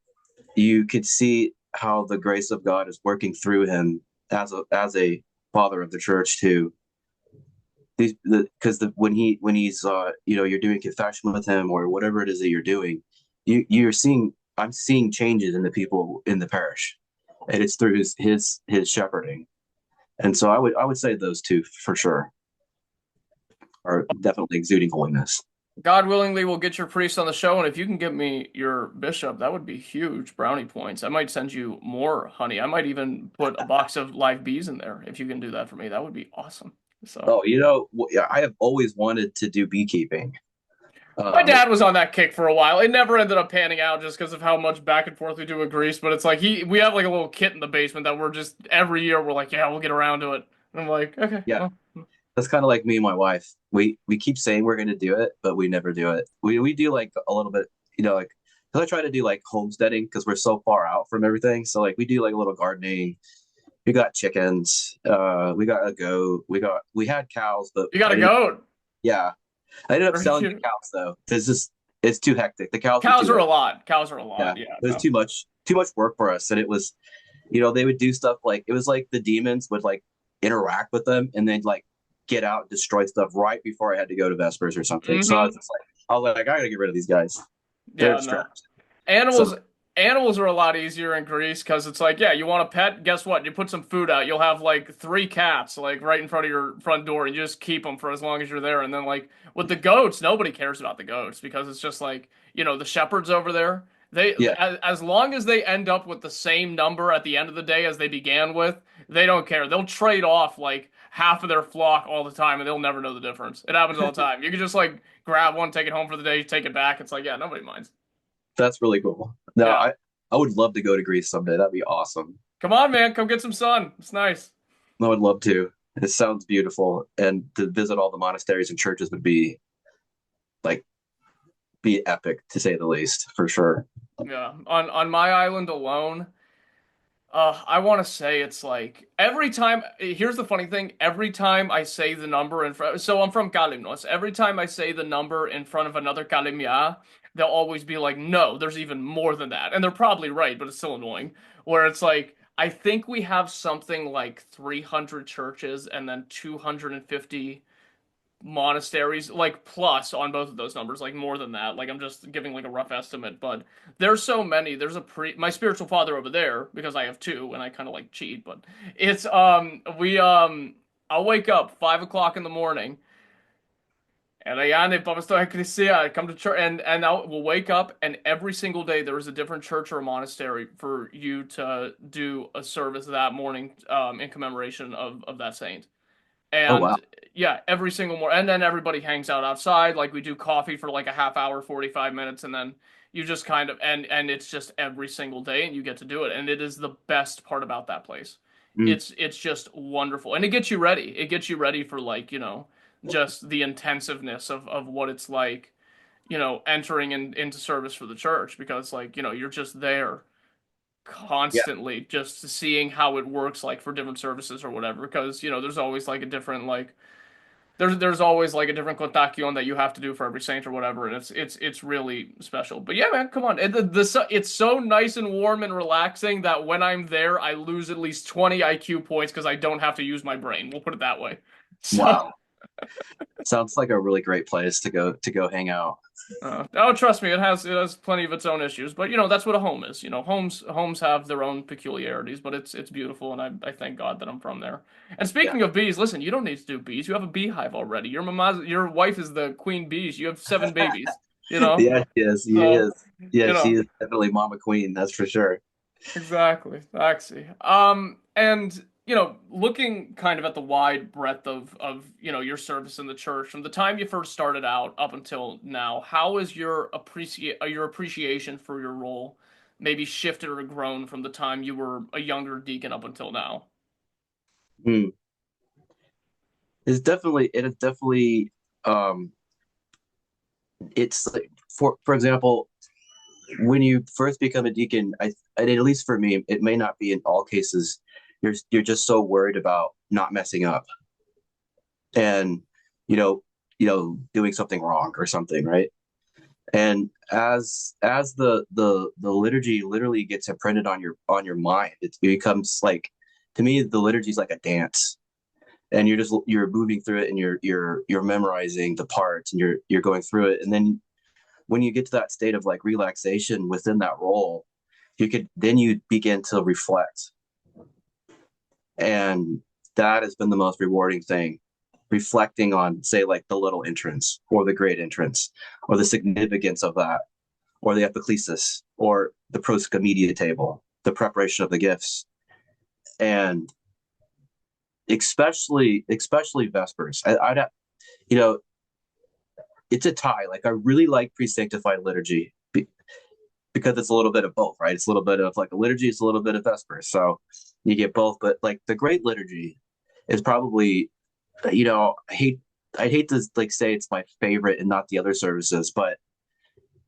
[SPEAKER 4] you could see how the grace of God is working through him as a father of the church too. Because when he's you're doing confession with him or whatever it is that you're doing, you're seeing I'm seeing changes in the people in the parish, and it's through his shepherding. And so I would say those two for sure are definitely exuding holiness.
[SPEAKER 1] God willingly, we'll get your priest on the show, and if you can get me your bishop, that would be huge brownie points. I might send you more honey. I might even put a box of live bees in there if you can do that for me. That would be awesome. So,
[SPEAKER 4] Oh, yeah, I have always wanted to do beekeeping.
[SPEAKER 1] my
[SPEAKER 4] Um,
[SPEAKER 1] dad was on that kick for a while. It never ended up panning out just because of how much back and forth we do with Greece. But it's like we have like a little kit in the basement that we're just every year we're like, yeah, we'll get around to it. And I'm like, okay,
[SPEAKER 4] yeah,
[SPEAKER 1] well,
[SPEAKER 4] that's kind of like me and my wife. We keep saying we're going to do it, but we never do it. We do like a little bit, like because I try to do like homesteading because we're so far out from everything. So like we do like a little gardening. We got chickens. We got a goat. We had cows, but
[SPEAKER 1] you got
[SPEAKER 4] I
[SPEAKER 1] a
[SPEAKER 4] didn't.
[SPEAKER 1] goat.
[SPEAKER 4] Yeah, I ended up
[SPEAKER 1] Very
[SPEAKER 4] selling the
[SPEAKER 1] cute.
[SPEAKER 4] cows though. It's too hectic. The cows were
[SPEAKER 1] Cows
[SPEAKER 4] too
[SPEAKER 1] are a
[SPEAKER 4] hectic.
[SPEAKER 1] lot. Cows are a
[SPEAKER 4] Yeah,
[SPEAKER 1] lot. Yeah,
[SPEAKER 4] it was
[SPEAKER 1] no.
[SPEAKER 4] too much work for us, and it was they would do stuff like it was like the demons would like interact with them and they'd like get out and destroy stuff right before I had to go to Vespers or something. So
[SPEAKER 1] Mm-hmm.
[SPEAKER 4] I was like, I gotta get rid of these guys. They're
[SPEAKER 1] Yeah, no.
[SPEAKER 4] distractions. So
[SPEAKER 1] Animals are a lot easier in Greece because it's like, yeah, you want a pet? Guess what? You put some food out, you'll have like three cats like right in front of your front door, and you just keep them for as long as you're there. And then like with the goats, nobody cares about the goats because it's just like, the shepherds over there.
[SPEAKER 4] yeah,
[SPEAKER 1] As long as they end up with the same number at the end of the day as they began with, they don't care. They'll trade off like half of their flock all the time, and they'll never know the difference. It happens all the time. You can just like grab one, take it home for the day, take it back. It's like, yeah, nobody minds.
[SPEAKER 4] that's really cool. No,
[SPEAKER 1] Yeah.
[SPEAKER 4] I would love to go to Greece someday. That'd be awesome.
[SPEAKER 1] Come on, man. Come get some sun. It's nice.
[SPEAKER 4] I would love to. It sounds beautiful, and to visit all the monasteries and churches would like be epic to say the least, for sure.
[SPEAKER 1] Yeah. On my island alone, I want to say it's like every time. Here's the funny thing. Every time I say the number in front, so I'm from Kalimnos. Every time I say the number in front of another Kalimia, they'll always be like, "No, there's even more than that," and they're probably right, but it's still annoying. Where it's like, I think we have something like 300 churches and then 250 monasteries, like plus on both of those numbers, like more than that. Like I'm just giving like a rough estimate, but there's so many. There's my spiritual father over there because I have two and I kind of like cheat, but it's I'll wake up 5 o'clock in the morning Eliane, vamos a ecclesia. Come to church, and now we'll wake up, and every single day there is a different church or a monastery for you to do a service that morning, in commemoration of that saint.
[SPEAKER 4] Oh wow.
[SPEAKER 1] And yeah, every single morning, and then everybody hangs out outside. Like we do coffee for like a half hour, 45 minutes, and then you just kind of and it's just every single day, and you get to do it, and it is the best part about that place.
[SPEAKER 4] Mm,
[SPEAKER 1] It's just wonderful, and it gets you ready. It gets you ready for like just the intensiveness of what it's like, entering into service for the church because like you're just there
[SPEAKER 4] yeah.
[SPEAKER 1] constantly just seeing how it works like for different services or whatever because there's always like a different like there's always like a different contagion that you have to do for every saint or whatever and it's really special. But yeah, man, come on. It's so nice and warm and relaxing that when I'm there I lose at least 20 IQ points because I don't have to use my brain, we'll put it that way. So
[SPEAKER 4] Wow. Sounds like a really great place to go hang out.
[SPEAKER 1] oh, trust me, it has plenty of its own issues, but that's what a home is. Homes have their own peculiarities, but it's beautiful, and I thank God that I'm from there. And
[SPEAKER 4] Yeah.
[SPEAKER 1] speaking of bees, listen, you don't need to do bees. You have a beehive already. Your wife is the queen bees. You have 7 babies. You know,
[SPEAKER 4] Yeah, she is. He
[SPEAKER 1] so
[SPEAKER 4] is. Yeah,
[SPEAKER 1] you
[SPEAKER 4] she
[SPEAKER 1] know
[SPEAKER 4] is definitely Mama Queen, that's for sure.
[SPEAKER 1] exactly. Actually, and looking kind of at the wide breadth of your service in the church from the time you first started out up until now, how is your appreciation for your role maybe shifted or grown from the time you were a younger deacon up until now?
[SPEAKER 4] Hmm. It is definitely um it's like for example, when you first become a deacon, at least for me, it may not be in all cases. You're just so worried about not messing up and you know doing something wrong or something, right? And as the liturgy literally gets imprinted on your mind, it becomes like, to me, the liturgy is like a dance, and you're moving through it, and you're memorizing the parts, and you're going through it, and then when you get to that state of like relaxation within that role, you begin to reflect, and that has been the most rewarding thing, reflecting on, say, like the little entrance or the great entrance or the significance of that, or the epiclesis or the proscomedia table, the preparation of the gifts, and especially vespers. I'd you know it's a tie. Like I really like pre-sanctified liturgy because it's a little bit of both, right? It's a little bit of like a liturgy, it's a little bit of vespers, so you get both. But like the great liturgy is probably, I'd hate to like say it's my favorite and not the other services, but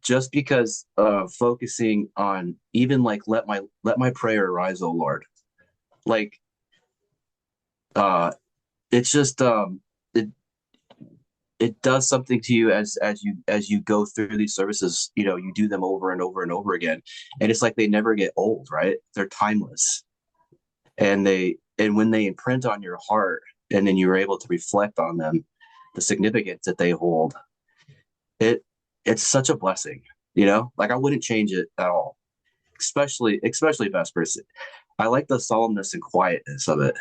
[SPEAKER 4] just because focusing on, even like, let my prayer arise, O Lord. Like uh it's just it it does something to you as you go through these services. You do them over and over and over again, and it's like they never get old, right? They're timeless, and when they imprint on your heart, and then you're able to reflect on them, the significance that they hold, it it's such a blessing. Like I wouldn't change it at all, especially vespers. I like the solemnness and quietness of it,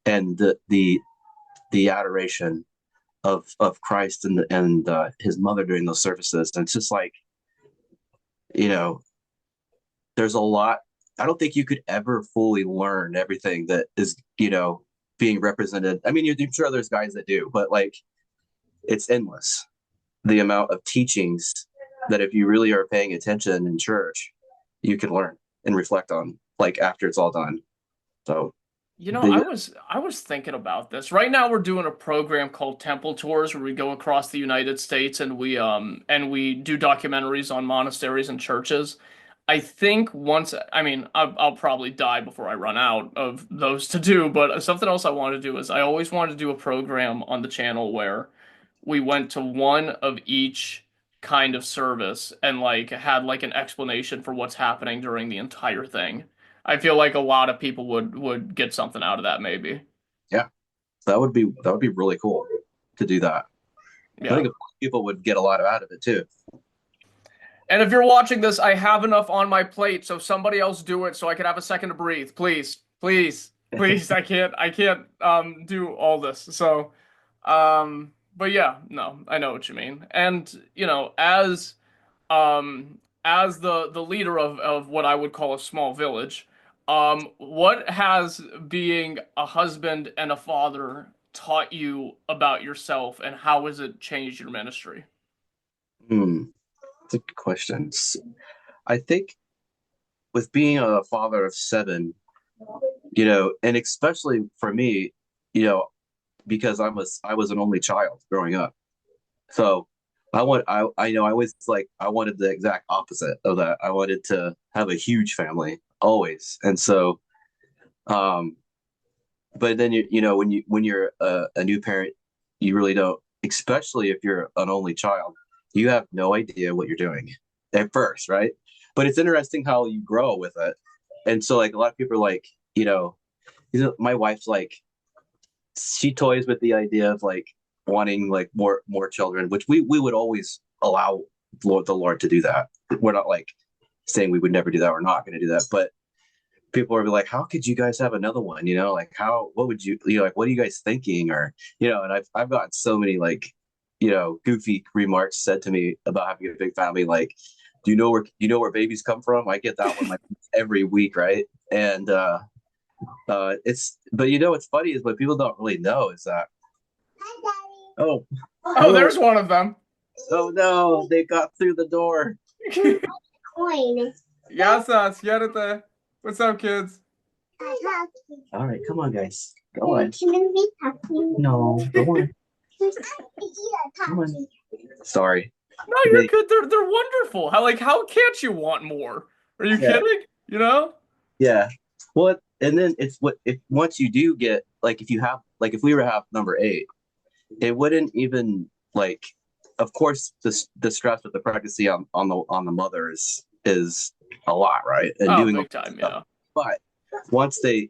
[SPEAKER 4] and the adoration of Christ and his mother during those services. And it's just like, you know, there's a lot. I don't think you could ever fully learn everything that is, being represented. I mean, I'm sure there's guys that do, but like, it's endless, the amount of teachings that, if you really are paying attention in church, you can learn and reflect on, like, after it's all done. So
[SPEAKER 1] I
[SPEAKER 4] the
[SPEAKER 1] was thinking about this. Right now we're doing a program called Temple Tours where we go across the United States and we do documentaries on monasteries and churches. I think I mean, I'll probably die before I run out of those to do, but something else I want to do is I always wanted to do a program on the channel where we went to one of each kind of service and like had like an explanation for what's happening during the entire thing. I feel like a lot of people would get something out of that maybe.
[SPEAKER 4] Yeah, that would be really cool to do that. I
[SPEAKER 1] Yeah.
[SPEAKER 4] think people would get a lot out of it too.
[SPEAKER 1] And if you're watching this, I have enough on my plate, so somebody else do it so I can have a second to breathe. Please. Please. Please. I can't do all this. So But yeah, no, I know what you mean. And as the leader of what I would call a small village, what has being a husband and a father taught you about yourself, and how has it changed your ministry?
[SPEAKER 4] Hmm, that's a good question. I think with being a father of seven, and especially for me, you know, because I was an only child growing up. So I always like I wanted the exact opposite of that. I wanted to have a huge family always. And so um but then when you're a new parent, you really don't, especially if you're an only child, you have no idea what you're doing at first, right? But it's interesting how you grow with it. And so like a lot of people are like, my wife's like she toys with the idea of like wanting like more children, which we would always allow the Lord to do that. We're not like saying we would never do that. We're not going to do that. But people are like, how could you guys have another one? Like what would like, what are you guys thinking? Or, and I've gotten so many like, goofy remarks said to me about having a big family. Like, do you know where babies come from? I get that one like every week. Right. And, but what's funny is what people don't really know is that, oh,
[SPEAKER 1] Oh,
[SPEAKER 4] hello.
[SPEAKER 1] there's one of them.
[SPEAKER 4] Oh no, they got through the door.
[SPEAKER 5] Coin.
[SPEAKER 1] Yasas, yerete. What's up, kids?
[SPEAKER 4] All right, come on, guys. Go on.
[SPEAKER 5] Can we be happy?
[SPEAKER 4] No, go on. Come on. Sorry.
[SPEAKER 1] No, you're
[SPEAKER 4] They,
[SPEAKER 1] good. They're wonderful. How can't you want more? Are you
[SPEAKER 4] yeah,
[SPEAKER 1] kidding? You know?
[SPEAKER 4] yeah. Well, and then it's what if once you do get like if you have like if we were to have number eight, it wouldn't even like. Of course, the stress with the pregnancy on the mother is a lot, right? And
[SPEAKER 1] Oh,
[SPEAKER 4] doing all
[SPEAKER 1] big time,
[SPEAKER 4] that stuff.
[SPEAKER 1] yeah.
[SPEAKER 4] But once they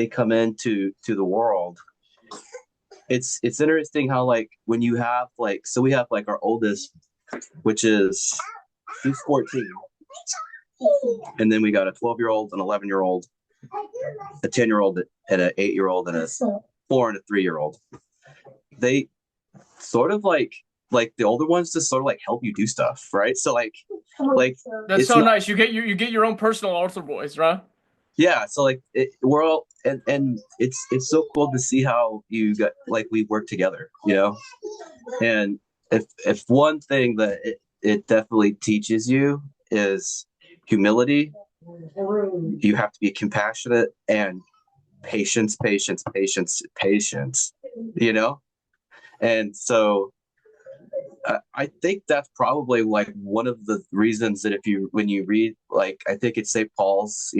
[SPEAKER 4] come into the world, it's interesting how like when you have like so we have like our oldest, which is she's 14, and then we got a 12-year-old, an 11-year-old, a 10-year-old, and an 8-year-old, and a 4 and a 3-year-old. They sort of like the older ones just sort of like help you do stuff, right? So like
[SPEAKER 1] That's
[SPEAKER 4] it's
[SPEAKER 1] so
[SPEAKER 4] not
[SPEAKER 1] nice. You get your own personal altar boys, right?
[SPEAKER 4] yeah. So like we're all and it's so cool to see how you got like we work together, and if one thing that it definitely teaches you is humility. You have to be compassionate and patience, patience, patience, patience, you know? And so I think that's probably like one of the reasons that when you read, like, I think it's St. Paul's,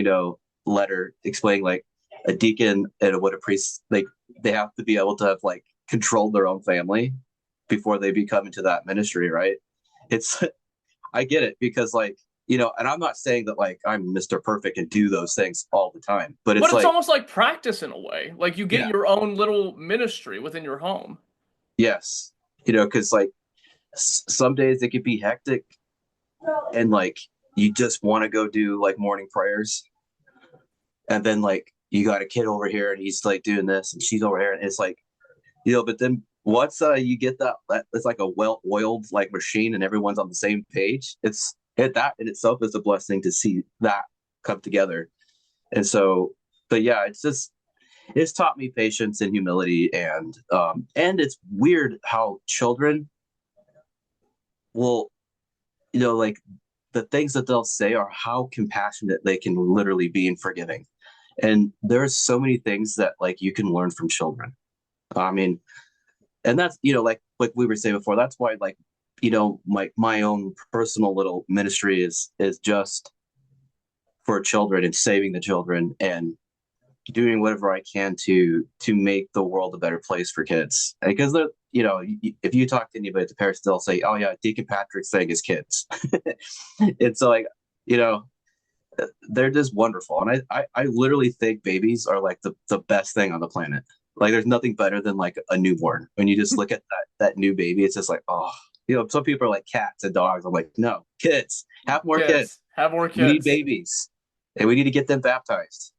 [SPEAKER 4] letter explaining like a deacon and what a priest, like, they have to be able to have like controlled their own family before they become into that ministry, right? It's, I get it because like, and I'm not saying that like I'm Mr. Perfect and do those things all the time, but
[SPEAKER 1] But
[SPEAKER 4] it's
[SPEAKER 1] it's
[SPEAKER 4] like,
[SPEAKER 1] almost like practice in a way. Like you get
[SPEAKER 4] yeah,
[SPEAKER 1] your own little ministry within your home.
[SPEAKER 4] yes, because like some days it could be hectic and like you just want to go do like morning prayers, and then like you got a kid over here and he's like doing this and she's over here and it's like, but then once you get that it's like a well-oiled like machine and everyone's on the same page, that in itself is a blessing to see that come together. And so, but yeah, it's taught me patience and humility, and it's weird how children will, like the things that they'll say are how compassionate they can literally be and forgiving. And there's so many things that like you can learn from children. I mean, and that's like we were saying before, that's why like my own personal little ministry is just for children and saving the children and doing whatever I can to make the world a better place for kids. Because they're, if you talk to anybody at the parish, they'll say, "Oh yeah, Deacon Patrick's thing is kids." It's like, you know, they're just wonderful, and I literally think babies are like the best thing on the planet. Like, there's nothing better than like a newborn. When you just look at that new baby, it's just like, oh, some people are like cats and dogs. I'm like, no, kids, have more kids.
[SPEAKER 1] Kids. Have more
[SPEAKER 4] We need
[SPEAKER 1] kids.
[SPEAKER 4] babies, and we need to get them baptized.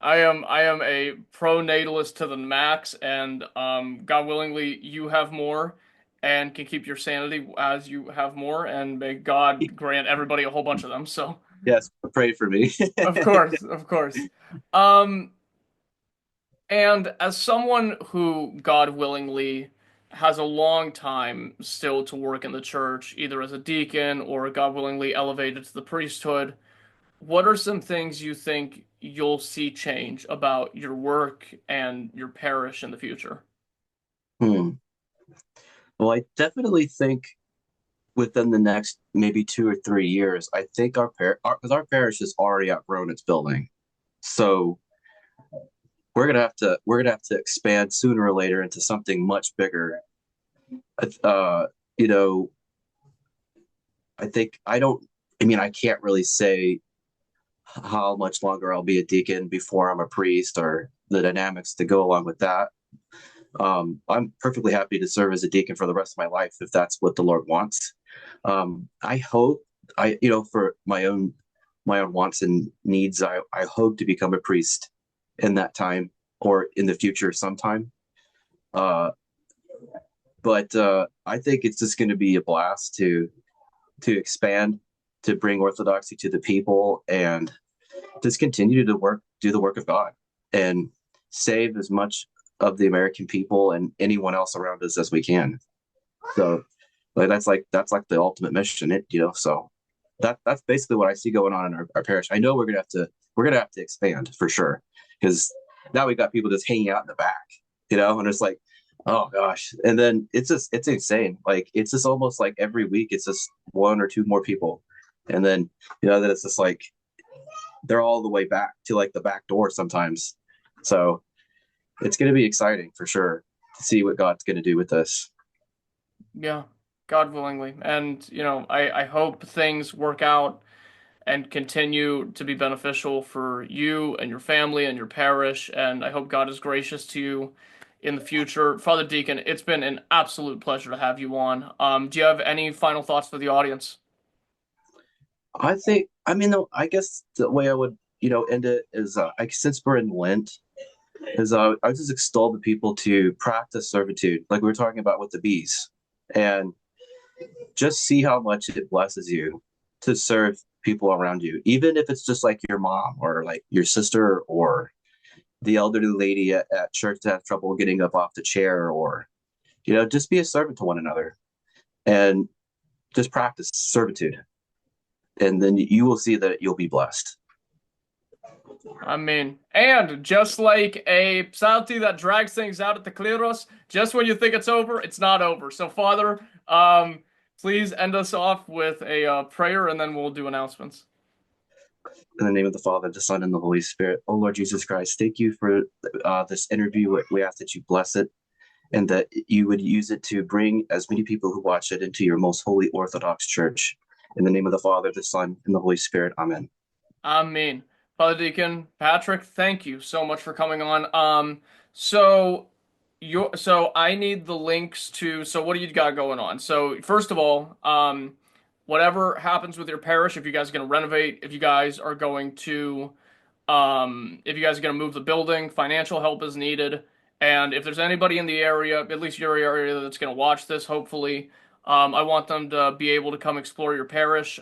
[SPEAKER 1] I am a pro-natalist to the max, and God willingly, you have more and can keep your sanity as you have more, and may God grant everybody a whole bunch of them. So,
[SPEAKER 4] Yes, pray for me.
[SPEAKER 1] of course, of course. Um, and as someone who, God willingly, has a long time still to work in the church, either as a deacon or God willingly elevated to the priesthood, what are some things you think you'll see change about your work and your parish in the future?
[SPEAKER 4] Hmm. Well, I definitely think within the next maybe 2 or 3 years, I think because our parish has already outgrown its building, so we're gonna have to expand sooner or later into something much bigger. Uh, you know, I think I don't. I mean, I can't really say how much longer I'll be a deacon before I'm a priest or the dynamics to go along with that. I'm perfectly happy to serve as a deacon for the rest of my life if that's what the Lord wants. I hope for my own wants and needs, I hope to become a priest in that time or in the future sometime. Uh, but I think it's just going to be a blast to expand, to bring orthodoxy to the people, and just continue to do the work of God, and save as much of the American people and anyone else around us as we can. So, like that's like the ultimate mission, So that's basically what I see going on in our parish. I know we're gonna have to expand for sure, because now we got people just hanging out in the back, and it's like, oh gosh, and then it's insane. Like it's just almost like every week it's just one or two more people, and then then it's just like they're all the way back to like the back door sometimes. So it's going to be exciting for sure to see what God's going to do with this.
[SPEAKER 1] Yeah, God willingly. And, I hope things work out and continue to be beneficial for you and your family and your parish. And I hope God is gracious to you in the future. Father Deacon, it's been an absolute pleasure to have you on. Do you have any final thoughts for the audience?
[SPEAKER 4] I guess the way I would, end it is, since we're in Lent, is I would just extol the people to practice servitude, like we were talking about with the bees, and just see how much it blesses you to serve people around you, even if it's just like your mom or like your sister or the elderly lady at church that has trouble getting up off the chair, or just be a servant to one another and just practice servitude, and then you will see that you'll be blessed.
[SPEAKER 1] I mean, and just like a psalty that drags things out at the Kleros, just when you think it's over, it's not over. So, Father, please end us off with a prayer, and then we'll do announcements.
[SPEAKER 4] In the name of the Father, the Son, and the Holy Spirit. Oh Lord Jesus Christ, thank you for this interview. We ask that you bless it, and that you would use it to bring as many people who watch it into your most holy Orthodox Church. In the name of the Father, the Son, and the Holy Spirit. Amen.
[SPEAKER 1] Amen. Father Deacon Patrick, thank you so much for coming on. So so I need the links to. So what do you got going on? So first of all, whatever happens with your parish, if you guys are going to renovate, if you guys are going to move the building, financial help is needed. And if there's anybody in the area, at least your area, that's going to watch this, hopefully, I want them to be able to come explore your parish.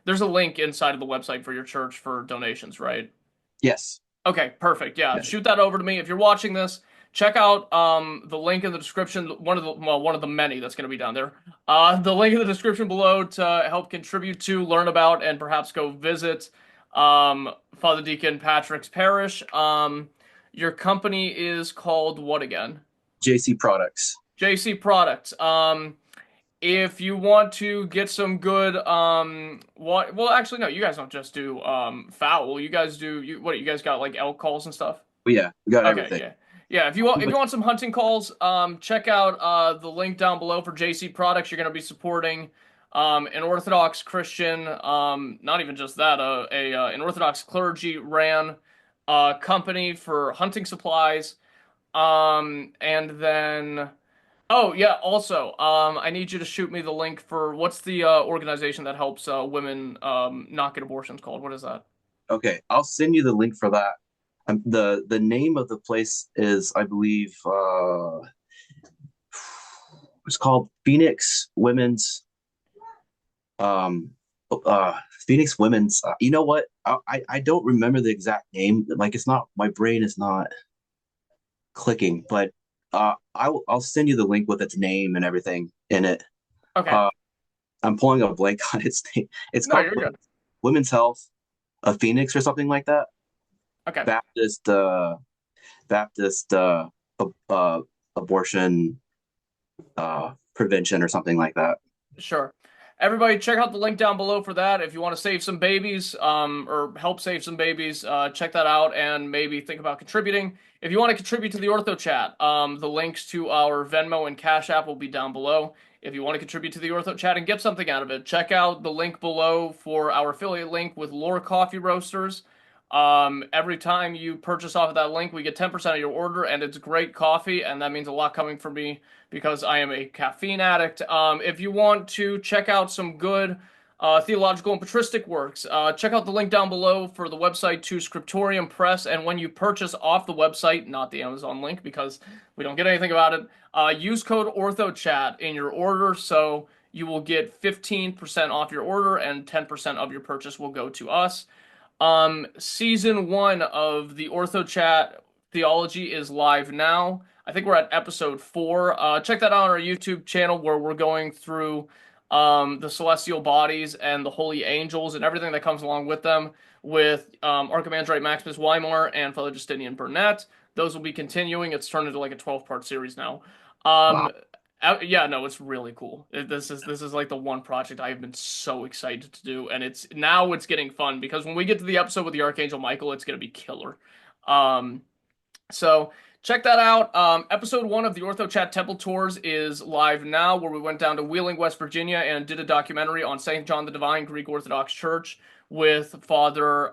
[SPEAKER 1] There's a link inside of the website for your church for donations, right?
[SPEAKER 4] Yes.
[SPEAKER 1] Okay, perfect. Yeah,
[SPEAKER 4] Yes.
[SPEAKER 1] shoot that over to me. If you're watching this, check out the link in the description. One of the many that's going to be down there. The link in the description below to help contribute to, learn about, and perhaps go visit Father Deacon Patrick's parish. Your company is called what again?
[SPEAKER 4] JC Products.
[SPEAKER 1] JC Products. If you want to get some good well actually no, you guys don't just do fowl. You guys do you guys got like elk calls and stuff?
[SPEAKER 4] But yeah, we got
[SPEAKER 1] Okay,
[SPEAKER 4] everything.
[SPEAKER 1] yeah. Yeah, if you want some hunting calls, check out the link down below for JC Products. You're going to be supporting an Orthodox Christian, not even just that, an Orthodox clergy ran company for hunting supplies. And then oh yeah, also, I need you to shoot me the link for what's the organization that helps women not get abortions called? What is that?
[SPEAKER 4] Okay, I'll send you the link for that The name of the place is, I believe, it's called um Phoenix Women's. You know what? I don't remember the exact name. Like, it's not, my brain is not clicking, but I'll send you the link with its name and everything in it.
[SPEAKER 1] Okay.
[SPEAKER 4] I'm pulling a blank on its name. It's
[SPEAKER 1] No,
[SPEAKER 4] called
[SPEAKER 1] you're good.
[SPEAKER 4] Women's Health of Phoenix or something like that.
[SPEAKER 1] Okay.
[SPEAKER 4] Baptist abortion prevention or something like that.
[SPEAKER 1] Sure. Everybody, check out the link down below for that. If you want to save some babies, or help save some babies, check that out and maybe think about contributing. If you want to contribute to the Orthochat, the links to our Venmo and Cash App will be down below. If you want to contribute to the Orthochat and get something out of it, check out the link below for our affiliate link with Lore Coffee Roasters. Every time you purchase off of that link, we get 10% of your order, and it's great coffee, and that means a lot coming from me because I am a caffeine addict. If you want to check out some good theological and patristic works, check out the link down below for the website to Scriptorium Press, and when you purchase off the website, not the Amazon link because we don't get anything about it, use code OrthoChat in your order, so you will get 15% off your order, and 10% of your purchase will go to us. Season 1 of the Orthochat Theology is live now. I think we're at episode 4. Check that out on our YouTube channel where we're going through the celestial bodies and the holy angels and everything that comes along with them with Archimandrite Maximus Weimar and Father Justinian Burnett. Those will be continuing. It's turned into like a 12-part series now.
[SPEAKER 4] Wow.
[SPEAKER 1] Yeah, no, it's really cool. This is like the one project I have been so excited to do, and it's getting fun because when we get to the episode with the Archangel Michael, it's gonna be killer. So check that out. Episode 1 of the Orthochat Temple Tours is live now, where we went down to Wheeling, West Virginia, and did a documentary on St. John the Divine Greek Orthodox Church with Father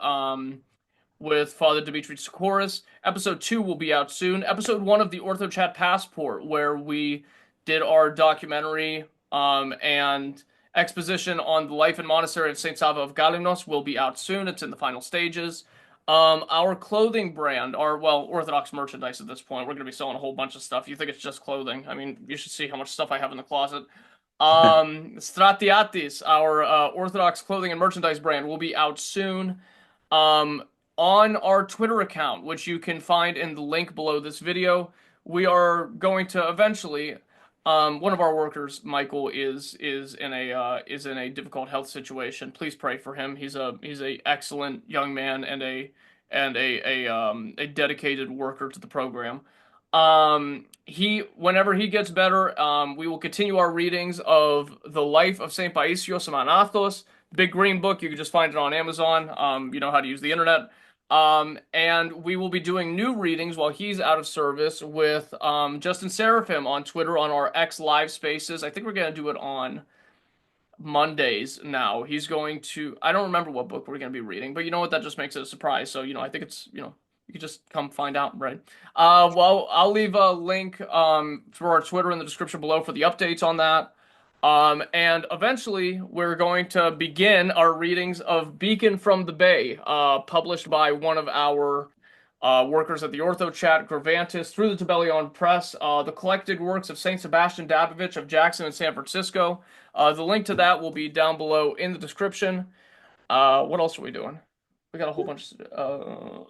[SPEAKER 1] Dimitri Tsoukaris. Episode 2 will be out soon. Episode 1 of the Orthochat Passport, where we did our documentary and exposition on the life and monastery of St. Sava of Galinos, will be out soon. It's in the final stages. Our clothing brand, Orthodox merchandise at this point, we're going to be selling a whole bunch of stuff. You think it's just clothing? I mean, you should see how much stuff I have in the closet. Stratiatis, our Orthodox clothing and merchandise brand, will be out soon. On our Twitter account, which you can find in the link below this video, we are going to eventually. One of our workers, Michael, is in a difficult health situation. Please pray for him. He's a excellent young man and a dedicated worker to the program. Whenever he gets better, we will continue our readings of the life of Saint Paisios Amanathos. Big green book. You can just find it on Amazon. You know how to use the internet. And we will be doing new readings while he's out of service with Justin Seraphim on Twitter on our X Live Spaces. I think we're going to do it on Mondays now. He's going to, I don't remember what book we're going to be reading, but you know what? That just makes it a surprise. So, I think it's, you can just come find out, right? Well, I'll leave a link for our Twitter in the description below for the updates on that. And eventually we're going to begin our readings of Beacon from the Bay, published by one of our workers at the Orthochat, Gravantis, through the Tabellion Press, the collected works of St. Sebastian Dabovich of Jackson and San Francisco. The link to that will be down below in the description. What else are we doing? We got a whole bunch of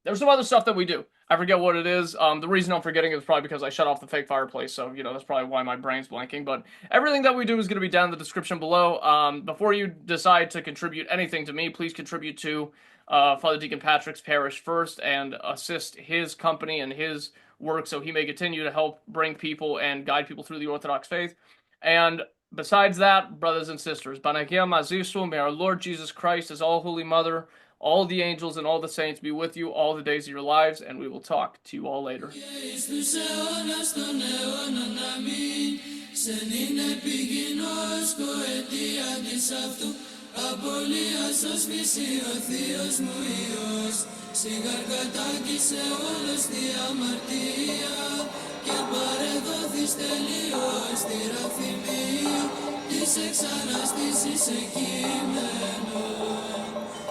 [SPEAKER 1] there's some other stuff that we do. I forget what it is. The reason I'm forgetting is probably because I shut off the fake fireplace, so, that's probably why my brain's blanking. But everything that we do is going to be down in the description below. Before you decide to contribute anything to me, please contribute to Father Deacon Patrick's Parish first and assist his company and his work so he may continue to help bring people and guide people through the Orthodox faith. And besides that, brothers and sisters, Panagia Mazisu, may our Lord Jesus Christ, as all Holy Mother, all the angels and all the saints be with you all the days of your lives, and we will talk to you all later.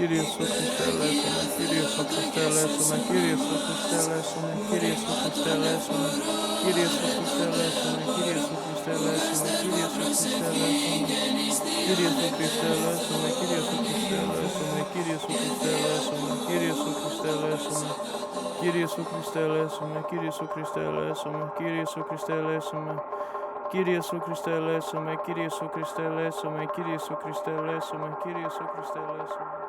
[SPEAKER 3] Kyrie Iisus Christe eleison, Kyrie Iisus Christe eleison, Kyrie Iisus Christe eleison, Kyrie Iisus Christe eleison, Kyrie Iisus Christe eleison, Kyrie Iisus Christe eleison, Kyrie Iisus Christe eleison, Kyrie Iisus Christe eleison, Kyrie Iisus Christe eleison, Kyrie Iisus Christe eleison, Kyrie Iisus Christe eleison, Kyrie Iisus Christe eleison, Kyrie Iisus Christe eleison, Kyrie Iisus Christe eleison, Kyrie Iisus Christe eleison, Kyrie Iisus Christe eleison, Kyrie Iisus Christe eleison, Kyrie Iisus Christe eleison.